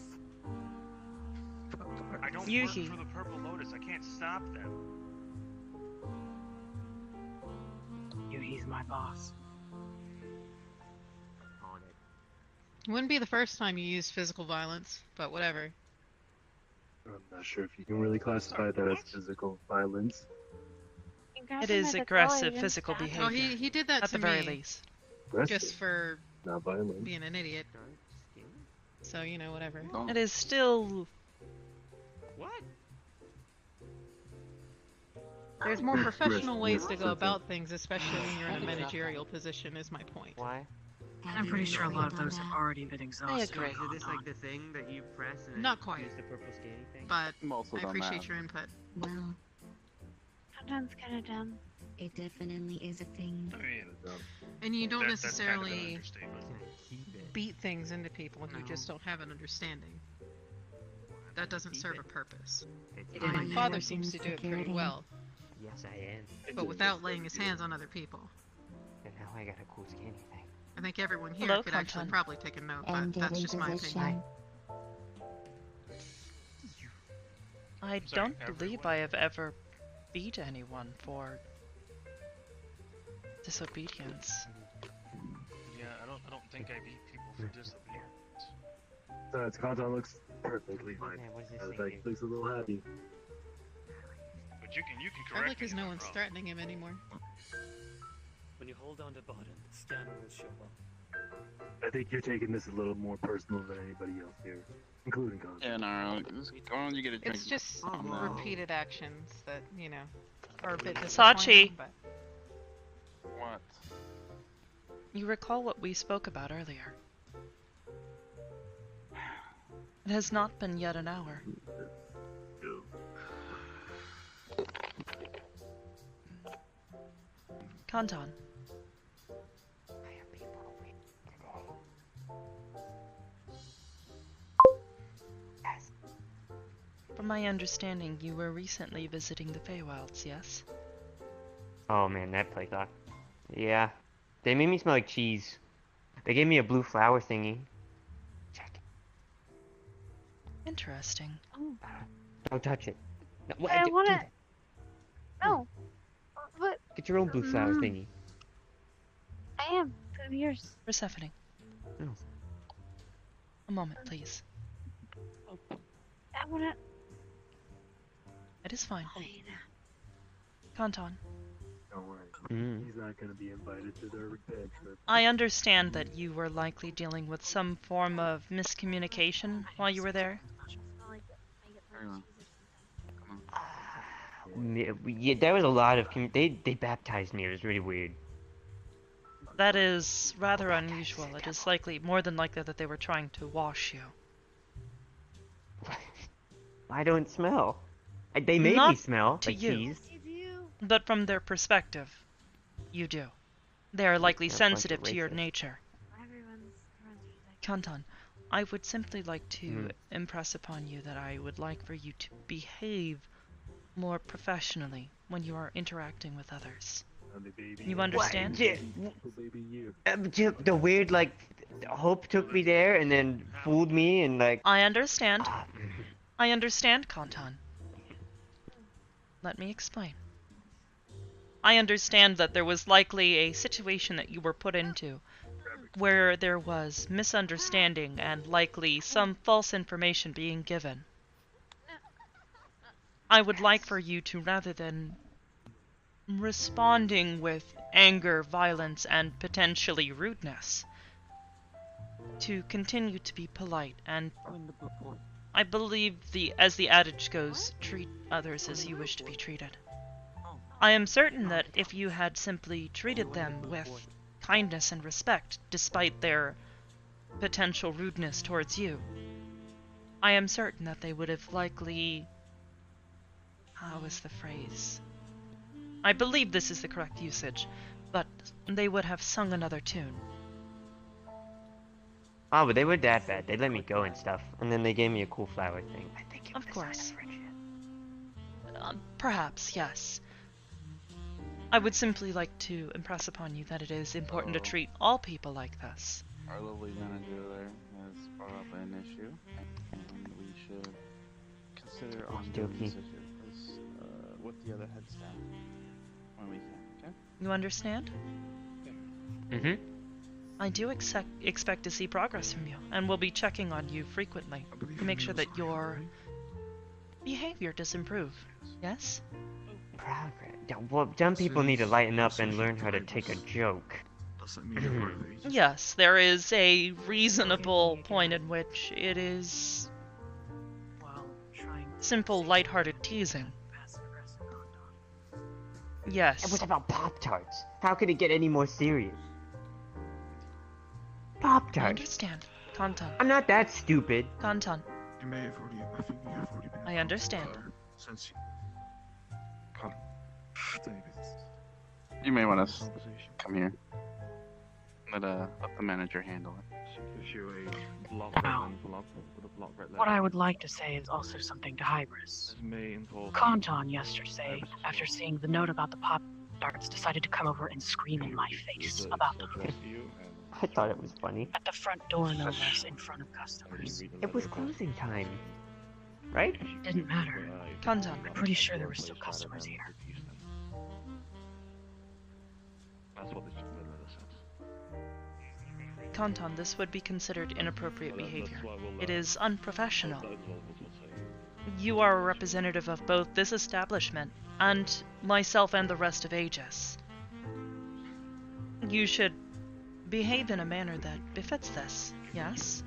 I don't Yuhi. work for the Purple Lotus. I can't stop them. Yuhi's my boss. Wouldn't be the first time you used physical violence, but whatever. I'm not sure if you can really classify that as physical violence. You grab It him is by the aggressive collar and physical stab him. behavior. Oh, he did that at to the very me. least. Just for Not violent. being an idiot. So, you know, whatever. It is still. What? There's more professional ways to go about things, especially when you're in a managerial position, is my point. Why? I'm pretty sure a lot of those have already been exhausted. Is this like the thing that you press and then Not quite. use the purple scanning thing? But I'm also I done appreciate that. your input. Well, sometimes kind of dumb. It definitely is a thing. I mean, And you don't that's kind of an necessarily understatement. beat things into people, you just don't have an understanding. That doesn't serve a purpose. My father seems to do it pretty well, Yes, I am. but without laying his hands on other people. And now I got a cool scanning thing. I think everyone here Hello, could actually Conton. probably take a note, but that's just my opinion. I don't believe I have ever beat anyone for disobedience. Yeah, I don't think I beat people for disobedience. So its content looks perfectly fine. In fact, it looks a little happy. But you can I correct like me because if no I'm one's wrong. threatening him anymore. When you hold on to button, the scanner will show up. I think you're taking this a little more personal than anybody else here, including Con. Yeah, no, why don't you get a drink? It's just Oh, no. repeated actions that, you know, are a bit Sachi. disappointing, but... What? You recall what we spoke about earlier. It has not been yet an hour. Kanton. From my understanding, you were recently visiting the Feywilds, yes? Oh man, that place sucked. Yeah. They made me smell like cheese. They gave me a blue flower thingy. Interesting. Don't touch it. No, what, I do want to. that. No. But Get your own blue flower thingy. I am. I'm yours. Persephone. Oh. A moment, please. I want to. It is fine. Kanton. Don't worry. Mm. He's not going to be invited to their revenge trip. I understand that you were likely dealing with some form of miscommunication while you were there. Yeah, there was a lot of they baptized me. It was really weird. That is rather unusual. It is more than likely that they were trying to wash you. I don't smell. They made Not me smell to like you. cheese. But from their perspective, you do. They are likely They're a bunch of sensitive to your racists. nature. Kanton, I would simply like to impress upon you that I would like for you to behave more professionally when you are interacting with others. You understand? The weird, like, Hope took me there and then fooled me and, like... I understand. I understand, Kanton. Let me explain. I understand that there was likely a situation that you were put into where there was misunderstanding and likely some false information being given. I would like for you to, rather than responding with anger, violence, and potentially rudeness, to continue to be polite and, I believe, as the adage goes, treat others as you wish to be treated. I am certain that if you had simply treated them with kindness and respect, despite their potential rudeness towards you, I am certain that they would have likely... How is the phrase? I believe this is the correct usage, but they would have sung another tune. Oh, but they were that bad. They let me go and stuff. And then they gave me a cool flower thing. I think it was Of course. Perhaps, yes. I would simply like to impress upon you that it is important to treat all people like this. Our lovely manager there has brought up an issue, and we should consider ongoing this issue with the other head staff when we can, okay? You understand? Mm-hmm. I do expect to see progress from you, and we'll be checking on you frequently to make sure that your behavior does improve. Yes? Progress. Well, some people need to lighten up and learn how to take a joke. Yes, there is a reasonable point in which it is simple, lighthearted teasing. Yes. It was about Pop-Tarts. How could it get any more serious? Pop-Tarts. I understand. Content. I'm not that stupid. Content. You may have already, I think you have already been. I understand. Since you... Come. David. You may want to come here. Let the manager handle it. Now, what I would like to say is also something to Hybris. Kanton yesterday, after seeing the note about the Pop-Tarts, decided to come over and scream in my face about them. I thought it was funny. At the front door, no less, in front of customers. It was closing time, right? Didn't matter. Kanton. I'm pretty sure there were still customers here. That's what they should have said. Kanton, this would be considered inappropriate behavior. It is unprofessional. You are a representative of both this establishment and myself and the rest of Aegis. You should behave in a manner that befits this, yes?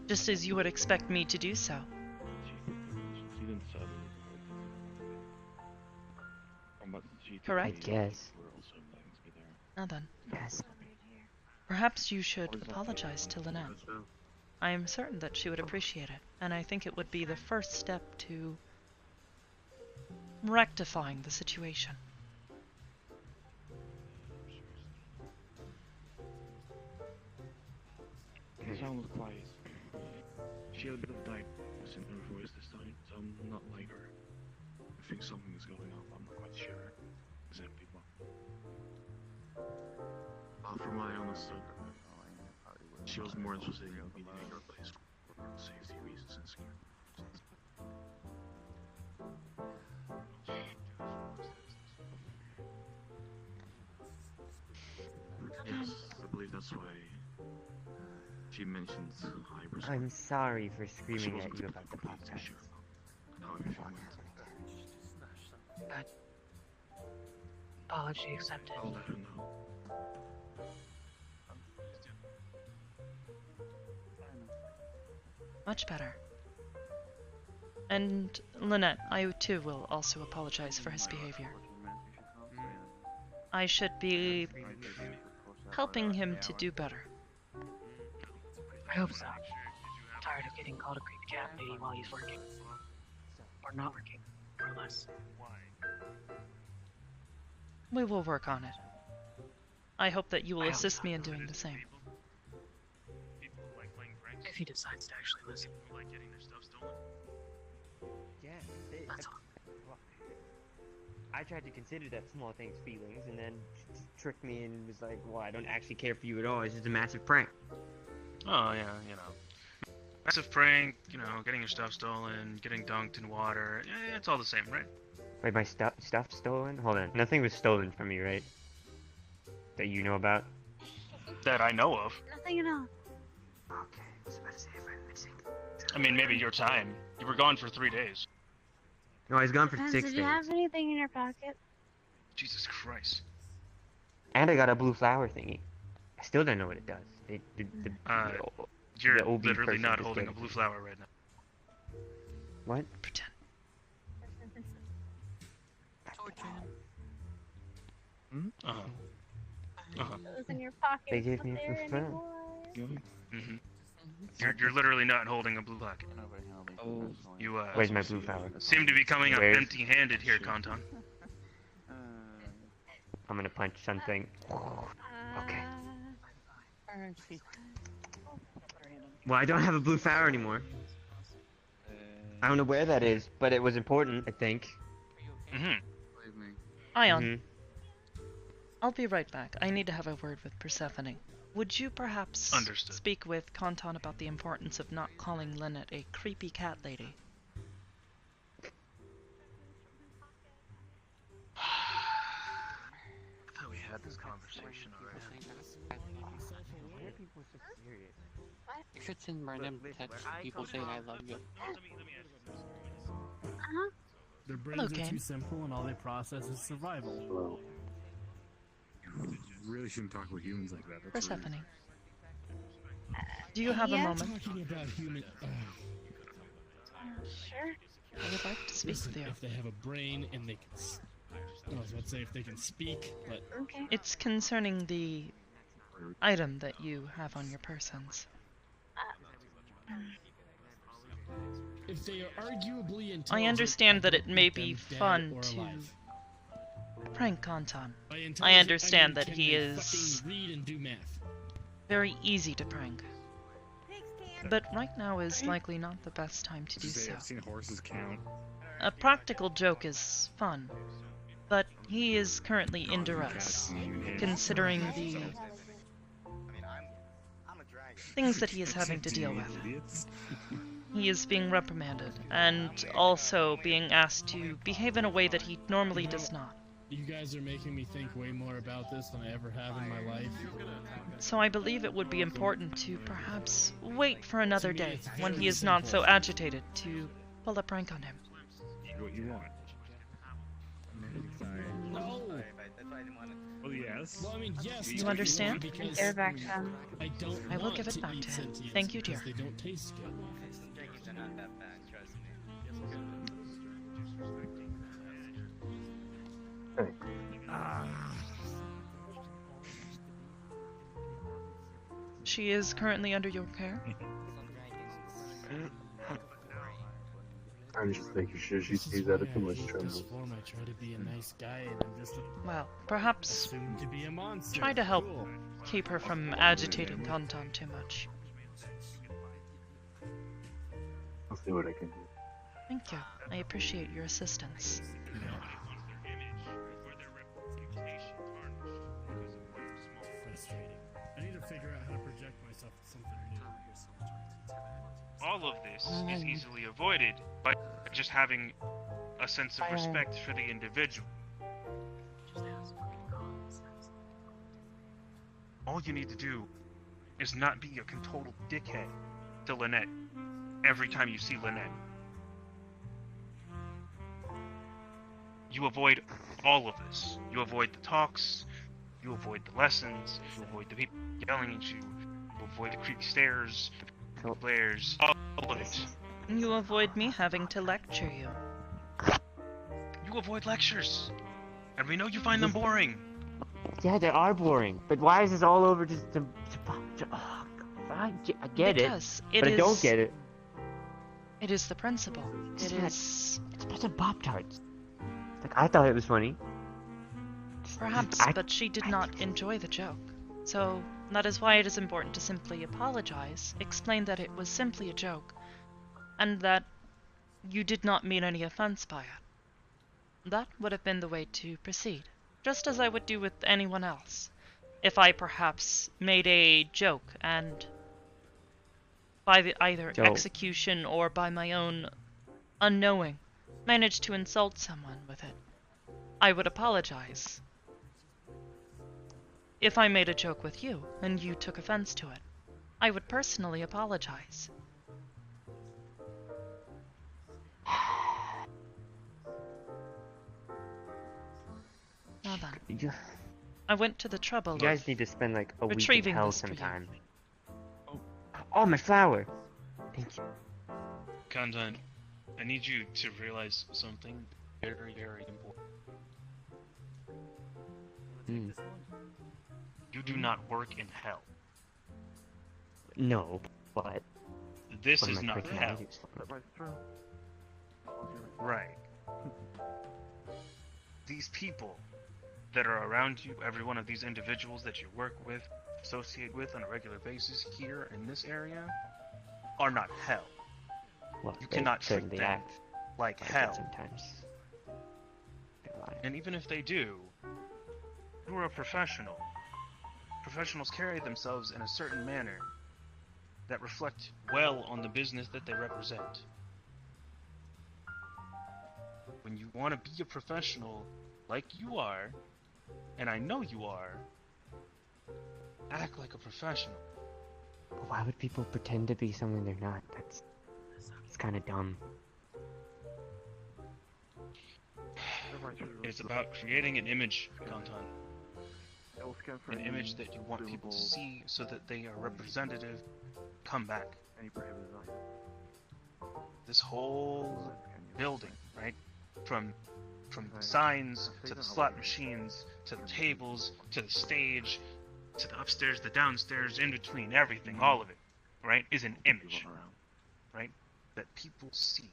Just as you would expect me to do so. Correct? Yes. Now then. Yes. Perhaps you should apologize to Lynette. I am certain that she would appreciate it, and I think it would be the first step to rectifying the situation. It sounds quiet. She had a bit of tightness in her voice this time, so I'm not like her. I think something is going on, but I'm not quite sure exactly what. From what I understood, she was more interested in being in your place for safety reasons and security reasons. Yes, I believe that's why she mentioned Hybris. I'm sorry for screaming at you about the Pop-Tarts. How everything went. Good. Apology accepted. I'll let her know. Much better. And Lynette, I too will also apologize for his behavior. I should be helping him to do better. I hope so. I'm tired of getting called a creepy cat lady while he's working. Or not working, more or less. We will work on it. I hope that you will assist me in doing the same. If he decides to actually listen. Yeah, that's all. I tried to consider that small thing's feelings, and then tricked me and was like, well, I don't actually care for you at all, it's just a massive prank. Oh, yeah, you know. Massive prank, you know, getting your stuff stolen, getting dunked in water, yeah, it's all the same, right? Wait, my stuff stolen? Hold on, nothing was stolen from me, right? That you know about? That I know of. Nothing at all. Okay, I was about to say if I'm missing. I mean, maybe your time. You were gone for 3 days. No, I was gone for Depends, 6 did days. you have anything in your pocket? Jesus Christ. And I got a blue flower thingy. I still don't know what it does. You're the OB literally person not just holding gave a it blue to me. flower right now. What? Pretend. Uh-huh. Uh-huh. It was in your pocket. They gave Not me a there blue flower. anymore. Mm-hmm. You're literally not holding a blue pocket. You Where's my blue flower? seem to be coming up Where's- empty-handed here, Kanton. I'm gonna punch something. Okay. Well, I don't have a blue flower anymore. I don't know where that is, but it was important, I think. Mm-hmm. Ion, Mhm. I'll be right back. I need to have a word with Persephone. Would you perhaps Understood. speak with Kanton about the importance of not calling Lynette a creepy cat lady? I thought we had this conversation already. Why are people so serious? If it's in random text, people say I love you. Uh-huh. Their brains Okay. are too simple, and all they process is survival. Well, You really shouldn't talk about humans like that. That's rude. Persephone. Do you have a moment? Talking about human. Sure. I would like to speak Listen, with you. if they have a brain and they can. I was about to say if they can speak, but. Okay. It's concerning the item that you have on your persons. If they are arguably intelligent, I understand that it may make be them dead fun or to alive. prank Kantan. By I intelligent, understand mean, that can he they is fucking read and do math. very easy to prank. But right now is likely not the best time to do so. I've seen horses count. A practical joke is fun, but he is currently in duress, considering the things that he is having to deal with. He is being reprimanded, and also being asked to behave in a way that he normally does not. You guys are making me think way more about this than I ever have in my life. So I believe it would be important to perhaps wait for another day, when he is not so agitated, to pull a prank on him. What you want? No! Oh, yes. Well, I mean, yes. You understand? Because Give it back to him. I don't I will want give it to back eat to him. sentients Thank you, because dear. They don't taste good. They're not that bad, trust me. hey, She is currently under your care? I'm just making sure she stays out of too much trouble. Form, I try to be a nice guy, and I'm just Well, perhaps assumed to be a monster. try to help Cool. keep her from agitating Kantan too much. I'll see what I can do. Thank you. I appreciate your assistance. Frustrating. I need to figure out how to project myself to something new. All of this is easily avoided by just having a sense of respect for the individual. All you need to do is not be a total dickhead to Lynette every time you see Lynette. You avoid all of this. You avoid the talks, you avoid the lessons, you avoid the people yelling at you, you avoid the creepy stares, the glares, all of it. You avoid me having to lecture you. You avoid lectures, and we know you find them boring. Yeah, they are boring. But why is this all over just oh, I get Because it, but I don't get it. It is the principle. It is... It's a bunch of Pop-Tarts. Like, I thought it was funny. Perhaps, but she did not enjoy the joke. So, that is why it is important to simply apologize, explain that it was simply a joke, and that you did not mean any offense by it. That would have been the way to proceed, just as I would do with anyone else. If I perhaps made a joke and by the either execution or by my own unknowing managed to insult someone with it, I would apologize. If I made a joke with you and you took offense to it, I would personally apologize. Now then, I went to the trouble You guys need to spend like a week in retrieving hell this for you. sometime. Oh, my flower! Thank you. Kantan, I need you to realize something very, very important. You do not work in hell. No, but... This what am is I not freaking hell. out? Right. These people that are around you, every one of these individuals that you work with, associate with on a regular basis here in this area, are not hell. Well, You they cannot treat certainly them act like like hell. that sometimes. And even if they do, you are a professional. Professionals carry themselves in a certain manner that reflect well on the business that they represent. When you want to be a professional like you are, and I know you are, act like a professional. But why would people pretend to be someone they're not? It's kind of dumb. It's about creating an image, Kantan. An image that you want people to see so that they are representative, come back. This whole building, right? From the signs, to the slot machines, to the tables, to the stage, to the upstairs, the downstairs, in between, everything, all of it, right, is an image, right, that people see.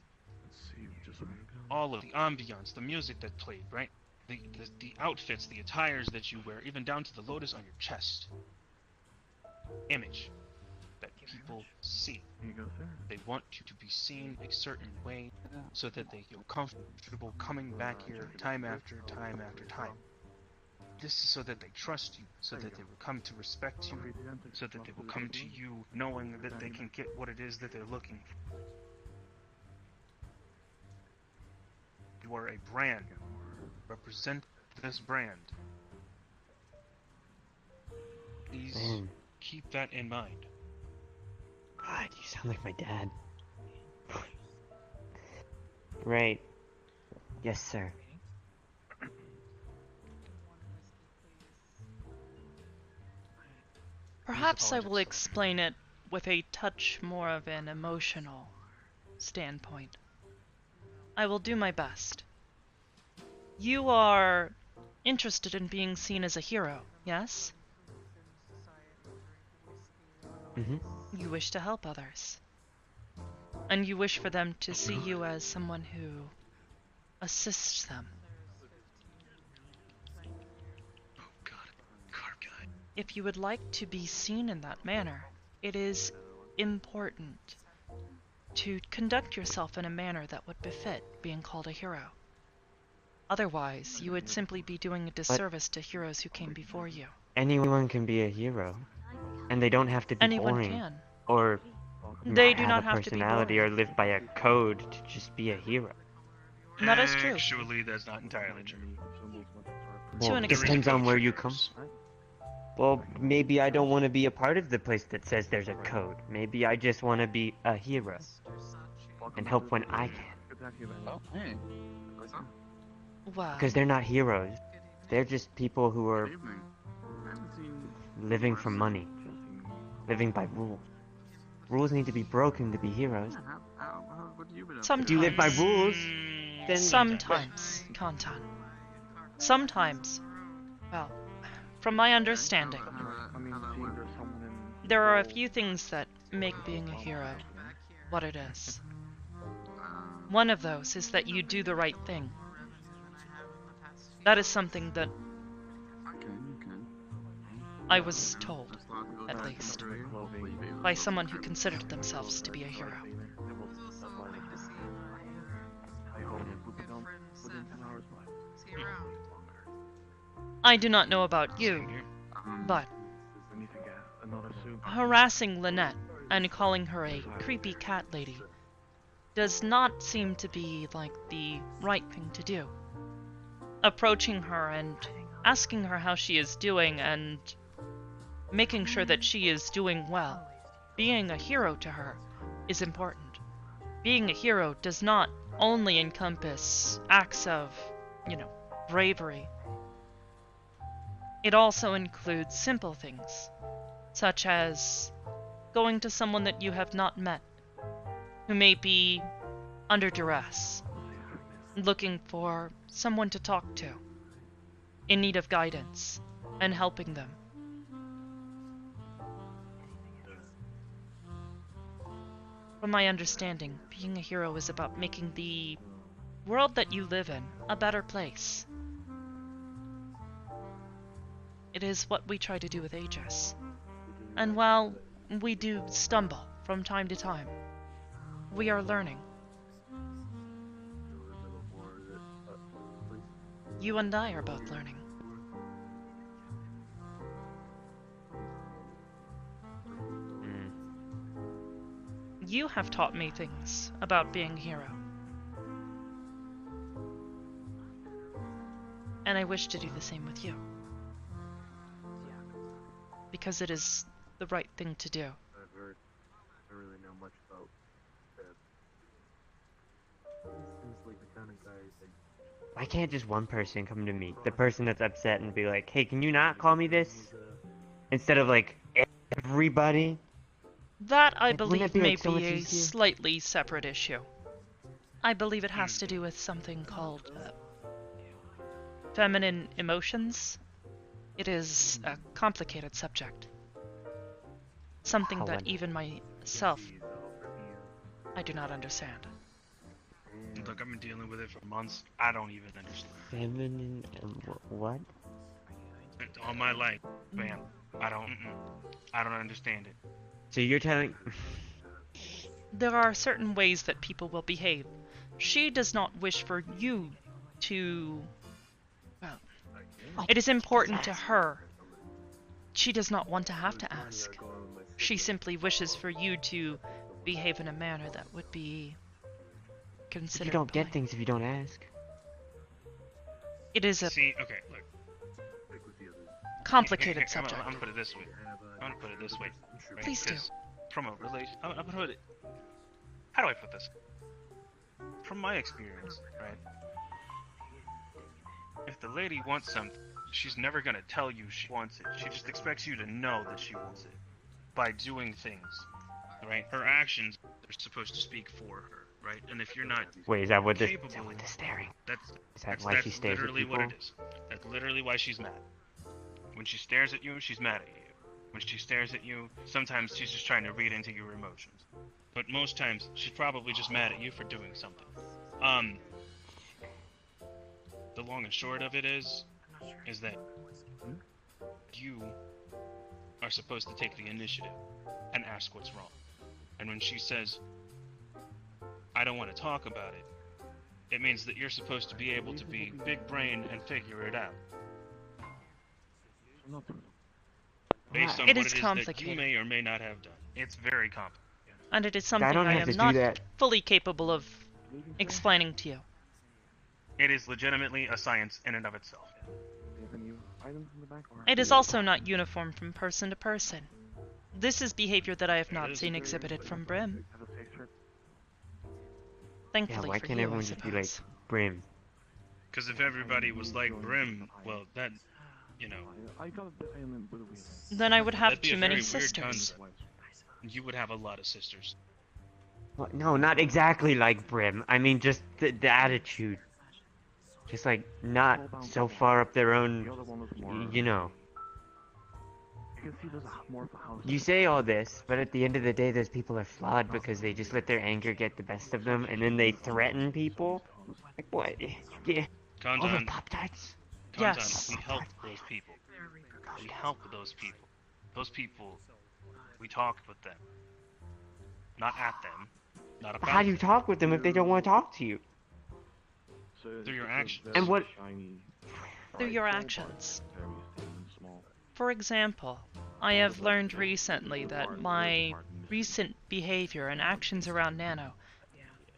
All of the ambiance, the music that played, right, the outfits, the attires that you wear, even down to the lotus on your chest. Image that people see. They want you to be seen a certain way so that they feel comfortable coming back here time after time after time. This is so that they trust you, so that they will come to respect you, so that they will come to you knowing that they can get what it is that they're looking for. You are a brand. Represent this brand. Please keep that in mind. God, you sound like my dad. Right. Yes, sir. Perhaps I will explain it with a touch more of an emotional standpoint. I will do my best. You are interested in being seen as a hero, yes? You wish to help others. And you wish for them to see you as someone who assists them. If you would like to be seen in that manner, it is important to conduct yourself in a manner that would befit being called a hero. Otherwise, you would simply be doing a disservice to heroes who came before you. Anyone can be a hero. And they don't have to be Anyone boring. can. Or They do have not a have to be personality boring. or live by a code to just be a hero. That is true. Actually, that's not entirely true. Well, an it extent. depends on where you come from. Well, maybe I don't want to be a part of the place that says there's a code. Maybe I just want to be a hero. And help when I can. Oh, hey. Wow. Because they're not heroes. They're just people who are living for money. Living by rules. Rules need to be broken to be heroes. Sometimes. If you live by rules, then... Sometimes, Kantan. Sometimes. Well, from my understanding, there are a few things that make being a hero what it is. One of those is that you do the right thing. That is something that I was told, at least, by someone who considered themselves to be a hero. I do not know about you, but harassing Lynette and calling her a creepy cat lady does not seem to be like the right thing to do. Approaching her and asking her how she is doing and making sure that she is doing well, being a hero to her, is important. Being a hero does not only encompass acts of, bravery. It also includes simple things, such as going to someone that you have not met, who may be under duress, looking for someone to talk to, in need of guidance, and helping them. From my understanding, being a hero is about making the world that you live in a better place. It is what we try to do with Aegis. And while we do stumble from time to time, we are learning. You and I are both learning. You have taught me things about being a hero. And I wish to do the same with you. Because it is the right thing to do. I've heard. I don't really know much about that. He seems like the kind of guy that Why can't just one person come to me, the person that's upset, and be like, hey, can you not call me this? Instead of like, everybody? That, I Wouldn't believe, that be, may like, so much be a easier? slightly separate issue. I believe it has to do with something called feminine emotions. It is a complicated subject. Something that even myself, I do not understand. Look, I've been dealing with it for months. I don't even understand. Feminine, what? All my life, man. I don't understand it. So you're telling... There are certain ways that people will behave. She does not wish for you to... Well, it is important to her. She does not want to have to ask. She simply wishes for you to behave in a manner that would be considered You don't polite. get things if you don't ask. It is a See, okay, look. complicated subject. I'm gonna put it this way. Right? Please do. 'Cause from a relation, I'm gonna put it. How do I put this? From my experience, right? If the lady wants something, she's never gonna tell you she wants it. She just expects you to know that she wants it by doing things, right? Her actions are supposed to speak for her, right? And if you're not Wait, is that what this... capable, Is that what the staring? that's why she stares at literally people? what it is. That's literally why she's mad. When she stares at you, she's mad at you. When she stares at you, sometimes she's just trying to read into your emotions. But most times, she's probably just mad at you for doing something. The long and short of it is that you are supposed to take the initiative and ask what's wrong. And when she says, I don't want to talk about it, it means that you're supposed to be able to be big brain and figure it out. Based on It what is it is that you complicated. may or may not have done. It's very complicated. And it is something don't I have am to do not that. fully capable of explaining to you. It is legitimately a science in and of itself. It is also not uniform from person to person. This is behavior that I have not seen exhibited from Brim. Thankfully Yeah, why for can't you, everyone I just be like suppose. Brim? Because if everybody was like Brim, well, that, you know... Then I would have that'd be too a many very weird sisters. concept. You would have a lot of sisters. What? No, not exactly like Brim. I mean, just the attitude. Just like, not so far up their own, you know. You say all this, but at the end of the day, those people are flawed because they just let their anger get the best of them, and then they threaten people. Like, what? Yeah. All the Kantan, Pop-Tarts? Yes. we help those people. We help those people. Those people, we talk with them. Not at them. Not about But how do you them. talk with them if they don't want to talk to you? Through your actions. And what... Through your actions. For example, I have learned recently that my recent behavior and actions around Nano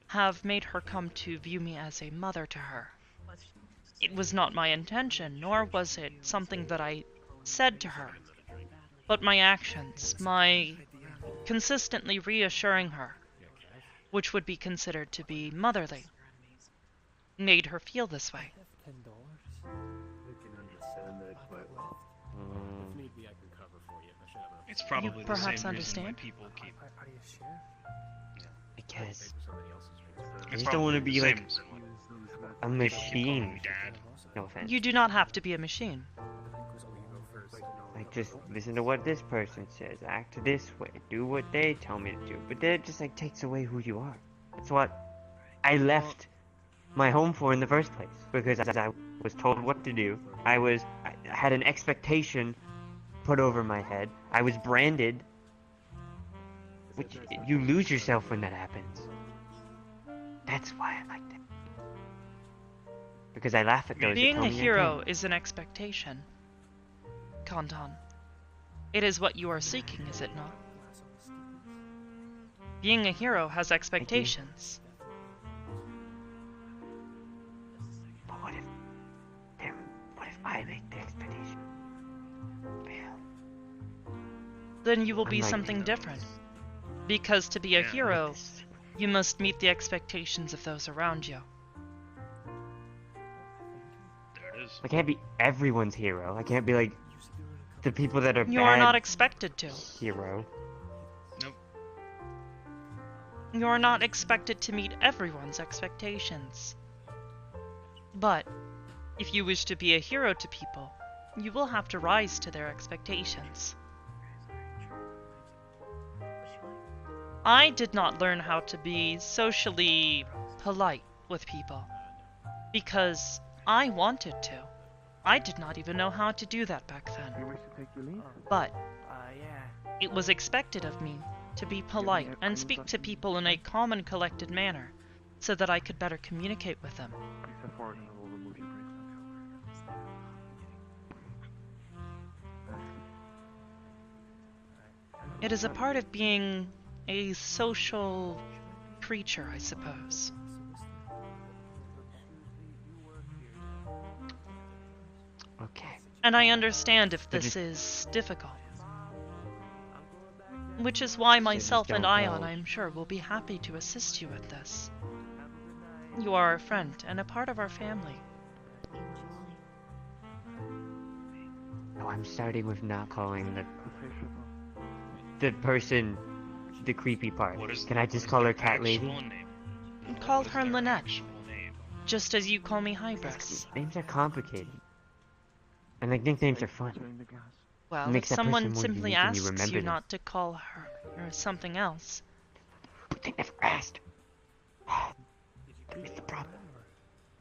have made her come to view me as a mother to her. It was not my intention, nor was it something that I said to her. But my actions, my consistently reassuring her, which would be considered to be motherly, made her feel this way. It's probably the perhaps same reason why understand? people keep... I guess. I It's just don't want to probably be the like same reason why a people keep calling machine. me Dad. No offense. You do not have to be a machine. Like, just listen to what this person says, act this way, do what they tell me to do. But that just, like, takes away who you are. That's what I left my home for in the first place. Because I was told what to do. I had an expectation put over my head. I was branded. Which, you lose yourself when that happens. That's why I liked it. Because I laugh at those Being that a tell me I hero can't. is an expectation. Kantan. It is what you are seeking, is it not? Being a hero has expectations. But what if I make the expectation? Then you will I'm be like- something different. Because to be a Yeah. hero, you must meet the expectations of those around you. I can't be everyone's hero. I can't be like the people that are You bad are not expected to. hero. You are not expected to meet everyone's expectations. But, if you wish to be a hero to people, you will have to rise to their expectations. I did not learn how to be socially polite with people, because I wanted to. I did not even know how to do that back then. But, it was expected of me to be polite and speak to people in a calm and collected manner, so that I could better communicate with them. It is a part of being a social creature, I suppose. Okay. And I understand if this is difficult. Which is why myself and Ion, I'm sure, will be happy to assist you with this. You are a friend and a part of our family. Oh, I'm starting with not calling the person the creepy part. Can I just call her Cat Lady? Call her Lynette, just as you call me Hybris. Names are complicated. And like nicknames are fun. Well, if someone simply asks you not to call her or something else. But they never asked. That's the problem.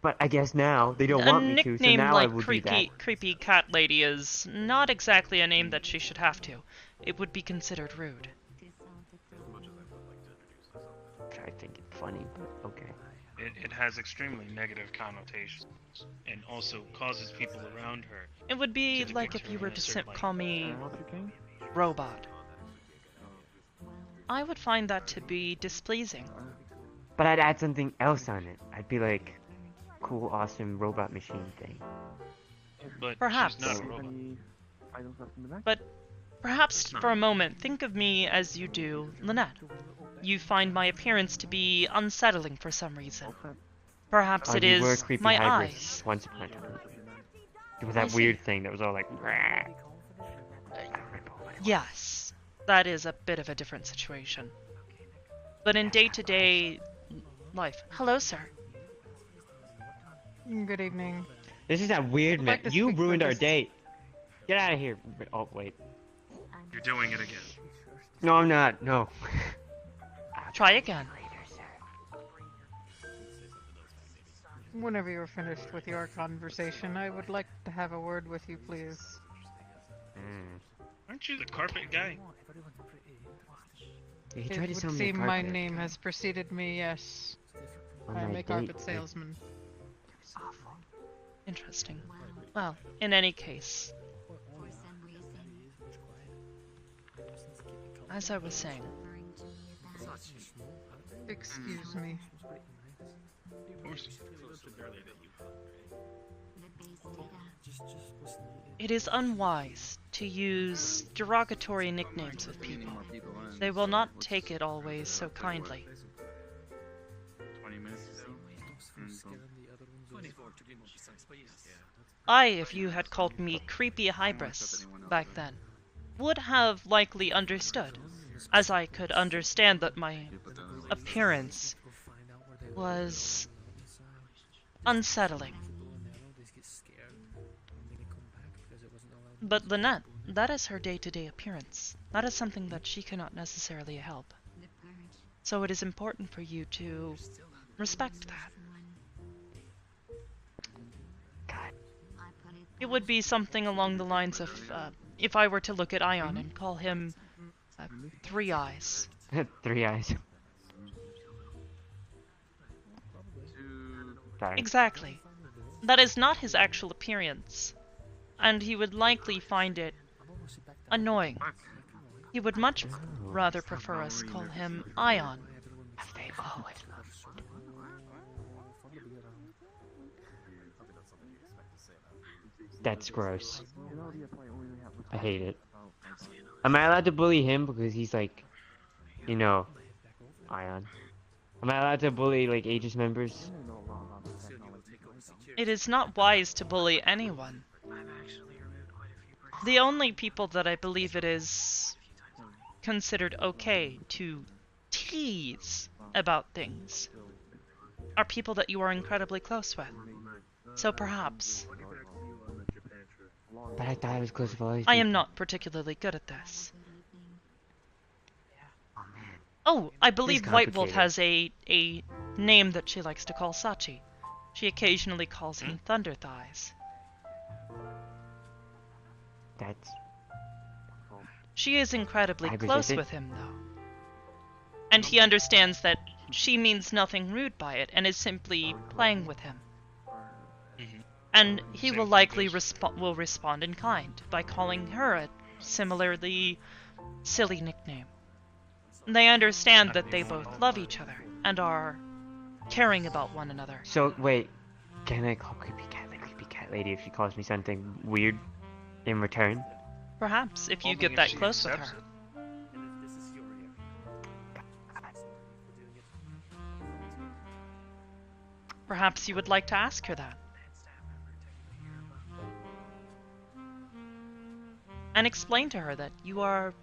But I guess now they don't want me to, so now I will do that. Creepy Cat Lady is not exactly a name that she should have to. It would be considered rude. I think it's funny, but okay. It has extremely negative connotations, and also causes people around her. It would be like if you were to call me Robot. I would find that to be displeasing. But I'd add something else on it. I'd be like, cool, awesome robot machine thing. But perhaps. She's not a robot. But perhaps for a moment, think of me as you do Lynette. You find my appearance to be unsettling for some reason. Perhaps it is my eyes. Once upon a time. It was that weird thing that was all like. Yes, that is a bit of a different situation. But in day-to-day life, hello, sir. Good evening. This is that weird man. You ruined our date. Get out of here. Oh wait. You're doing it again. No, I'm not. No. Try again. Whenever you're finished with your conversation, I would like to have a word with you, please. Aren't you the carpet guy? It would seem my name has preceded me, yes. I am a carpet salesman. Interesting. Well, in any case, as I was saying. Excuse me. It is unwise to use derogatory nicknames with people. They will not take it always so kindly. 20 minutes ago. If you had called me Creepy Hybris back then, would have likely understood, as I could understand that my appearance was unsettling. But Lynette, that is her day-to-day appearance. That is something that she cannot necessarily help. So it is important for you to respect that. It would be something along the lines of, if I were to look at Ion and call him Three Eyes. 3 eyes. Exactly. That is not his actual appearance, and he would likely find it annoying. He would much rather prefer us call him Ion. That's gross. I hate it. Am I allowed to bully him because he's like, you know, Ion? Am I allowed to bully like Aegis members? It is not wise to bully anyone. The only people that I believe it is considered okay to tease about things are people that you are incredibly close with. So perhaps... But I thought I was close with all these I am people. not particularly good at this. Oh, I believe White Wolf has a name that she likes to call Sachi. She occasionally calls him Thunder Thighs. That's... She is incredibly Hybris, close is it? with him, though. And he understands that she means nothing rude by it and is simply playing with him. And he will likely respond in kind by calling her a similarly silly nickname. They understand that they both love each other and are caring about one another. So, wait. Can I call Creepy Cat Lady if she calls me something weird in return? Perhaps, if you get that close with her. Perhaps you would like to ask her that. And explain to her that you are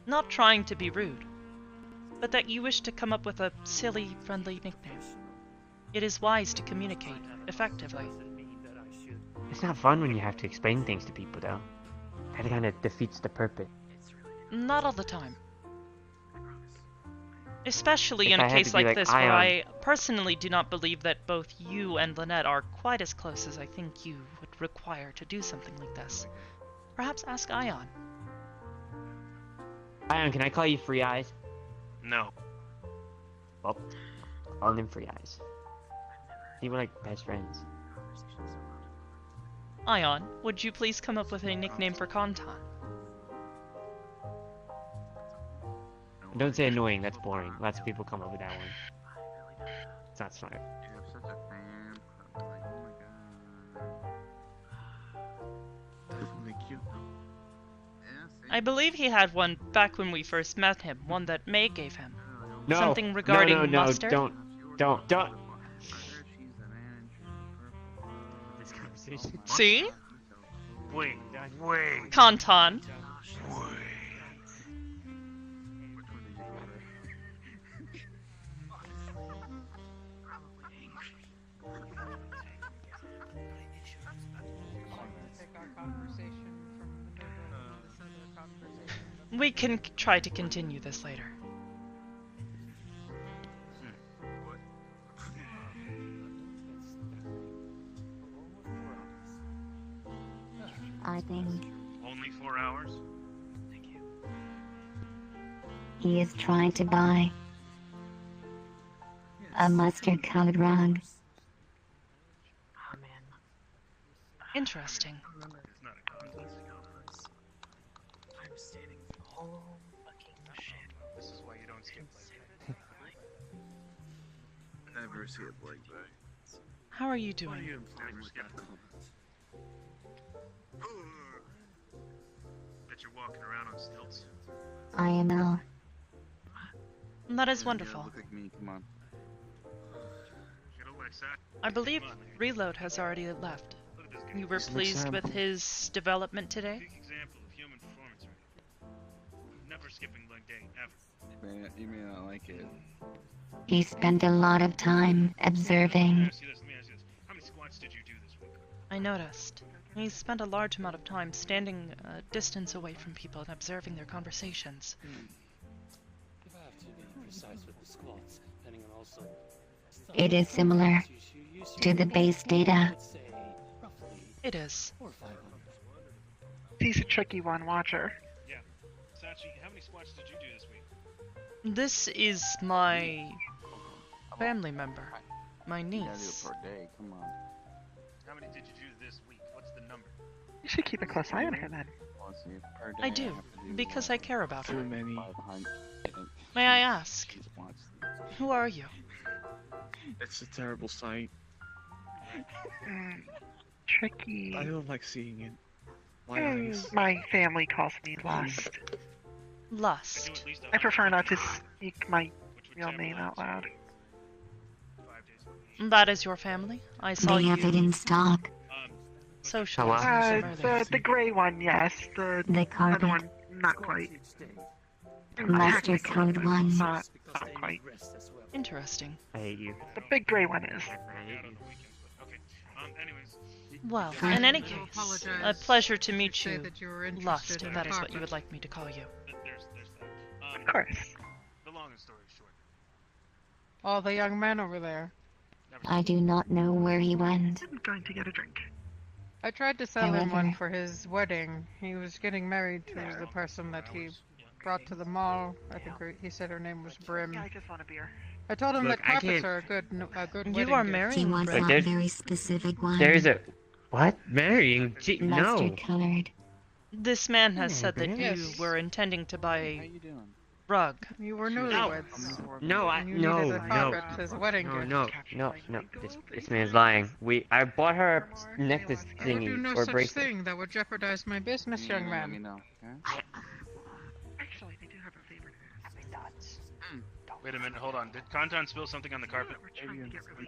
not trying to be rude, but that you wish to come up with a silly, friendly nickname. It is wise to communicate effectively. It's not fun when you have to explain things to people, though. That kind of defeats the purpose. Not all the time. Especially If in I a had case to be like like this, where Ion- I personally do not believe that both you and Lynette are quite as close as I think you would require to do something like this. Perhaps ask Ion. Ion, can I call you Free Eyes? No. Well, call him Free Eyes. We were like best friends. Ion, would you please come up with a nickname for Kontan? Don't say annoying, that's boring. Lots of people come up with that one. It's not smart. I believe he had one back when we first met him, one that May gave him. No, Something regarding no, mustard? don't. This conversation. See? Wait. Kontan. We can try to continue this later. I think Only 4 hours? he is trying to buy a mustard-colored rug. Interesting. This is why you don't skip like Never see it like that. How are you doing? Bet you're walking around on stilts. I am ill. That is wonderful. Look like me, come on. I believe Reload has already left. You were pleased with his development today? Example of human performance right. Never skipping leg day, ever. You may not like it. He spent a lot of time observing. Let me ask you this. How many squats did you do this week? I noticed. He spent a large amount of time standing a distance away from people and observing their conversations. If I have to be precise with the squats, depending on also... It is similar to the base data. It is. He's a tricky one, watcher. Yeah. Sachi, how many squats did you do this week? This is my family member, my You gotta do it niece. per day, come on. How many did you do this week? What's the number? You should keep a close eye on her then. Let's see, per day I do, have to do because I care about her. Too many. 500. May I ask, who are you? It's a terrible sight. Tricky. I don't like seeing it. My eyes. My family calls me Lust. Lust. I prefer not to speak my real name out loud. 5 days a week. That is your family? I saw They you have it in stock. socializing some earlier. The gray one, yes. The carpet. other one, not quite. Mustard colored one. Not quite. Interesting. I hate you. The big gray one is. Well, I in any do case, apologize a pleasure to meet say you, that you were interested Lust, in if that is what you carpet. would like me to call you. Of course. The long story short. Oh, the young man over there. I do not know where he went. I'm going to get a drink. I tried to sell him one However- for his wedding. He was getting married to the person that he brought to the mall. I think he said her name was Brim. I just want a beer. I told him Look, that I carpets can't- are a good You wedding are gift. marrying He wants Brim. that very specific one. There's a what? Marrying? Gee, no. Mustard colored. This man has Yeah, said that you yes. were intending to buy a rug. You were newlyweds. No, And you needed a carpet as a wedding gift. No. This man's lying. I bought her a necklace I would do thingy no or such bracelet. thing that would jeopardize my business, young Let me man. know, okay? Actually, they do have a favorite. Wait a minute, hold on. Did Kantan spill something on the carpet?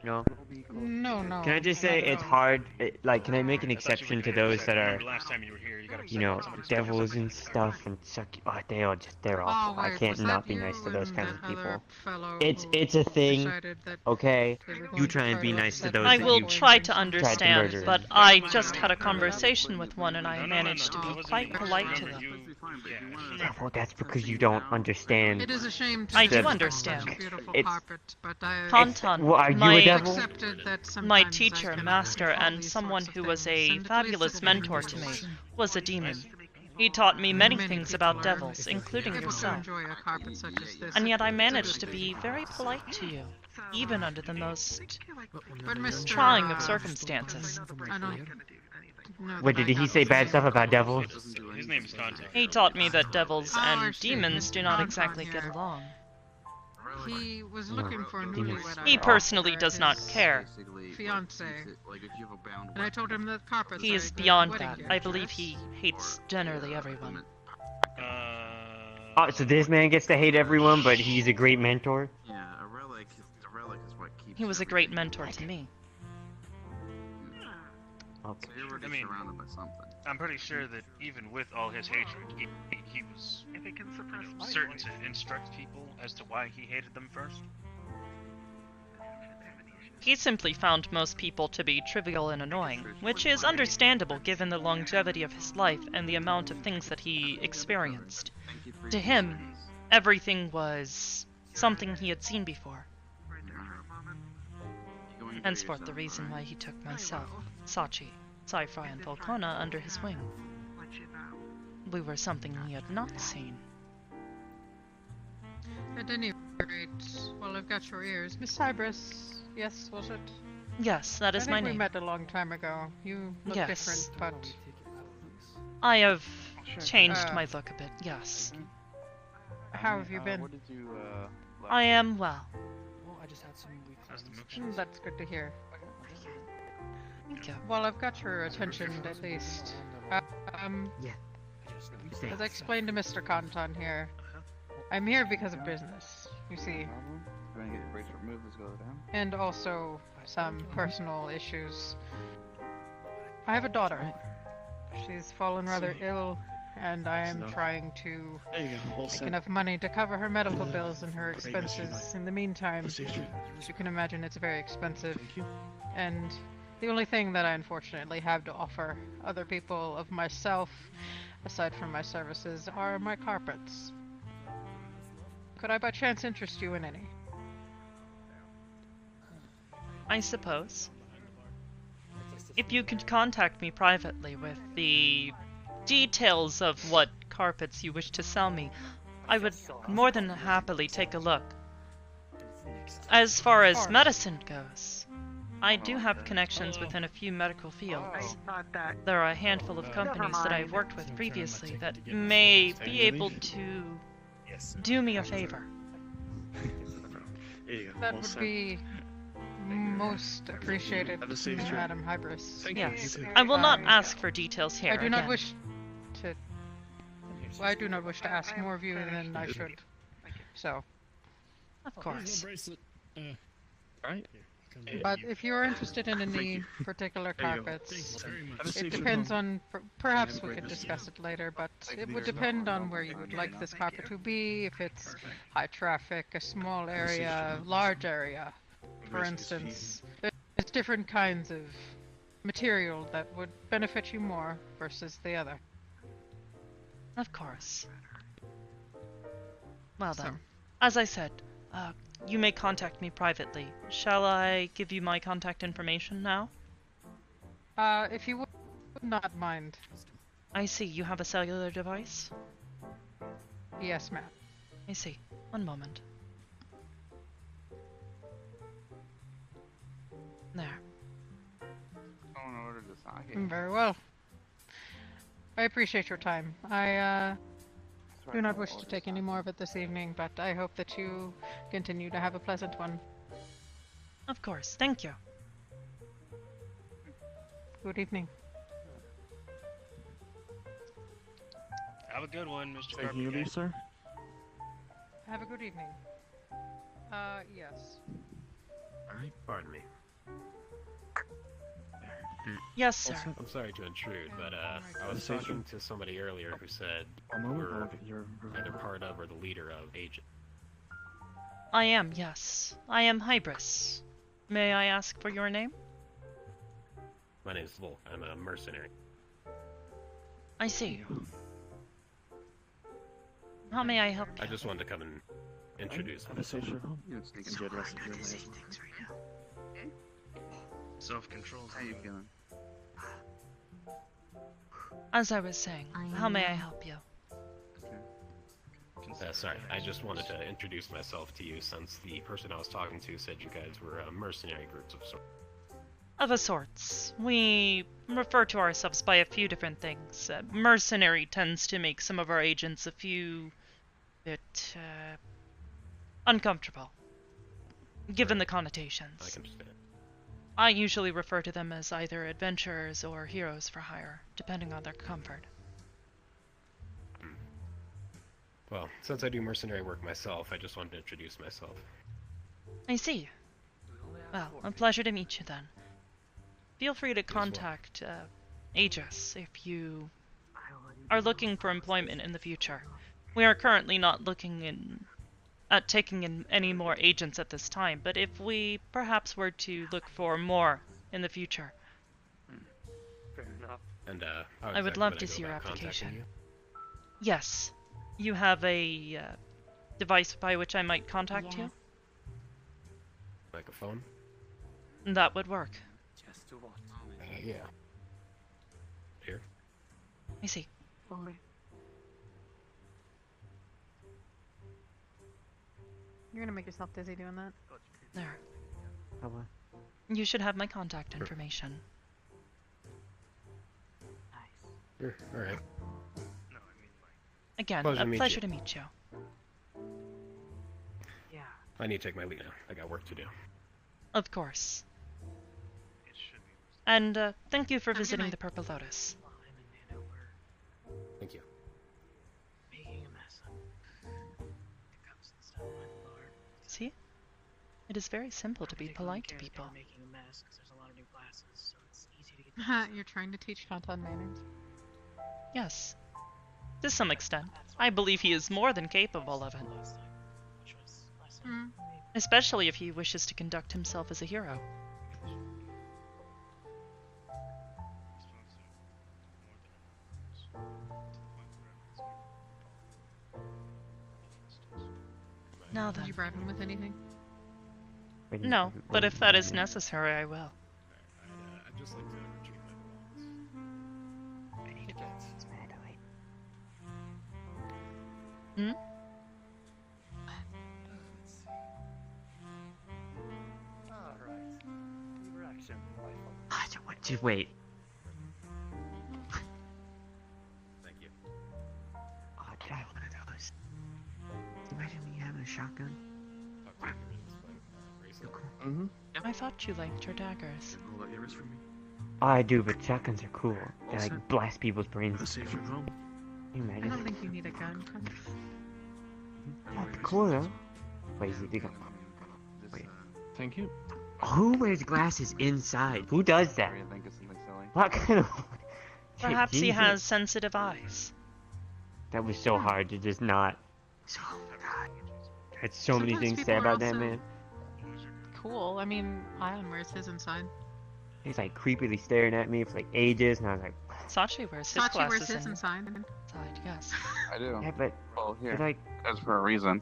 No. No. Can I just say it's hard? Like, can I make an exception to those that are, Last time you were here, you got you know, devils and stuff and suck? Oh, they're awful. I wait, can't was that not be you nice to those and kinds of that other people. fellow It's who a thing, decided that okay? they were You going try and to be try to nice to upset those I that will you try to tried understand, murder. but I just had a conversation with one and I managed to be quite polite to them. Yeah, well, that's because you don't understand. It is a shame to I lose do such understand. a beautiful It's- carpet, but I Kantan, Well, are you my, a devil? accepted that sometimes my I teacher, cannot master, control and these someone sorts of who was things, a and at least fabulous it's mentor to me, was a demon. He taught me many things about devils, including able to yourself. enjoy a carpet such as this. And yet I It's a managed good to be thing. very polite to you, even under the most But Mr. trying of circumstances. I don't know Wait, that I did he got say his bad name stuff about correct. devils? His name is Kantan. He taught me that devils Oh, I and see. demons do Mr. not Kantan exactly get here. along. He was looking for a newlywed. He personally for does not his care. Fiance. And I told him that carpets He are is a good beyond wedding that. gift, I believe yes? he hates generally everyone. Oh, so this man gets to hate everyone, but he's a great mentor? Yeah, a relic is what keeps. He was a great mentor to me. Okay. So you're already I mean, surrounded by something. I'm pretty sure that even with all his hatred, he was If it can suppress my certain voice. to instruct people as to why he hated them first. He simply found most people to be trivial and annoying, which is understandable given the longevity of his life and the amount of things that he experienced. To him, everything was something he had seen before. Henceforth the reason why he took myself, Sachi, Sci-Fi, and Volcona under his wing. We were something he had not seen. At any rate, well, I've got your ears. Miss Hybris, yes, was it? Yes, that is I think my we name. met a long time ago. You look Yes. different, but I have changed Uh, my look a bit, yes. how have you been? What did you, I am well. I just had some That's good to hear. Thank you. Well, I've got your attention at least. Yeah. As I explained to Mr. Kantan here, I'm here because of business, you see, You want to get your bracelet removed? Let's go down. and also some personal issues. I have a daughter. She's fallen rather ill, and I am trying to make enough money to cover her medical bills and her expenses. In the meantime, as you can imagine, it's very expensive. And the only thing that I unfortunately have to offer other people of myself, aside from my services, are my carpets. Could I by chance interest you in any? I suppose. If you could contact me privately with the details of what carpets you wish to sell me, I would more than happily take a look. As far as medicine goes, I do have connections within a few medical fields. Not that. There are a handful of companies that I've worked with previously that may be able to do me a favor. That would be most appreciated, Madam Hybris. Yes, I will not ask for details here. I do not again. wish to. Well, I do not wish to ask more of you than I should. So. Of course. bracelet. Right? But if you're interested in any particular carpets, it depends on. Perhaps we could discuss it later, but it would depend on where you would like this carpet to be. If it's high traffic, a small area, large area, for instance. There's different kinds of material that would benefit you more versus the other. Of course. Well then, as I said, you may contact me privately. Shall I give you my contact information now? If you would not mind. I see. You have a cellular device? Yes, ma'am. I see. One moment. There. Someone ordered the sake. Very well. I appreciate your time. I do not wish to take any more of it this evening, but I hope that you continue to have a pleasant one. Of course. Thank you. Good evening. Have a good one, Mr. Taking you leave, sir? Have a good evening. Yes. Alright, pardon me. Yes, sir. I'm sorry to intrude, but I was talking to somebody earlier who said I'll you're either part of or the leader of Agent. I am, yes. I am Hybris. May I ask for your name? My name's Volk. I'm a mercenary. I see. How may I help you? I just wanted to come and introduce Have a safe trip home. Enjoy the rest of your life. Self-control. How you feeling? As I was saying, how may I help you? Sorry, I just wanted to introduce myself to you since the person I was talking to said you guys were mercenary groups of sorts. Of a sorts. We refer to ourselves by a few different things. Mercenary tends to make some of our agents a few bit uncomfortable, given the connotations. I can understand. I usually refer to them as either adventurers or heroes for hire, depending on their comfort. Well, since I do mercenary work myself, I just wanted to introduce myself. I see. Well, a pleasure to meet you then. Feel free to contact Aegis if you are looking for employment in the future. We are currently not looking at taking in any more agents at this time, but if we perhaps were to look for more in the future, Fair enough. And I would love to see your application. Yes. You have a device by which I might contact you? Like a phone? That would work. Just to what? Yeah. Here. I see. You're gonna make yourself dizzy doing that. There. Oh, what? You should have my contact information. Sure. Alright. Again, Pleasure a pleasure to meet you. Yeah. I need to take my leave now. I got work to do. Of course. And thank you for visiting the Purple Lotus. Thank you. See? It is very simple to be polite to people. You're trying to teach Kantan manners? Yes. To some extent. I believe he is more than capable of it. Especially if he wishes to conduct himself as a hero. Now then. Did you bribe him with anything? No, but if that is necessary, I will. I'd just like to retrieve my belongings. I need to get Hmm? Just wait. Thank you. Oh, did I have one of those? Imagine me having a shotgun. Mm-hmm. I thought you liked your daggers. Hold out your wrist for me. Oh, I do, but shotguns are cool. They like blast people's brains. A safe trip home. Can you I imagine? don't think you need a gun. Oh, cool though. Wait, is it big? Wait. Thank you. Who wears glasses inside? Who does that? I think it's something silly. What kind of... Perhaps he Jesus. has sensitive eyes. That was so hard to just not... So God. I had so many Sometimes things to people say are about that also- man. Cool. I mean, Ion wears his inside. He's like creepily staring at me for like ages, and I was like... Sachi wears his Sachi glasses wears his inside. yes. I do. Yeah, but... Well, here. But like... That's for a reason.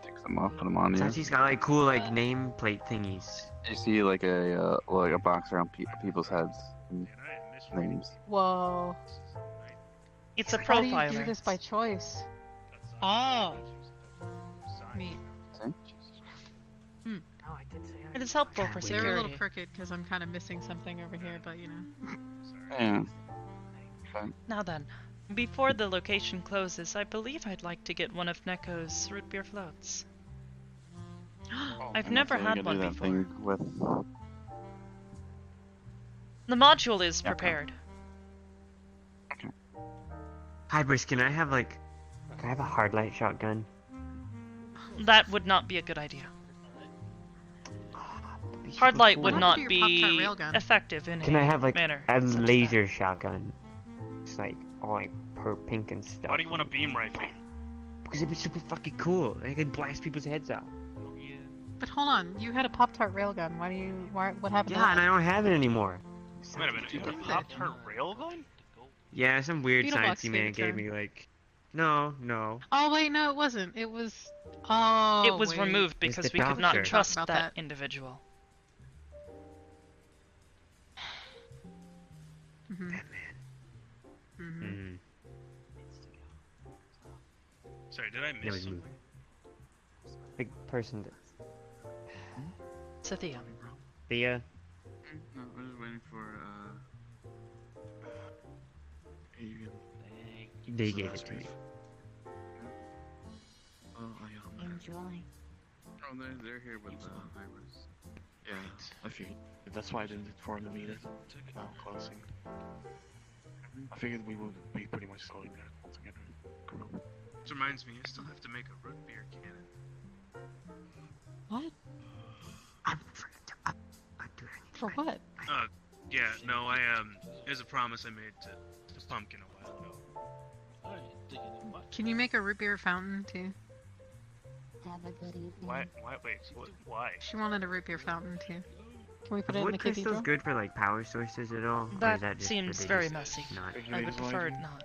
Take them off, put them on you. Sachi's got like cool like nameplate thingies. You see like a box around people's heads. And names. Whoa. It's a How do you do profiler. this by choice? Oh. Neat. See? Oh, I did say It is helpful for They're a security. little crooked because I'm kind of missing something over here, but you know. Yeah. Okay. Now then, before the location closes, I believe I'd like to get one of Neko's root beer floats. I've I'm never actually had gonna one do that before. thing with... The module is prepared. Hybris, can I have like... Can I have a hard light shotgun? That would not be a good idea. Hard light would What not happened to your Pop-Tart be railgun? effective in Can a I have like manner. a laser shotgun? It's like all like pink and stuff. Why do you want a beam rifle? Because it'd be super fucking cool. I could blast people's heads out. But hold on, you had a Pop-Tart railgun. Why do you? Why? What happened? Yeah, to and I that? don't have it anymore. Wait a minute, you have a Pop-Tart railgun? Yeah, some weird Beetle Box sciencey man gave it to gave him. me like... No, no. Oh wait, no, it wasn't. It was. Oh. It was wait. removed It's because the we could not doctor. trust About that that. individual. Mhm. Mhm. Mm. Sorry, did I That miss was me. something? Big person. Cynthia. Thea. No, I was waiting for, Avian. They gave it to me. Oh, I am. Enjoy. Oh, they're here with Hybris. Yeah, I figured. That's why I didn't inform the meeting about closing. I figured we would be pretty much slowing down altogether. Cool. This reminds me, I still have to make a root beer cannon. What? For what? Yeah, no, there's a promise I made to Pumpkin a while ago. Can you make a root beer fountain too? Have a good evening. Why, why? She wanted a root beer fountain too. Can we put it in Wood the crystal's cathedral? good for like power sources at all? Or is That that just seems for very just messy. Not... I would prefer it not.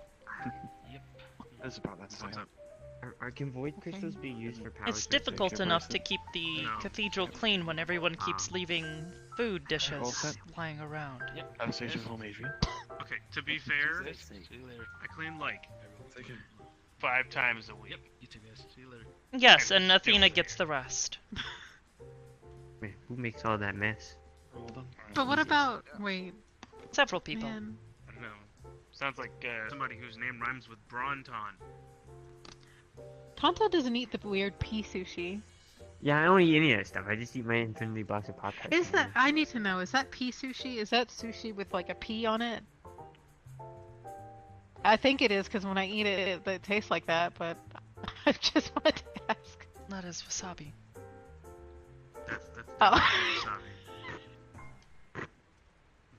That's about that time. Can void crystals be used for power It's sources? difficult enough to keep the No. cathedral clean when everyone keeps leaving food All dishes set. lying around. Have a safe trip home, Avian. Okay, to be fair, I clean like 5 times a week. Yep, you too guys. See you later. Yes, and Athena gets the rest. Wait, who makes all that mess? But what about? Wait. Several people. Man. I don't know. Sounds like somebody whose name rhymes with Bronton. Tonto doesn't eat the weird pea sushi. Yeah, I don't eat any of that stuff. I just eat my infinity box of Pop-Tarts. Is that? I need to know. Is that pea sushi? Is that sushi with like a pea on it? I think it is because when I eat it, it tastes like that. But I just wanted to ask. That is wasabi. That's Oh. wasabi.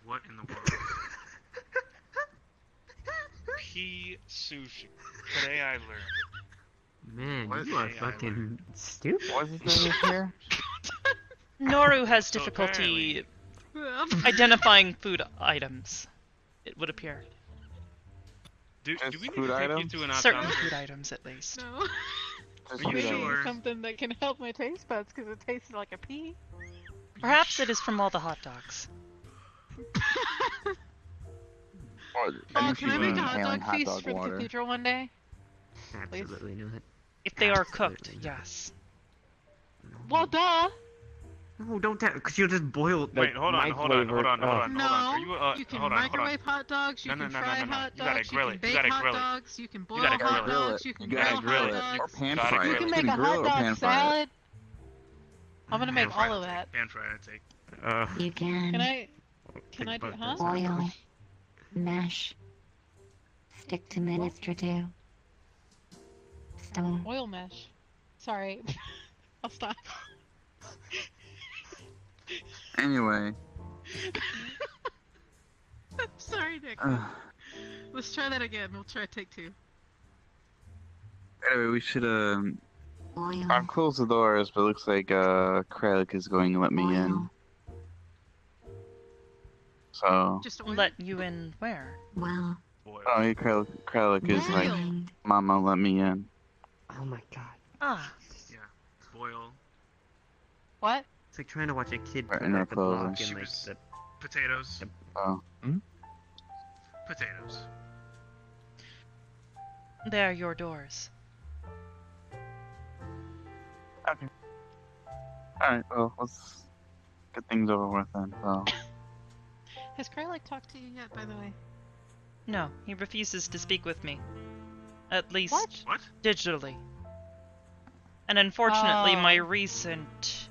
What in the world? Pea sushi. Today I learned. Man, What? you are Yeah, I fucking stupid. What's his name here? Noru has So difficulty identifying food items, it would appear. Do Just we need food to take items? you to an Certain optometrist? food items, at least. No. Just Are you food sure? items. Something that can help my taste buds because it tastes like a pea. Perhaps it is from all the hot dogs. Oh, can I make a hot inhaling dog hot feast dog for the water. cathedral one day? Absolutely not. If they are cooked, yes. Well, duh. No, don't tell, because you'll just boil. Wait, hold on. No, Are you, you can hold on, microwave hot dogs, you No, can no, no, fry no, no. hot You gotta dogs, grill you it. can You bake gotta hot grill it. dogs, you can boil gotta hot grill it. dogs, you can You gotta grill grill hot it. dogs. Or pan Gotta fry grill it. You can it. make You a can grill hot it or dog pan fry it. salad. I'm gonna make all of that. Pan fry, I take. You can Can I do, huh? oil, mesh, stick to minister to. Stone. Oil mesh. Sorry. I'll stop. Anyway. Sorry, Nick. Let's try that again. We'll try take 2. Anyway, we should I'll close the doors, but it looks like Kralik is going to let me in. So. Just let you in where? Well. Oh, yeah, Kralik is like, Mama, let me in. Oh my god. Ah. Yeah. Boil. What? It's like trying to watch a kid Right put in her out the block clothes. in like the Potatoes. Oh. Potatoes. They are your doors. Okay. Alright, well, let's get things over with then. So. Has Kralik talked to you yet, by the way? No, he refuses to speak with me. At least What? digitally. And unfortunately, my Oh. recent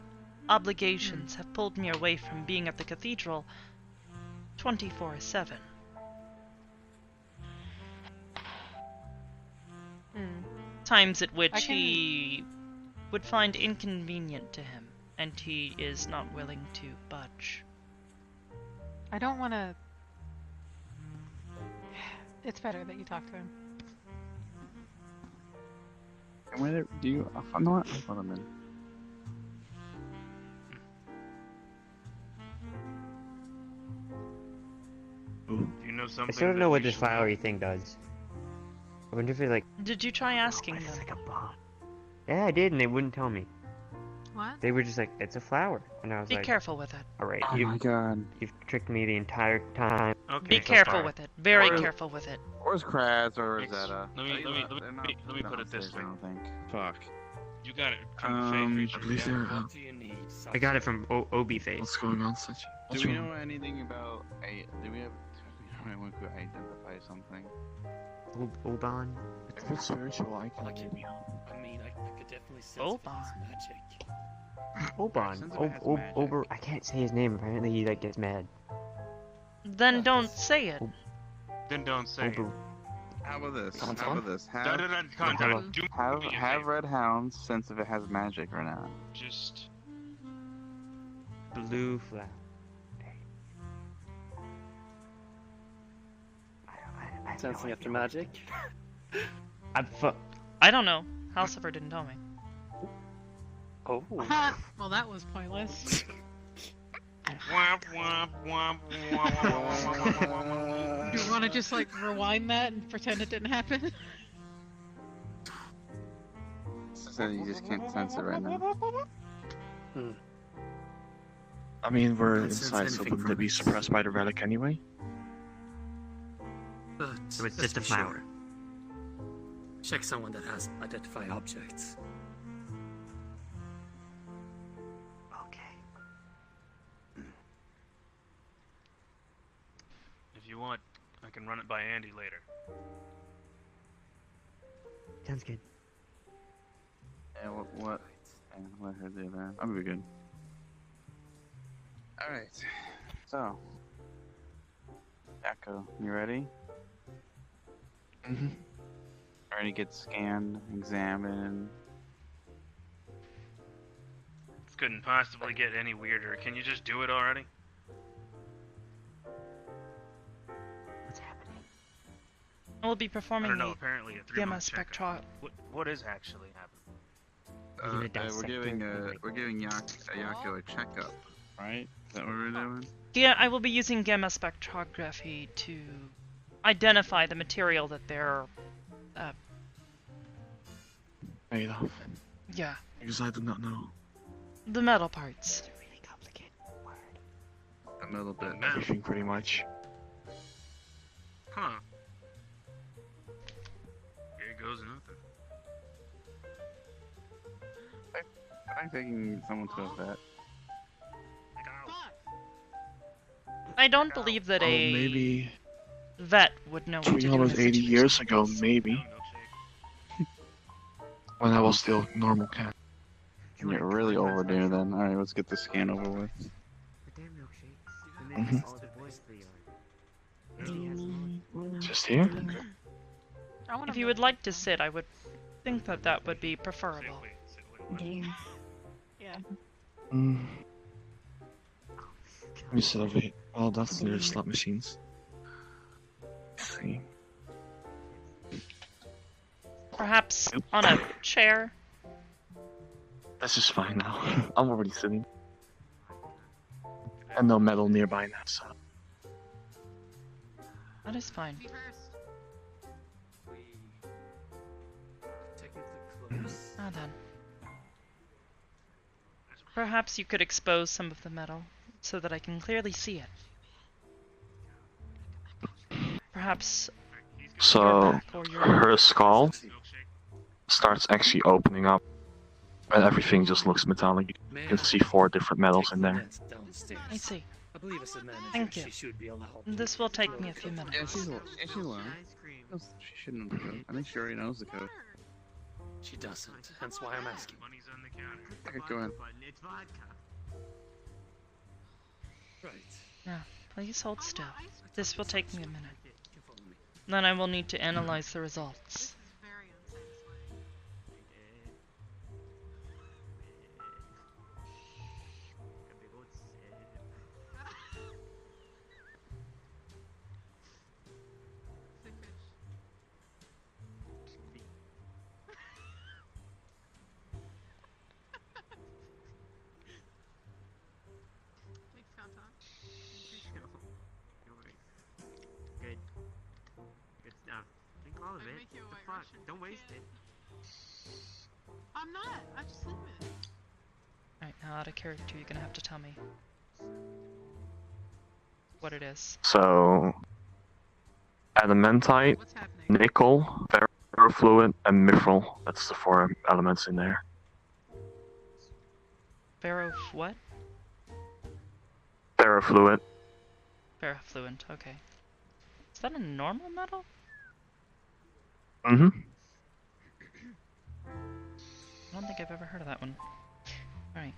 obligations have pulled me away from being at the cathedral 24/7. Times at which he would find inconvenient to him, and he is not willing to budge. I don't want to... It's better that you talk to him. Whether do you? I know what? Hold on a minute. Do you know I something? still don't know what this flowery thing does. I wonder if it like. Did you try asking them? It's like a bomb. Yeah, I did, and they wouldn't tell me. What? They were just like, "It's a flower," and I was Be like, careful with it. "All right, Oh my god. you've tricked me the entire time." Okay. Be careful with it. Very careful with it. Where's Kraz or Rosetta? Let me put it this way. I don't think. Fuck. You got it from the Fae I believe they're. What do you need? I got it from Obi Face. What's going on, Such? Do we know anything about a? Do we have? We could identify something. Oban. If it's spiritual, I can. I mean, I could definitely sense Oban. it's magic. Oban. Since it has magic. Ober. I can't say his name. Apparently, he like gets mad. Then don't say it. Then don't say it. Ober. How about this? Contact? How about this? Have Red Hounds sense if it has magic or not. Just Blue flower. Sensing after magic. I don't know. Halcifer didn't tell me. Oh. Well, that was pointless. Do you want to just like rewind that and pretend it didn't happen? So you just can't sense it right now. I mean, we're Can't sense inside, so anything wouldn't from it be this. suppressed by the relic anyway? So it's let's just a be flower. sure. Check someone that has identify objects. if you want, I can run it by Andy later. Sounds good. Yeah, what? Yeah, let her do that. I'll be good. Alright. So. Echo, you ready? Mm-hmm. Ready to get scanned, examined. This couldn't possibly get any weirder. Can you just do it already? I will be I performing don't know, the apparently a 3 gamma month checkup. spectro. What is actually happening? We're giving Yako a checkup, right? Is that what we're doing? Yeah, I will be using gamma spectrography to identify the material that they're, Made of. yeah, Because I do not know. the metal parts. A little bit. Everything, pretty much. Huh. Here goes nothing. I'm thinking someone's going to that. I don't believe that Oh, a maybe vet would know what to do in a 380 years ago, maybe. When I was still normal cat. You're really overdue then. Alright, let's get the scan over with. Just here? If you would like to sit, I would think that that would be preferable. Yeah. Mm. Let me survey. Oh, that's the slot machines. Let's see. Perhaps on a chair? This is fine now. I'm already sitting. And no metal nearby now, so. That is fine. Ah then. Perhaps you could expose some of the metal so that I can clearly see it. Perhaps So, your back or your her skull starts actually opening up, and everything just looks metallic. You can see 4 different metals in there. I see. I believe as a manager, Thank you. she should be allowed. This will take me a few minutes. Yeah, she's allowed. She shouldn't know the code. I think she already knows the code. She doesn't. Hence why I'm asking. Money's on the counter. Okay, go ahead. Right. Now, please hold still. This will take me a minute. Then I will need to analyze the results. Good. Good stuff. Drink all of it. What the fuck? Don't waste it. I'm not. I just leave it. Alright, now out of character, you're gonna have to tell me what it is. So, adamantite, nickel, ferrofluid, and mithril. That's the 4 elements in there. What? Ferrofluid. Ferrofluent, okay. Is that a normal metal? Mm-hmm. I don't think I've ever heard of that one. Alright.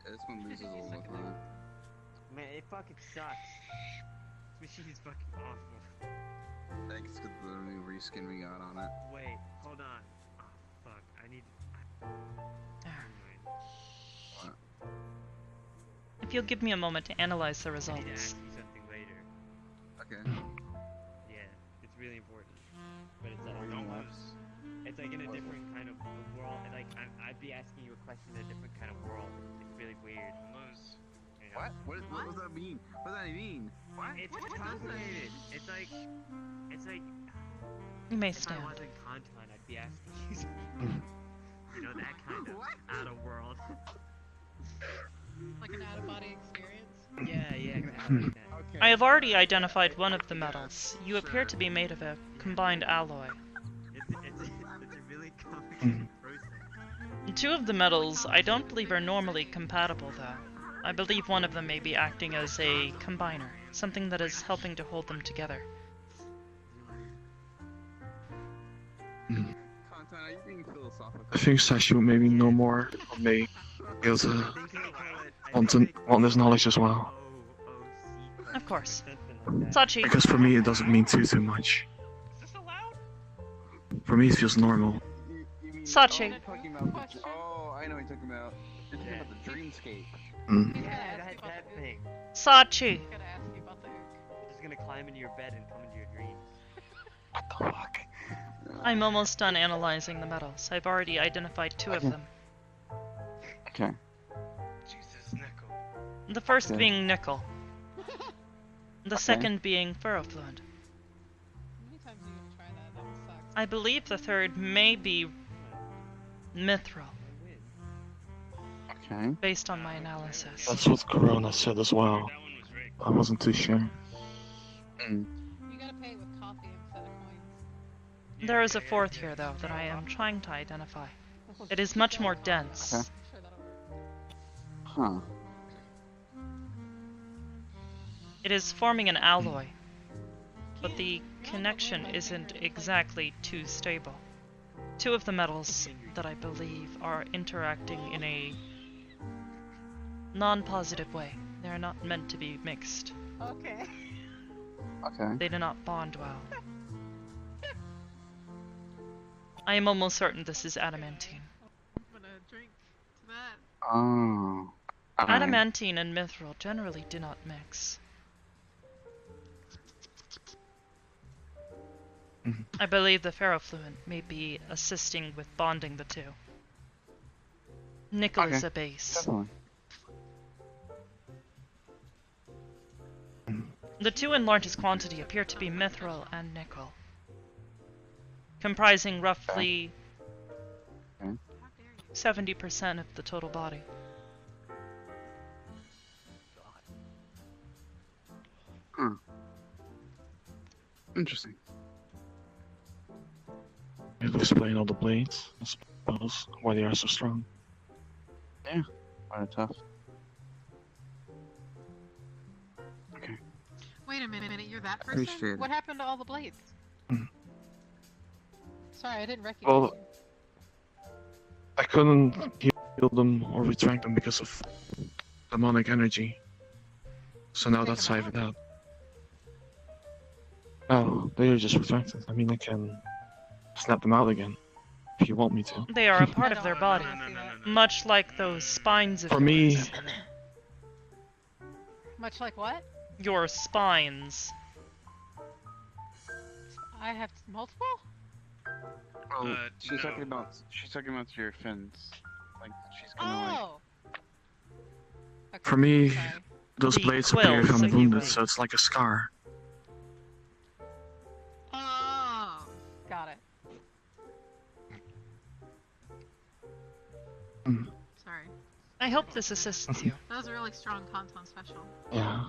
Yeah, this one loses a little bit, huh? Man, it fucking sucks. This machine is fucking awful. Thanks to the new reskin we got on it. Wait, hold on. Oh, fuck. I need... If you'll give me a moment to analyze the I need to results. ask you something later. Okay. Yeah, it's really important. But it's like, it's like in a different kind of world. And like, I'd be asking you a question in a different kind of world. It's really weird. You know? What does that mean? What does that mean? What? It's complicated. It's like, You may if stand. I wasn't Kantan, I'd be asking you something. You know, that kind of out of world. Like an out-of-body experience? Yeah, kind of like that. I have already identified one of the metals. You appear to be made of a combined alloy. It's a really complicated process. 2 of the metals I don't believe are normally compatible, though. I believe one of them may be acting as a combiner, something that is helping to hold them together. Content, are you being philosophical? I think Sashi would maybe know more, or may be able to want this knowledge as well. Of course. Sachi. Because for me, it doesn't mean too much. For me, it feels normal. Sachi. Oh, I know what you're talking about. You're talking about the dreamscape. Mm. Yeah, that thing. Sachi. I'm just gonna climb into your bed and come into your dreams. What the fuck? I'm almost done analyzing the metals. I've already identified 2 of them. Okay. Jesus, nickel. The first Okay. being nickel. The Okay. second being ferrofluid. I believe the third may be mithril, Okay. based on my analysis. That's what Corona said as well. I wasn't too sure. Mm. You gotta pay with coffee instead of coins. There is a 4th here, though, that I am trying to identify. It is much more dense. Okay. Huh. It is forming an alloy, but the connection isn't exactly too stable. 2 of the metals that I believe are interacting in a non-positive way. They are not meant to be mixed. Okay. Okay. They do not bond well. I am almost certain this is adamantine. I'm gonna drink to that. Oh. Alright. Adamantine and mithril generally do not mix. I believe the ferrofluent may be assisting with bonding the two. Nickel is a base. Definitely. The two in largest quantity appear to be mithril and nickel, comprising roughly 70% of the total body. Hmm. Interesting. It'll explain all the blades, I suppose, why they are so strong. Yeah, quite tough. Okay. Wait a minute, you're that Appreciate person? it. What happened to all the blades? Sorry, I didn't recognize Well, you. I couldn't heal them or retract them because of demonic energy. So now that's siphoned out. No, they are just retracted. I mean, I can snap them out again if you want me to. They are a part of their body, much like those spines of For me, yours. Much like what? Your spines. I have multiple? Oh, she's talking about your fins. Like she's gonna Oh! for me, those The blades appear if quills, I'm if you wounded, will. so it's like a scar. Oh! Got it. Sorry. I hope this assists you. That was a really strong Kanton special. Yeah.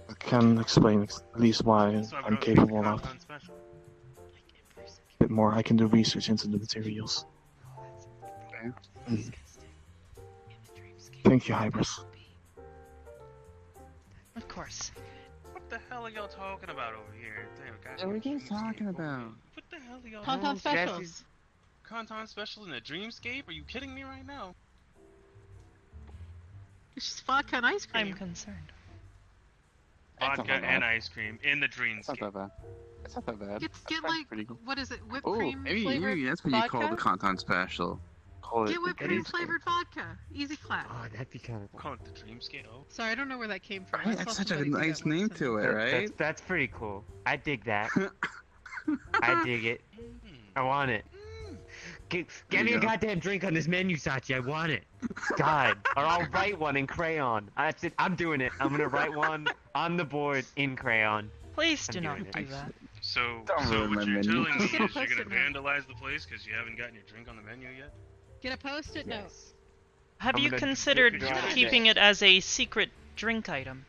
I can explain at least why I'm capable of a bit more. I can do research into the materials. Mm. Thank you, Hybris. Of course. What the hell are y'all talking about over here? Damn, guys. What are you talking about? What the hell are y'all Kanton specials. Kanton special in a dreamscape? Are you kidding me right now? It's just vodka and ice cream. I'm concerned. Vodka and ice cream in the dreamscape. It's not that bad. It's not that bad. Get That's like, pretty cool. what is it, whipped Oh, cream maybe flavored that's what you call the vodka? content special. Call it Get whipped the cream dreamscape. flavored vodka. Easy clap. Oh, that'd be kind of Call it the dreamscape. Oh. Sorry, I don't know where that came from. Right, I saw that's such a somebody do that nice once name and- to it, right? That's pretty cool. I dig that. I dig it. I want it. Get me a goddamn drink on this menu, Sachi. I want it. God. Or I'll write one in crayon. That's it. I'm doing it. I'm gonna write one on the board in crayon. Please I'm do not doing it. do that. So, Don't so ruin what my you're menu. telling me is you're gonna Post-it note. vandalize the place because you haven't gotten your drink on the menu yet? Get a post-it note. Have I'm you gonna considered drip dry keeping it as a secret drink item?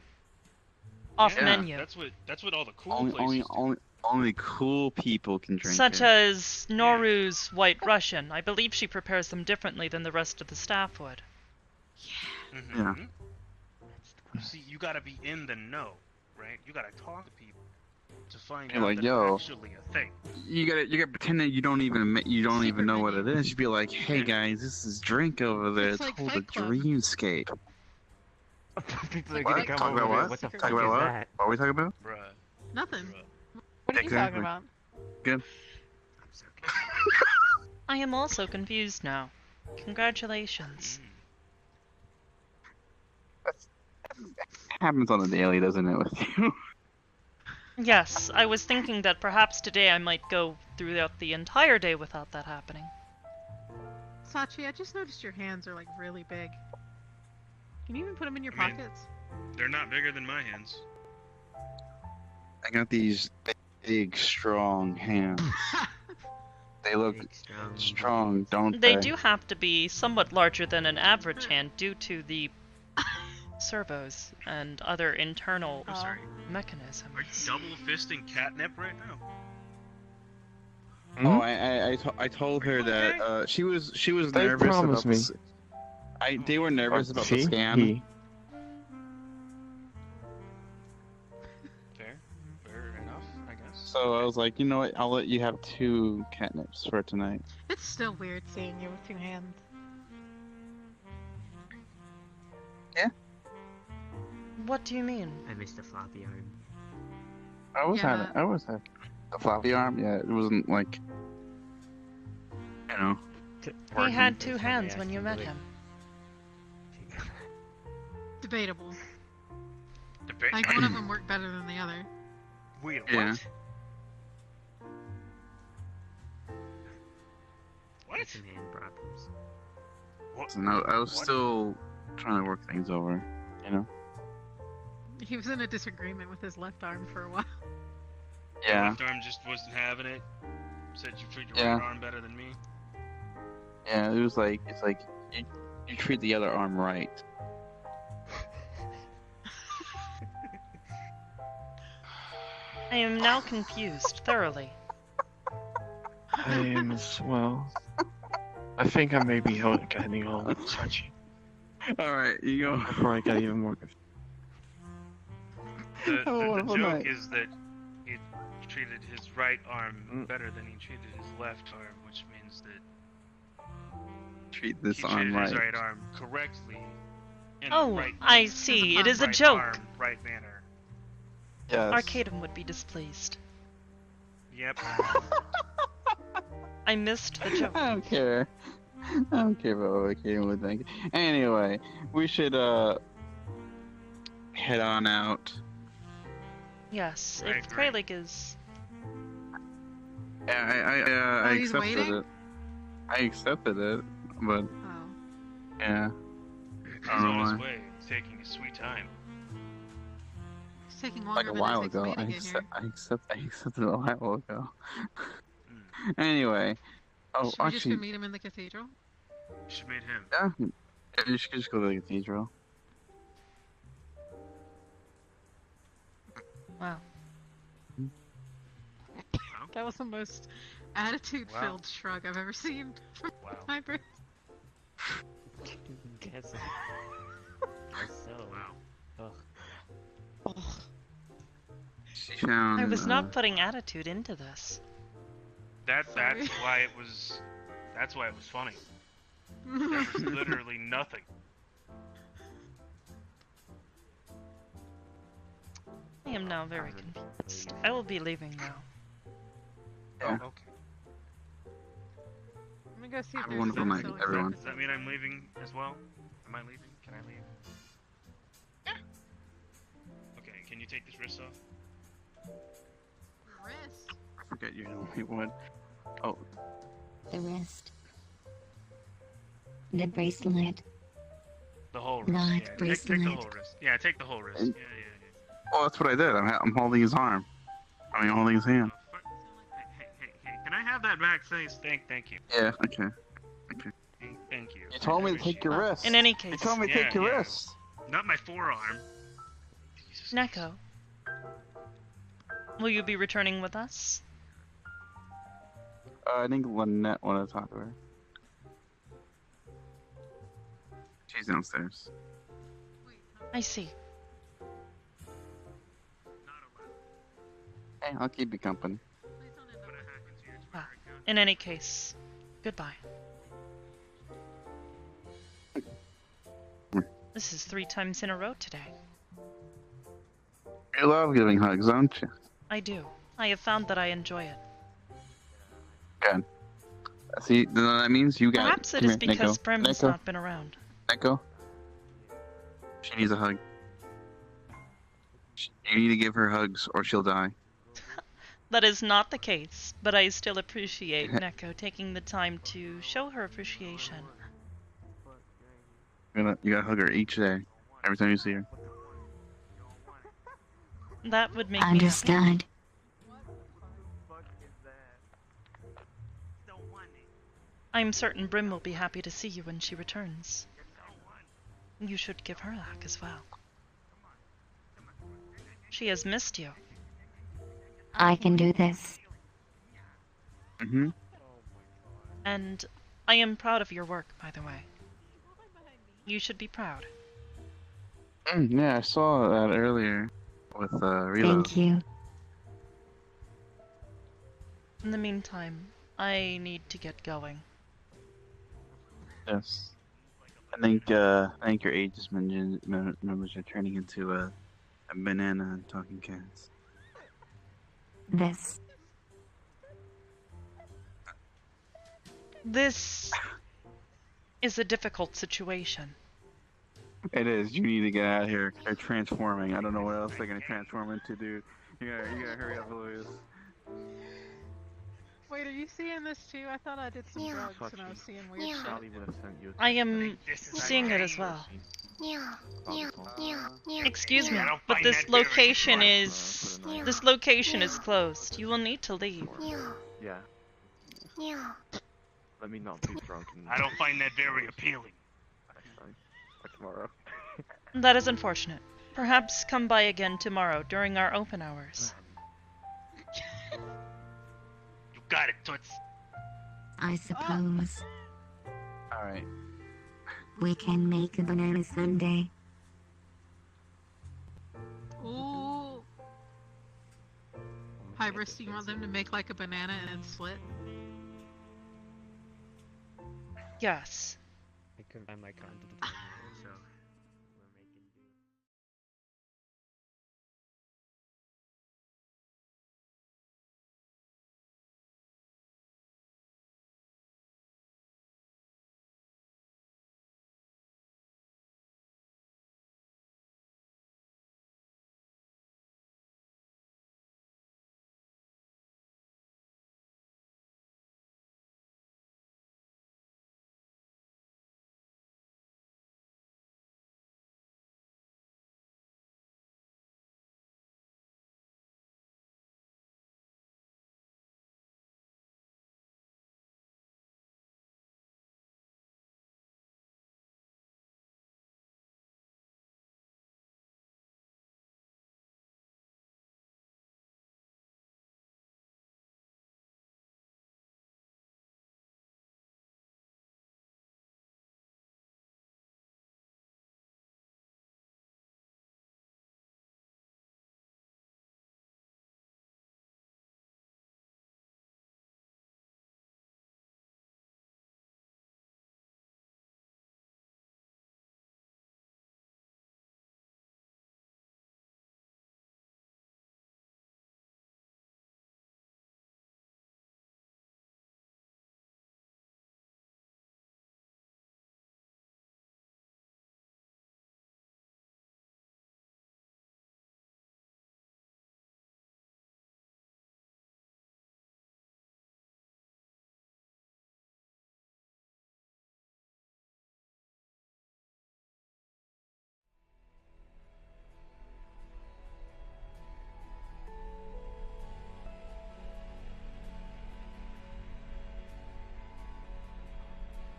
Off Yeah, menu. That's what all the cool places Only cool people can drink Such it. as Noru's White Russian. I believe she prepares them differently than the rest of the staff would. Yeah. See, you gotta be in the know, right? You gotta talk to people to find You're out like, that yo. it's actually a thing. You gotta pretend that you don't even know what it is. You be like, hey guys, this is drink over there. It's It's like called the Fight Club. Dreamscape. People are What? gonna come Talk over about here. what? What the Talk fuck about is what? that? What are we talking about? Bruh. Nothing. What are you Exactly. talking about? Good. I am also confused now. Congratulations. Happens on a daily, doesn't it, with you? Yes, I was thinking that perhaps today I might go throughout the entire day without that happening. Sachi, I just noticed your hands are like really big. Can you even put them in your I mean- pockets? They're not bigger than my hands. I got these big, strong hands. They look strong, don't They they? do have to be somewhat larger than an average hand due to the servos and other internal mechanisms. Are you double fisting catnip right now? Oh, I told her that she was They nervous about promised me. they were nervous about the She? scan. He. Fair enough, I guess. So I was like, you know what? I'll let you have 2 catnips for tonight. It's still weird seeing you with 2 hands. What do you mean? I missed the floppy arm. I always had the floppy arm. Yeah, it wasn't like, you know. He had 2 hands when you met him. Debatable. Debate. Like, one of them worked better than the other. Wait, Yeah. what? What? Man problems. What? So no, I was still trying to work things over, you know? He was in a disagreement with his left arm for a while. Yeah. Left arm just wasn't having it. Said you treat your Yeah. right arm better than me. Yeah, it's like you treat the other arm right. I am now confused thoroughly. I am as well. I think I may be getting a little touchy. Alright, you go. Before I get even more confused. The joke is that he treated his right arm better than he treated his left arm, which means that Treat this he arm treated his right. right arm correctly. In Oh, the right I see. It is a right joke. Arm, right manner. Yes. Arcadum would be displeased. Yep. I missed the joke. I don't care. I don't care about what Kaden would think. Anyway, we should head on out. Yes, I if agree. Kralik is... Yeah, I he's accepted waiting? it. I accepted it, but Oh. yeah. He's I don't know on his why. way, taking his sweet time. It's taking Like longer a than while it takes ago. me to I get here. accepted it a while ago. Anyway, oh Should we just go actually, meet him in the cathedral? You should meet him. yeah, you should just go to the cathedral. Wow. That was the most attitude-filled shrug I've ever seen from Hybris. Guess so. Wow. Ugh. She found. I was not putting attitude into this. That's Sorry. why it was. That's why it was funny. There was literally nothing. I am now very confused. I will be leaving now. Yeah. Oh, okay. I'm gonna go see if Have a there's wonderful some night, silly everyone. Does that mean I'm leaving as well? Am I leaving? Can I leave? Yeah. Okay. Can you take this wrist off? Wrist. I forget you know what. Oh, The wrist. The bracelet. The whole wrist. Not Yeah, take the bracelet. whole wrist. Yeah, take the whole wrist. And- Yeah. well, that's what I did. I'm holding his arm. I mean, holding his hand. Hey, can I have that back? Thank you. Yeah. Okay. Thank you. You told me I to take appreciate your it. wrist. In any You case, told me to take your Yeah. wrist. Not my forearm. Neko, will you be returning with us? I think Lynette wanted to talk to her. She's downstairs. I see. Hey, I'll keep you company. Well, in any case, goodbye. This is 3 times in a row today. You love giving hugs, don't you? I do. I have found that I enjoy it. Good. See, then that means you got Perhaps it Come is here, because Neko. Brim has Neko. not been around. Neko. She needs a hug. You need to give her hugs or she'll die. That is not the case, but I still appreciate Neko taking the time to show her appreciation. You gotta hug her each day, every time you see her. That would make me happy. Understood. I'm certain Brim will be happy to see you when she returns. You should give her a hug as well. She has missed you. I can do this. Mm-hmm. And I am proud of your work, by the way. You should be proud. Yeah, I saw that earlier with Reload. Thank you. In the meantime, I need to get going. Yes. I think your Aegis members are turning into a banana and talking cats. This. This is a difficult situation. It is. You need to get out of here. They're transforming. I don't know what else they're gonna transform into, dude. You gotta hurry up, Louis. Wait, are you seeing this too? I thought I did some drugs and I was seeing weird shit. I am seeing it as well. Excuse me, but this location is closed. You will need to leave. Yeah. Let me not be drunk. I don't find that very appealing. Or tomorrow. That is unfortunate. Perhaps come by again tomorrow during our open hours. You got it, Toots. I suppose Alright. we can make a banana sundae. Ooh. Hybris, do you want them to make like a banana and then slit? Yes. I couldn't find my card to the so we're making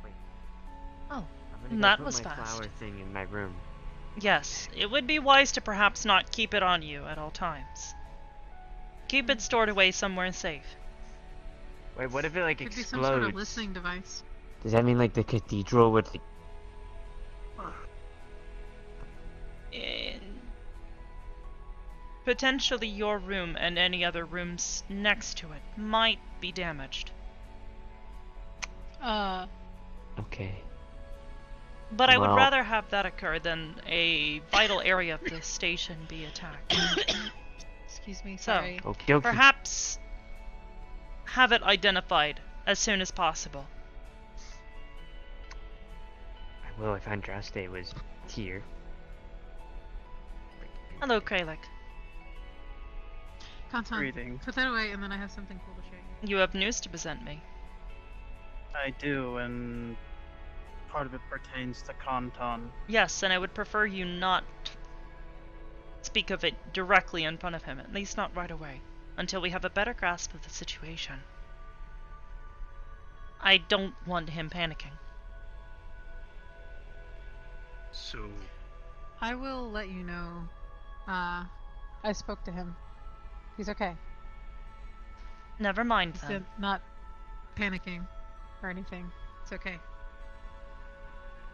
do. Oh, I'm gonna that go put was my fast. flower thing in my room. Yes, it would be wise to perhaps not keep it on you at all times. Keep it stored away somewhere safe. Wait, what if it like Could be explodes? some sort of listening device. Does that mean like the cathedral would like... Potentially your room and any other rooms next to it might be damaged. Okay. But I would Well- rather have that occur than a vital area of the station be attacked. Excuse me, So, sorry. Okie dokie. perhaps have it identified as soon as possible. I will if Andraste was here. Hello, Kralik. Kantan, Greetings. put that away and then I have something cool to show you. You have news to present me. I do, and part of it pertains to Kanton. Yes, and I would prefer you not speak of it directly in front of him, at least not right away, until we have a better grasp of the situation. I don't want him panicking. So, I will let you know. I spoke to him. He's okay. Never mind He's then. not panicking or anything. It's okay.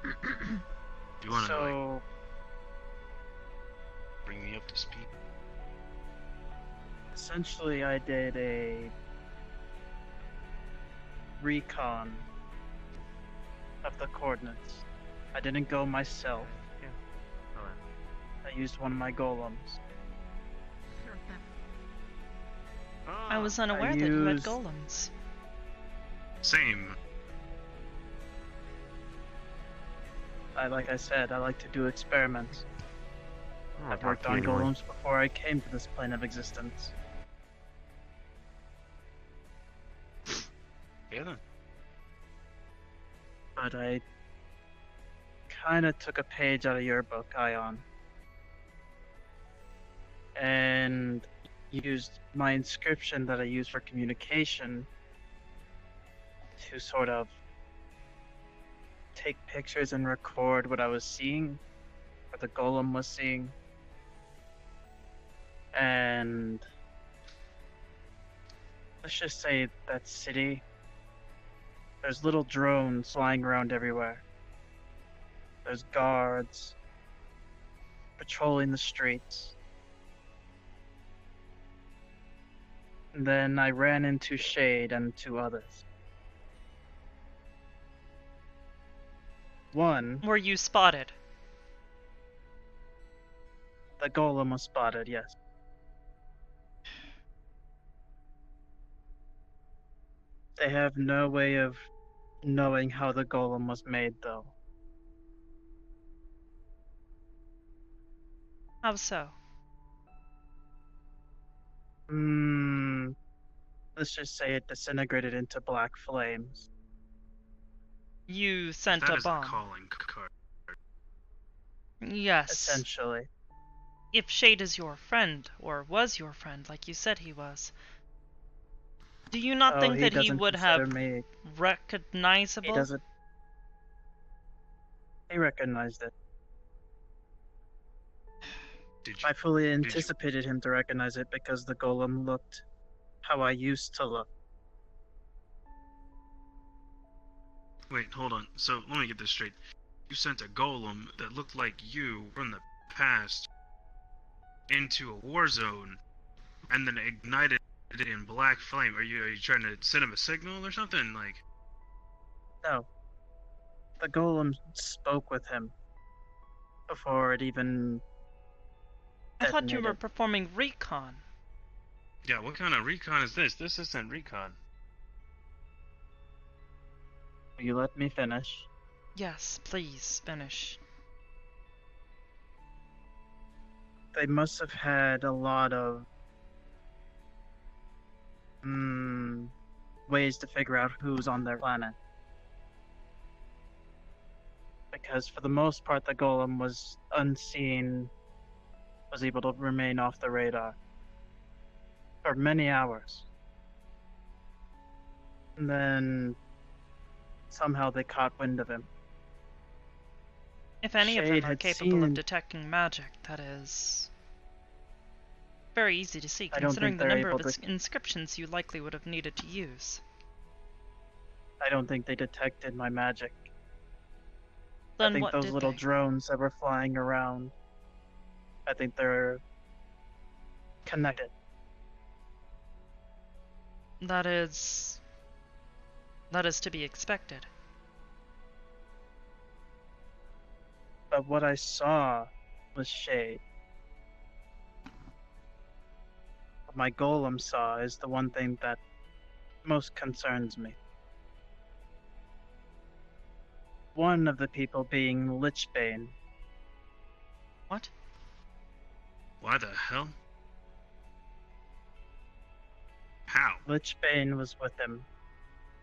do you want to So, bring me up to speed? essentially, I did a recon of the coordinates. I didn't go myself. I used one of my golems. I was unaware that you had golems. Same. like I said, I like to do experiments. I've talk worked to you on anyway. golems before I came to this plane of existence. Yeah then. But I kind of took a page out of your book, Ion, and used my inscription that I use for communication to sort of take pictures and record what I was seeing, what the golem was seeing. And let's just say that city, there's little drones flying around everywhere. There's guards patrolling the streets. And then I ran into Shade and two others. One, Were you spotted? the golem was spotted, yes. They have no way of knowing how the golem was made, though. How so? Let's just say it disintegrated into black flames. You sent That a is bomb. a calling card. Yes. Essentially. If Shade is your friend, or was your friend, like you said he was, do you not think that he doesn't would consider have me. recognizable? He doesn't. He recognized it. I fully anticipated him to recognize it because the golem looked how I used to look. Wait, hold on. So let me get this straight. You sent a golem that looked like you from the past into a war zone, and then ignited it in black flame. Are you trying to send him a signal or something? Like, No. The golem spoke with him before it even I thought you were detonated. performing recon. yeah, what kind of recon is this? This isn't recon. Will you let me finish? Yes, please, finish. They must have had a lot of ways to figure out who's on their planet. Because for the most part, the golem was unseen, was able to remain off the radar for many hours. And then somehow they caught wind of him. If any of Shade them are had capable of seen- detecting magic, that is very easy to see, I don't considering think the they're number of able to- inscriptions you likely would have needed to use. I don't think they detected my magic. Then I think what those did little they? drones that were flying around, I think they're connected. That is to be expected. But what I saw was Shade. What my golem saw is the one thing that most concerns me. One of the people being Lichbane. What? Why the hell? How? Lichbane was with him.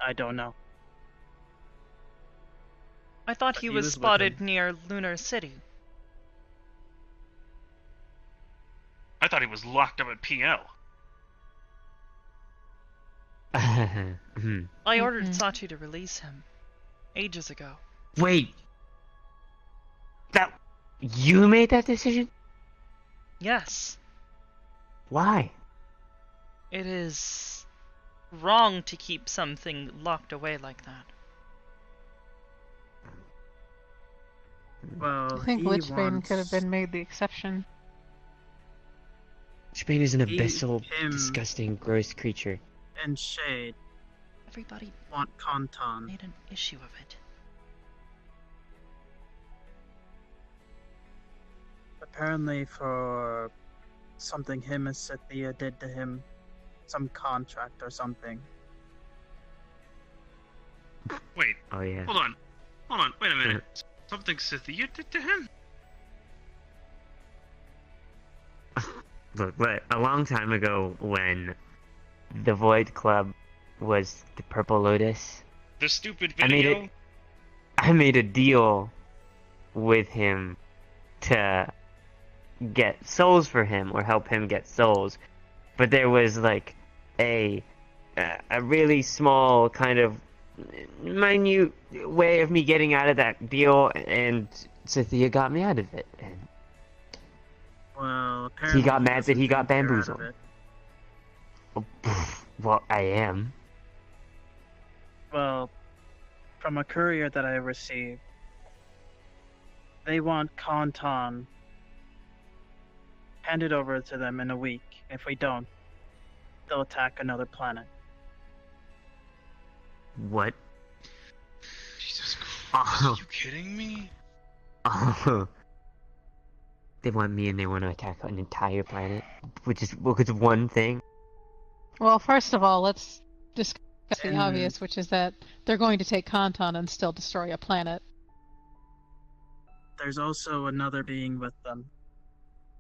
I don't know. I thought But he he was was with spotted him. near Lunar City. I thought he was locked up at PL. I ordered Sachi to release him ages ago. Wait. That you made that decision? Yes, Why? it is wrong to keep something locked away like that. Well, I think he Lichbane wants could have been made the exception. Spain is an He- abyssal, him- disgusting, gross creature. and Shade Everybody want Kantan. made an issue of it. Apparently for something him and Cynthia did to him. Some contract or something. Wait. Oh yeah. Hold on. Wait a minute. Something Cynthia did to him? Look, a long time ago when the Void Club was the Purple Lotus, The stupid I video? made a deal with him to get souls for him or help him get souls, but there was like a really small kind of minute way of me getting out of that deal, and Cynthia got me out of it. And Well, he apparently got mad that he got doesn't think you're out of bamboozled. it. Oh, well, I am. Well, from a courier that I received, they want Kanton handed over to them in a week. If we don't, they'll attack another planet. What? Jesus Christ, Oh. are you kidding me? Oh. They want me and they want to attack an entire planet, which is one thing. Well, first of all, let's discuss the And- obvious, which is that they're going to take Kanton and still destroy a planet. There's also another being with them.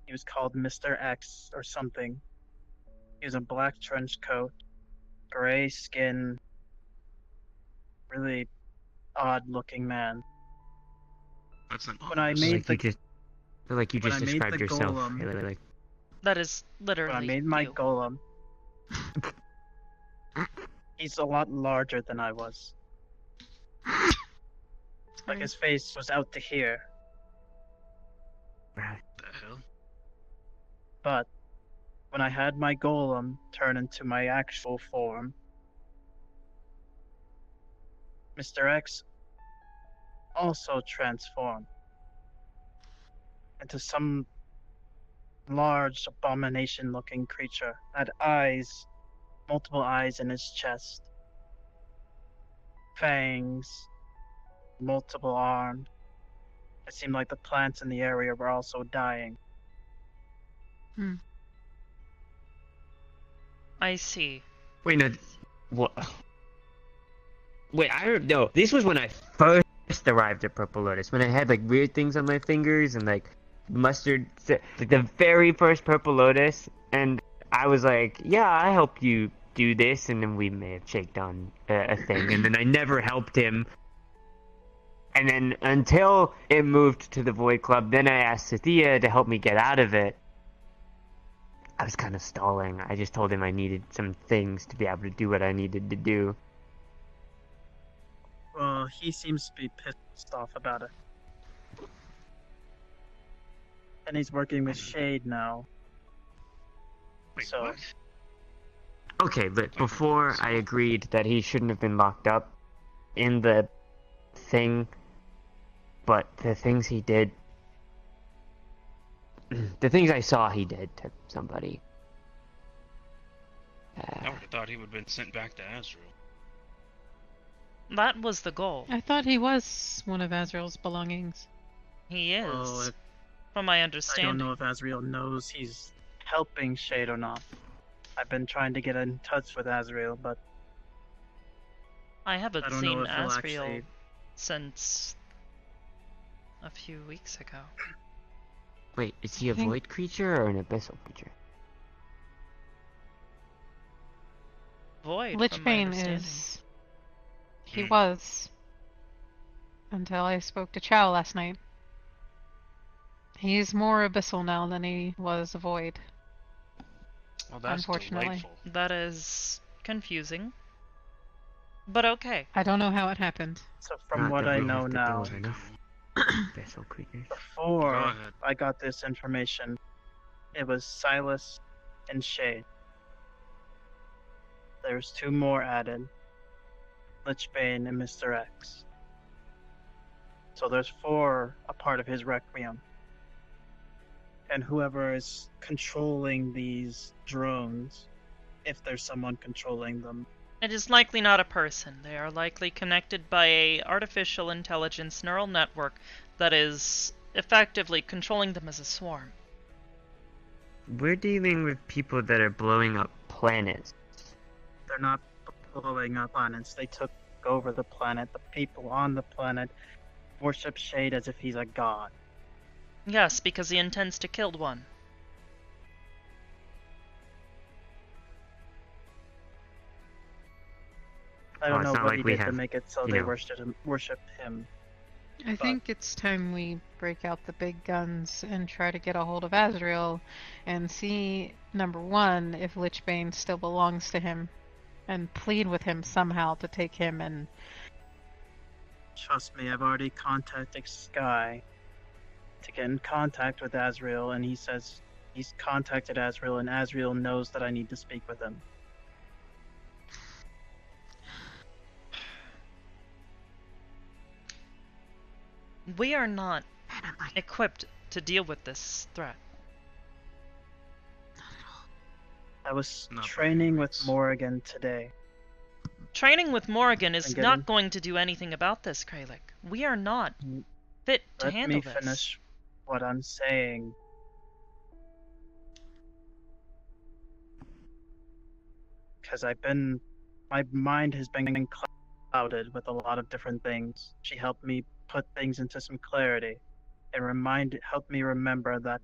He was called Mr. X or something. He was a black trench coat, gray skin, really odd-looking man. That's an When I made the Like you when just I made described the yourself. golem- Like, That is when literally I made my you. golem, he's a lot larger than I was. Like his face was out to here. What the hell? But when I had my golem turn into my actual form, Mr. X also transformed into some large abomination-looking creature. Had eyes, multiple eyes in his chest, fangs, multiple arms. It seemed like the plants in the area were also dying. I see. wait, no. What? Wait, no. This was when I first arrived at Purple Lotus. When I had like weird things on my fingers and like mustard, like the very first Purple Lotus, and I was like, "Yeah, I helped you do this," and then we may have shaked on a thing, and then I never helped him. And then until it moved to the Void Club, then I asked Cynthia to help me get out of it. I was kind of stalling. I just told him I needed some things to be able to do what I needed to do. Well, he seems to be pissed off about it. And he's working with Shade now. Wait, So, what? Okay, but before I agreed that he shouldn't have been locked up in the thing, but the things he did, the things I saw he did to somebody. I would have thought he would have been sent back to Azrael. That was the goal. I thought he was one of Azrael's belongings. He is, well, from my I understanding. don't know if Azrael knows he's helping Shade or not. I've been trying to get in touch with Azrael, but I haven't I don't know seen if he'll Asriel actually... since a few weeks ago. Wait, is he a think- void creature or an abyssal creature? Void, from my Lichbane understanding. is. He was. Until I spoke to Chow last night. He's more abyssal now than he was a void. Well, that's Unfortunately. delightful. That is confusing. But okay. I don't know how it happened. So from Not what that I we know have to deal now, with enough abyssal creatures. before Go ahead. I got this information, it was Silas and Shade. There's two more added. Lichbane and Mr. X. So there's four a part of his Requiem. And whoever is controlling these drones, if there's someone controlling them, It is likely not a person. They are likely connected by a artificial intelligence neural network that is effectively controlling them as a swarm. We're dealing with people that are blowing up planets. they're not blowing up planets. They took over the planet. The people on the planet worships Shade as if he's a god. Yes, because he intends to kill one. I don't know it's not what like he we did to have, make it so you they know. worshipped him. I think it's time we break out the big guns and try to get a hold of Azrael and see, number one, if Lichbane still belongs to him, and plead with him somehow to take him and... Trust me, I've already contacted Sky to get in contact with Azrael, and he says he's contacted Azrael, and Azrael knows that I need to speak with him. We are not equipped to deal with this threat. I was training with Morrigan today. Training with Morrigan is And not going to do anything about this, Kralik. We are not fit to handle this. Let me finish what I'm saying. Because my mind has been clouded with a lot of different things. She helped me put things into some clarity and helped me remember that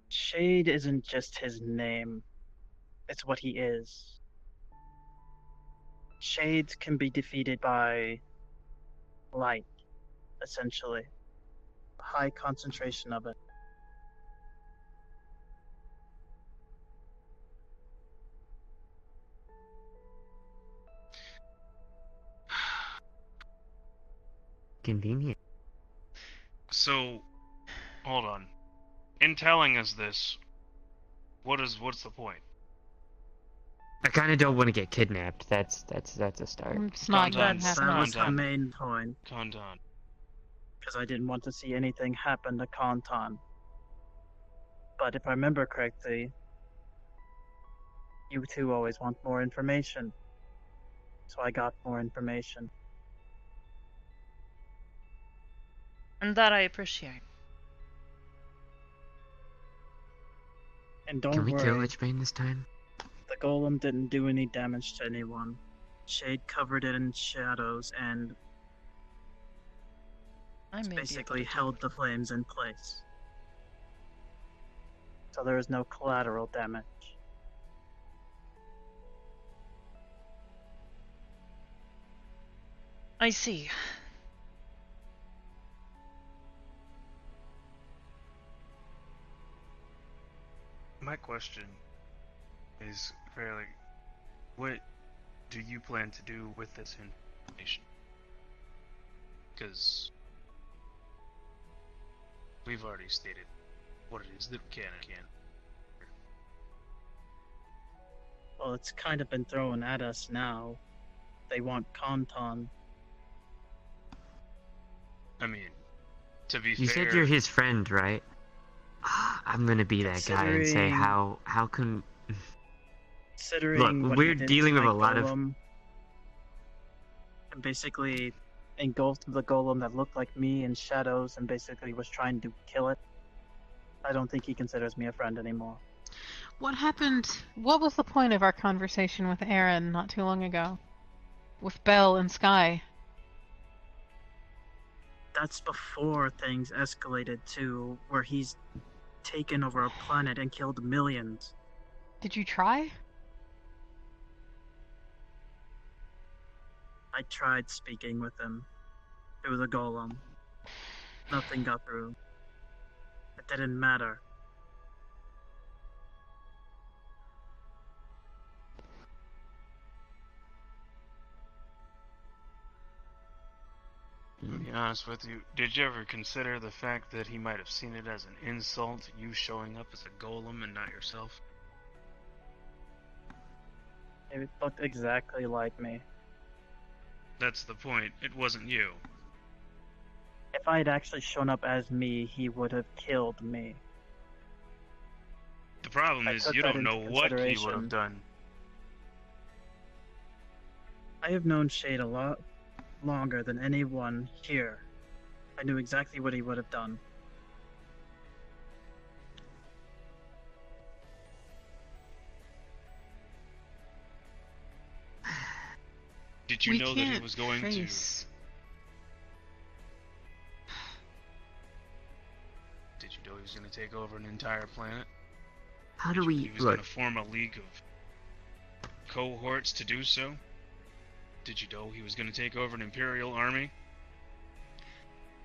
Shade isn't just his name, it's what he is. Shades can be defeated by light, essentially. A high concentration of it. Convenient. So, hold on. In telling us this, what's the point? I kind of don't want to get kidnapped. That's a start. It's not That was the main point. Kantan. Because I didn't want to see anything happen to Kantan. But if I remember correctly, you two always want more information. So I got more information. And that I appreciate. And don't Can we worry, kill Lichbane this time? the golem didn't do any damage to anyone. Shade covered it in shadows and basically held the flames in place. So there is no collateral damage. I see. My question is fairly, what do you plan to do with this information? Because we've already stated what it is that we can and can't. Well, it's kind of been thrown at us now. They want Kantan. I mean, to be You fair, said you're his friend, right? I'm gonna be that guy and say how can. Considering Look, what we're he did dealing to with my a lot of. golem, and basically engulfed the golem that looked like me in shadows and basically was trying to kill it. I don't think he considers me a friend anymore. What happened? What was the point of our conversation with Aaron not too long ago? With Belle and Sky? That's before things escalated to where he's taken over a planet and killed millions. Did you try? I tried speaking with him through the golem. Nothing got through. It didn't matter. to be honest with you, did you ever consider the fact that he might have seen it as an insult, you showing up as a golem and not yourself? It looked exactly like me. That's the point. It wasn't you. If I had actually shown up as me, he would have killed me. The problem is you don't know what he would have done. I have known Shade a lot longer than anyone here. I knew exactly what he would have done. Did you know that he was going to to take over an entire planet. How do we He was going to form a league of cohorts to do so. Did you know he was going to take over an Imperial army?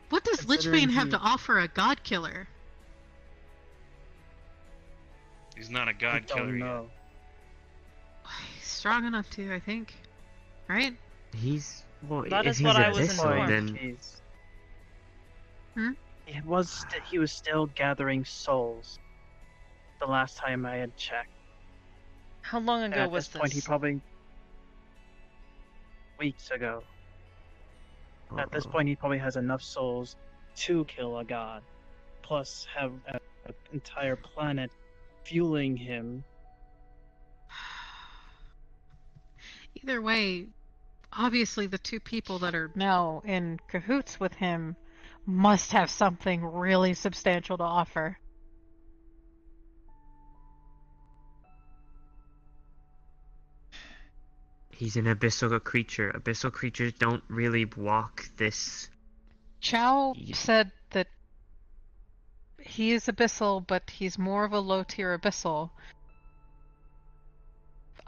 What does Lichbane have to offer a god killer? He's not a god killer yet. He's strong enough to, I think. Right? He's well. That if is he's what I was abyssal, informed. then He was still gathering souls. The last time I had checked. How long And ago at was this point, he this? probably weeks ago. At this point, he probably has enough souls to kill a god, plus have an entire planet fueling him. Either way, obviously the two people that are now in cahoots with him must have something really substantial to offer. he's an abyssal creature. Abyssal creatures don't really walk this. Chow said that he is abyssal, but he's more of a low-tier abyssal.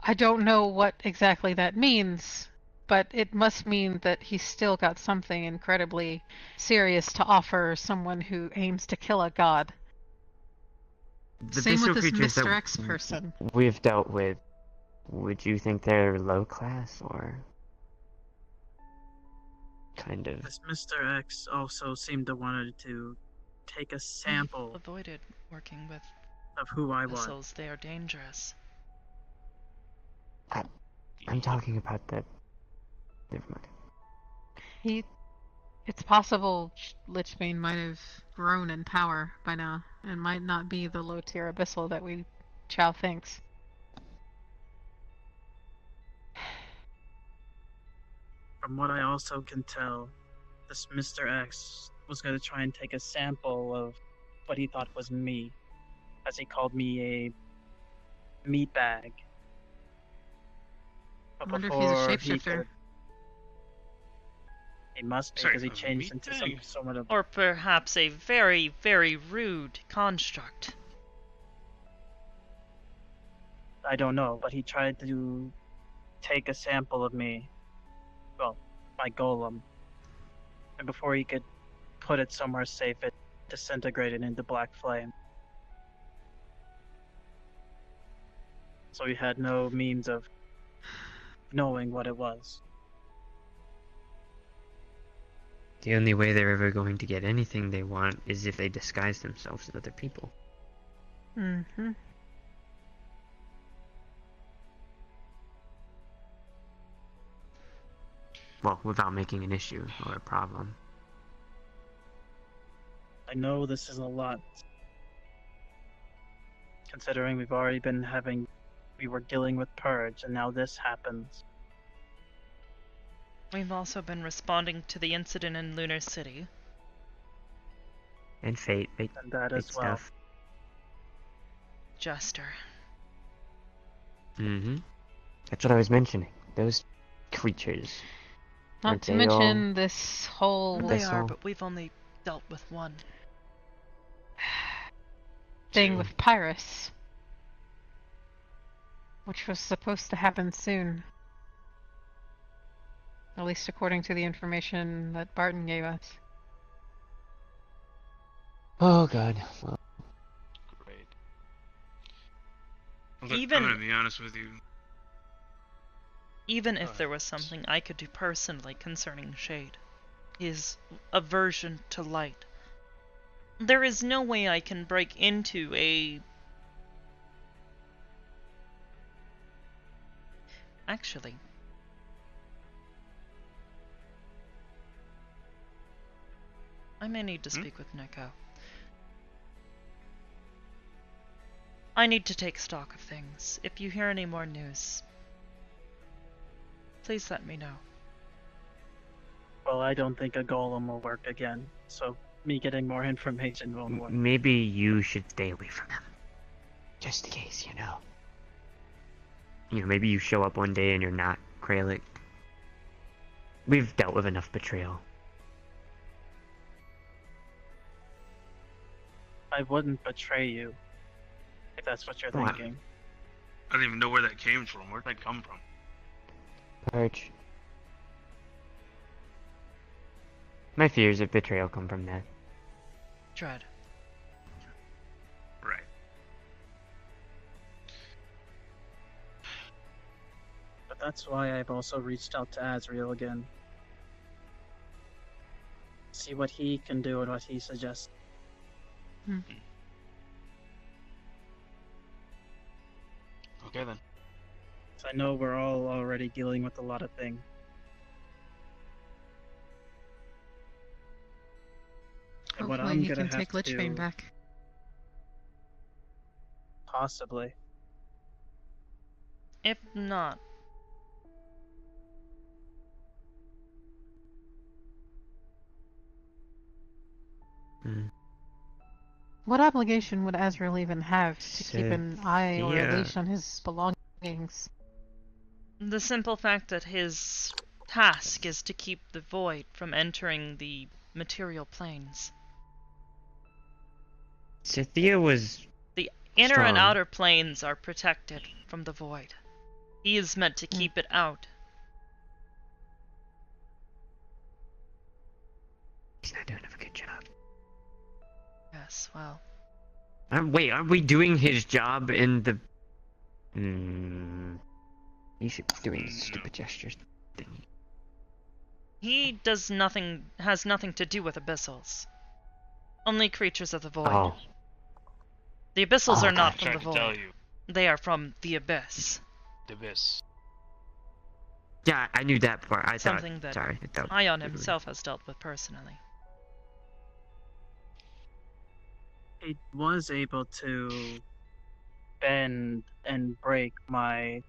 I don't know what exactly that means, but it must mean that he's still got something incredibly serious to offer someone who aims to kill a god. The Same with abyssal this creatures Mr. that X person. we've dealt with. Would you think they're low class or kind of? This Mr. X also seemed to wanted to take a sample Avoided working with of who I was. missiles. They are dangerous. I'm talking about the. Never mind. It's possible Lichbane might have grown in power by now, and might not be the low-tier abyssal that Chow thinks. From what I also can tell, this Mr. X was going to try and take a sample of what he thought was me, as he called me a meat bag. But I wonder if he's a before shapeshifter. He must be, Sorry, because he a changed meat into bag? some sort of. Or perhaps a very, very rude construct. I don't know, but he tried to take a sample of me. Well, my golem. And before he could put it somewhere safe, it disintegrated into black flame. So he had no means of knowing what it was. The only way they're ever going to get anything they want is if they disguise themselves as other people. Mm-hmm. Well, without making an issue or a problem. I know this is a lot, considering we were dealing with Purge, and now this happens. We've also been responding to the incident in Lunar City. And Fate. And that as well. Stuff. Jester. Mm-hmm. That's what I was mentioning. Those creatures. Not Aren't to they mention all this whole They are, Abyssal? but we've only dealt with one. thing with Pyrus, which was supposed to happen soon. At least according to the information that Barton gave us. Oh god. Well, Great. Well, Even- I'm gonna be honest with you. Even if there was something I could do personally concerning Shade, his aversion to light, there is no way I can break into a... Actually... I may need to speak with Neko. I need to take stock of things. If you hear any more news, please let me know. Well, I don't think a golem will work again, so me getting more information won't work. maybe you should stay away from them. Just in case, you know. You know, maybe you show up one day and you're not Kralik. We've dealt with enough betrayal. I wouldn't betray you, if that's what you're What? thinking. I don't even know where that came from. Where'd that come from? Purge. My fears of betrayal come from that. Dread. Right. But that's why I've also reached out to Azrael again. See what he can do and what he suggests. Okay then. So I know we're all already dealing with a lot of things. And what Hopefully I'm he gonna can have take to Lichbane do, back. possibly. If not, What obligation would Azrael even have to keep an eye or a Sophia. leash on his belongings? the simple fact that his task is to keep the void from entering the material planes. Cynthia was The inner strong. and outer planes are protected from the void. He is meant to keep it out. He's not doing a good job. Yes, well, Wait, aren't we doing his job in the... He should be doing the stupid gestures thing. he has nothing to do with abyssals. Only creatures of the void. Oh. The abyssals Oh, are not God. from Tried the to void. tell you. They are from the abyss. The abyss. Yeah, I knew that part. I Something thought... that Sorry, I thought... Ion himself has dealt with personally. He was able to bend and break my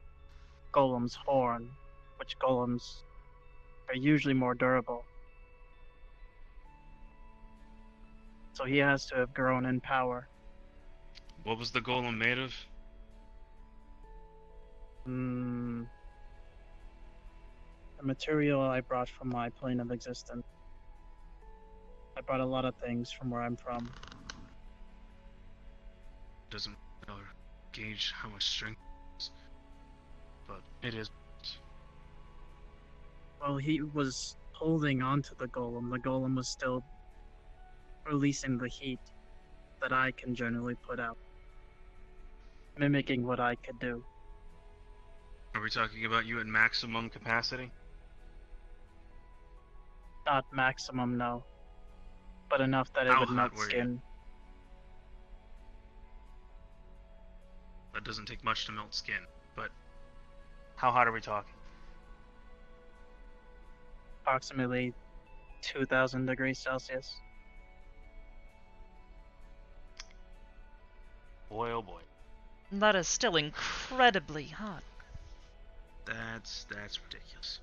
golem's horn, which golems are usually more durable. So he has to have grown in power. What was the golem made of? A material I brought from my plane of existence. I brought a lot of things from where I'm from. Doesn't gauge how much strength it is, but it is. Well, he was holding onto the golem. The golem was still releasing the heat that I can generally put out, mimicking what I could do. Are we talking about you at maximum capacity? Not maximum, no, but enough that it How would hot melt were you? skin. That doesn't take much to melt skin, but how hot are we talking? Approximately 2,000 degrees Celsius. Boy, oh boy. That is still incredibly hot. That's ridiculous.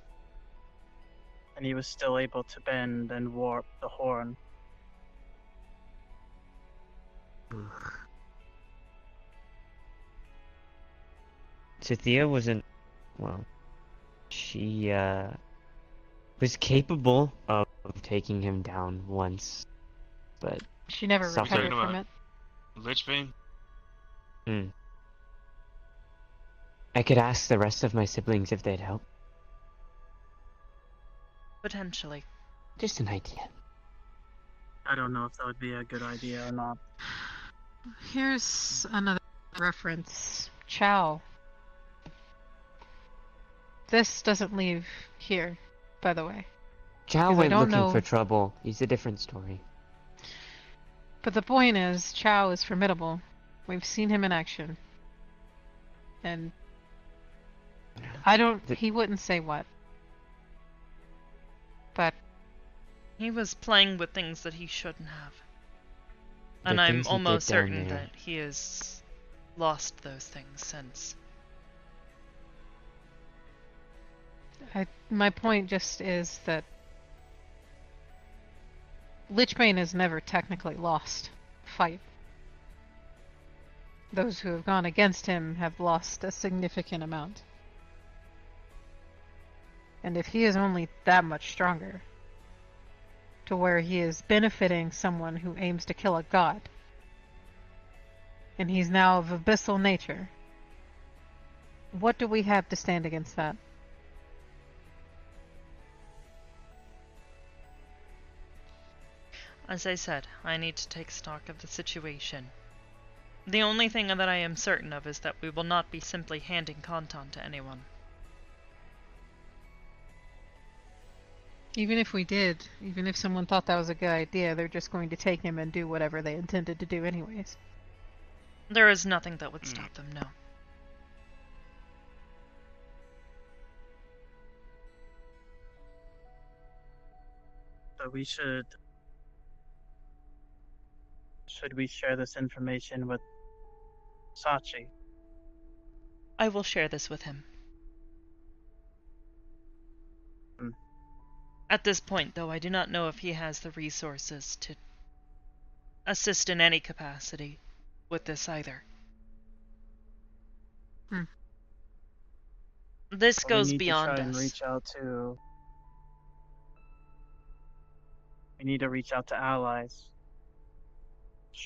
And he was still able to bend and warp the horn. Cynthia wasn't... Well... She, was capable of taking him down once, but... She never suffered. recovered from it. Lichbane? I could ask the rest of my siblings if they'd help. Potentially. Just an idea. I don't know if that would be a good idea or not. Here's another reference. Chow. This doesn't leave here, by the way. Chow 'Cause I went don't looking know- for trouble. He's a different story. But the point is, Chow is formidable. We've seen him in action. And he wouldn't say what. But He was playing with things that he shouldn't have. The And I'm things he did almost down certain there. that he has lost those things since. my point just is that Lichbane has never technically lost a fight. Those who have gone against him have lost a significant amount. And if he is only that much stronger, to where he is benefiting someone who aims to kill a god, and he's now of abyssal nature. What do we have to stand against that? As I said, I need to take stock of the situation. The only thing that I am certain of is that we will not be simply handing Kanton to anyone. Even if we did, even if someone thought that was a good idea, they're just going to take him and do whatever they intended to do anyways. There is nothing that would stop them, no. So we should we share this information with Sachi? I will share this with him. At this point, though, I do not know if he has the resources to assist in any capacity with this either. This goes beyond to try us. And reach out to. We need to reach out to allies.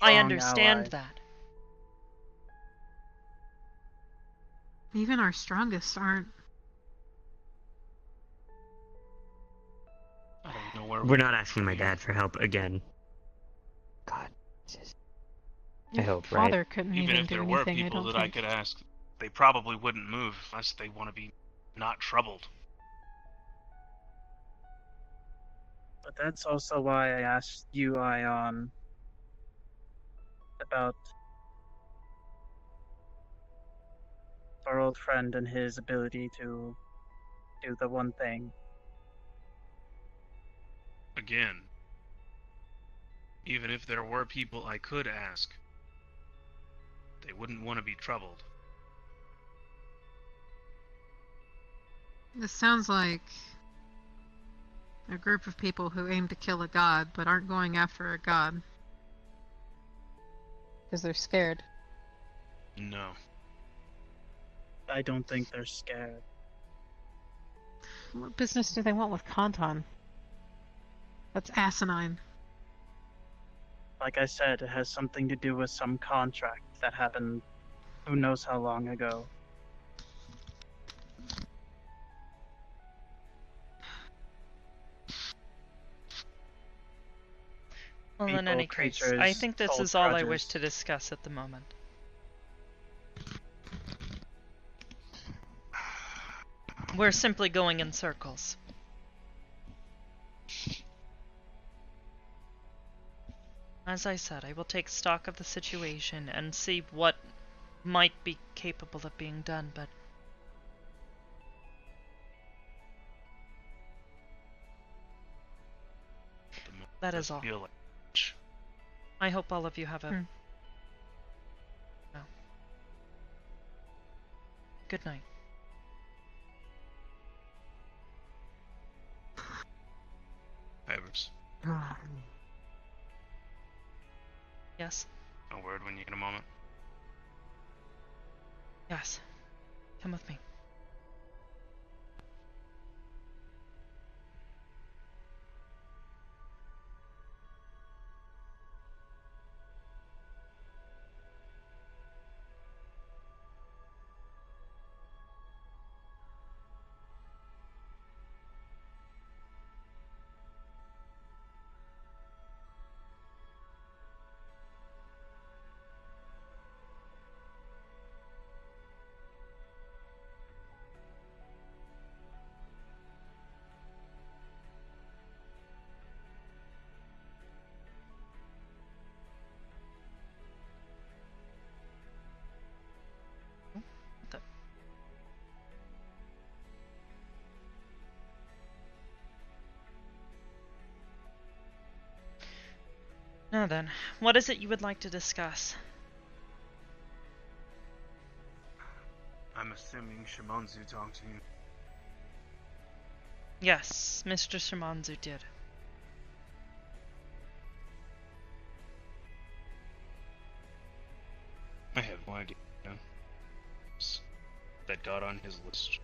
I Strong understand allies. that. Even our strongest aren't. I don't know where We're not asking my dad for help again. God. I hope, right? Father couldn't Even even if do there were anything, I people don't that I think. could ask, they probably wouldn't move unless they want to be not troubled. But that's also why I asked you, Ion, about our old friend and his ability to do the one thing. Again, even if there were people I could ask, they wouldn't want to be troubled. This sounds like a group of people who aim to kill a god, but aren't going after a god. Because they're scared. No. I don't think they're scared. What business do they want with Kanton? That's asinine. Like I said, it has something to do with some contract that happened who knows how long ago. Well, in any case, I think this is all I wish to discuss at the moment. We're simply going in circles. As I said, I will take stock of the situation and see what might be capable of being done, but that is all. I hope all of you have a good night. Hybris. Yes? A word when you get a moment. Yes. Come with me. Now then, what is it you would like to discuss? I'm assuming Shimonzu talked to you. Yes, Mr. Shimonzu did. I have no idea that got on his list,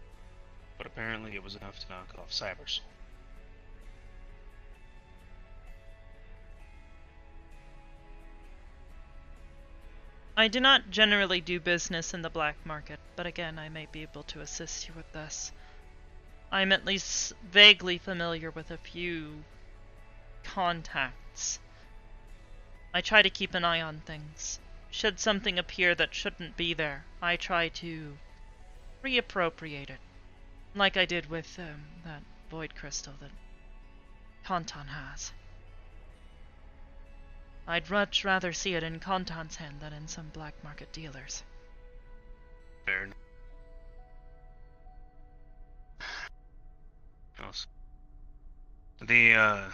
but apparently it was enough to knock off Hybris. I do not generally do business in the black market, but again, I may be able to assist you with this. I'm at least vaguely familiar with a few contacts. I try to keep an eye on things. Should something appear that shouldn't be there, I try to reappropriate it. Like I did with that void crystal that Kantan has. I'd much rather see it in Kantan's hand than in some black market dealers. Fair enough. Else. The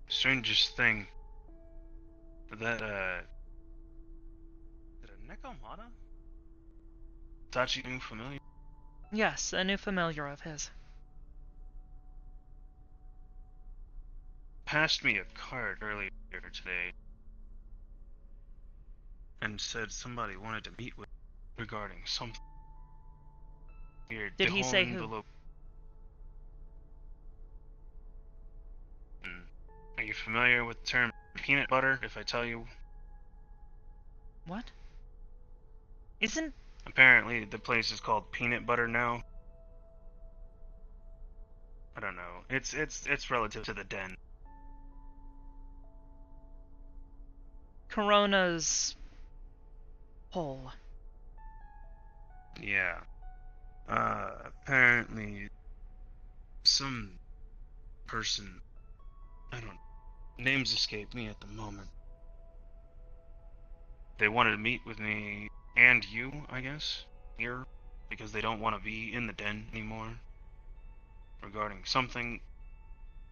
strangest thing that did a Nekomata? Tachi new familiar? Yes, a new familiar of his. Passed me a card earlier today and said somebody wanted to meet with regarding something. Weird. Did he say who? Envelope. Are you familiar with the term peanut butter, if I tell you? What? Isn't... Apparently the place is called Peanut Butter now. I don't know. It's relative to the den. Corona's hole. Yeah. Apparently some person, I don't know, names escape me at the moment. They wanted to meet with me and you, I guess, here, because they don't want to be in the den anymore. Regarding something,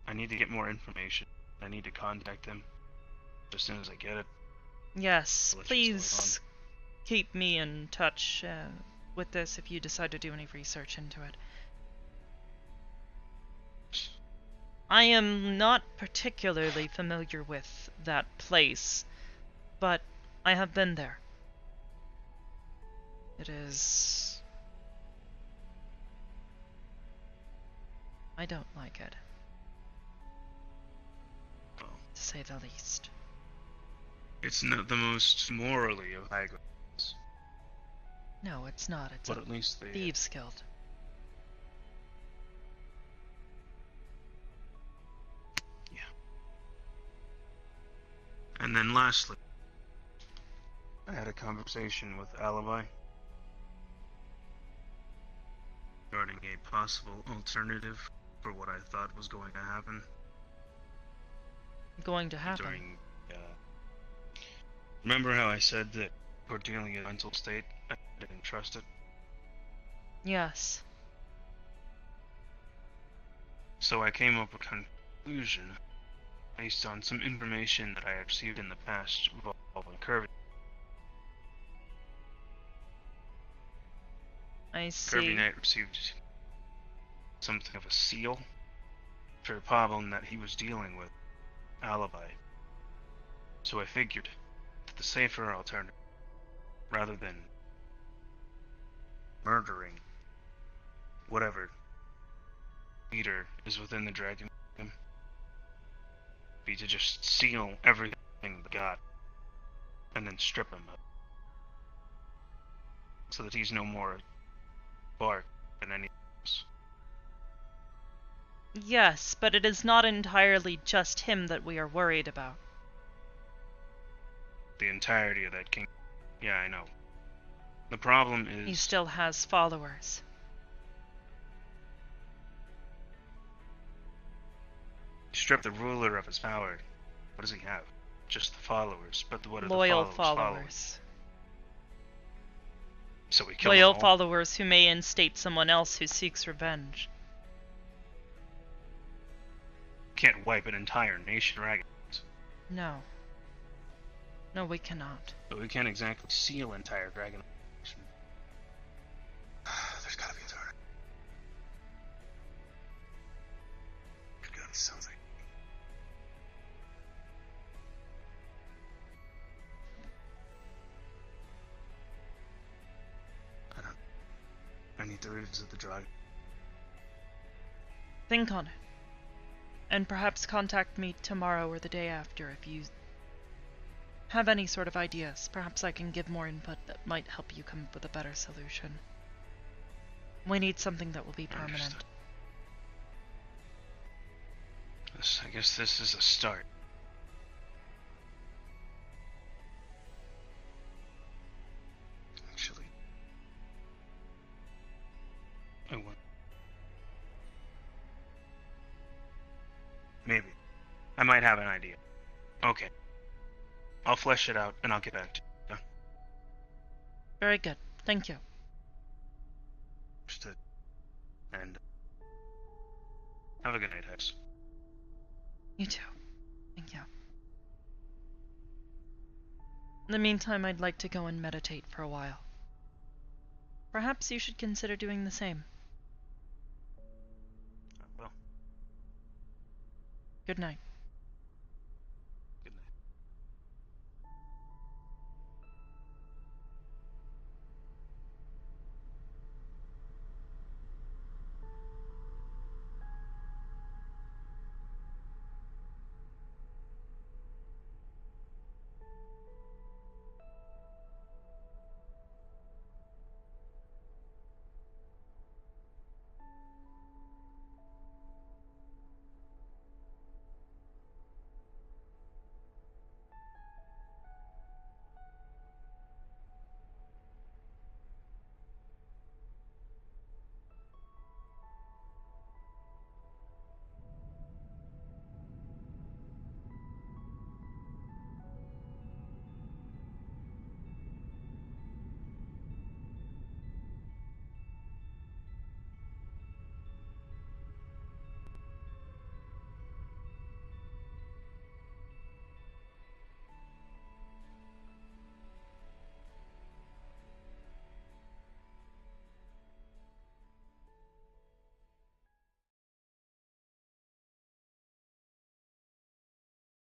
I need to get more information. I need to contact them as soon as I get it. Yes, please keep me in touch with this if you decide to do any research into it. I am not particularly familiar with that place, but I have been there. It is... I don't like it. Well, to say the least. It's not the most morally of high grounds. No, it's not. It's But a at least they... thieves' guild. Yeah. And then lastly, I had a conversation with Alibi regarding a possible alternative for what I thought was going to happen. Going to happen? During, remember how I said that Cordelia's mental state, I didn't trust it? Yes. So I came up with a conclusion based on some information that I had received in the past involving Kirby. I see. Kirby Knight received something of a seal for a problem that he was dealing with, Alibi. So I figured that the safer alternative, rather than murdering whatever leader is within the Dragon Kingdom, be to just seal everything they got and then strip him of it, so that he's no more bark than anything else. Yes, but it is not entirely just him that we are worried about. The entirety of that kingdom. Yeah, I know. The problem is... He still has followers. Strip the ruler of his power. What does he have? Just the followers. But what are Loyal the followers? followers. So we kill Loyal them all? followers who may instate someone else who seeks revenge. Can't wipe an entire nation, right? No. No, we cannot. But we can't exactly seal entire dragon nation. There's gotta be a target. There's gotta be something. I need to revisit the drug. Think on it. And perhaps contact me tomorrow or the day after if you have any sort of ideas, perhaps I can give more input that might help you come up with a better solution. We need something that will be permanent. Understood. I guess this is a start. Actually, I want. Maybe. I might have an idea. Okay. I'll flesh it out and I'll get back to you. Very good. Thank you. Understood. And have a good night, Hybris. You too. Thank you. In the meantime, I'd like to go and meditate for a while. Perhaps you should consider doing the same. I will. Good night.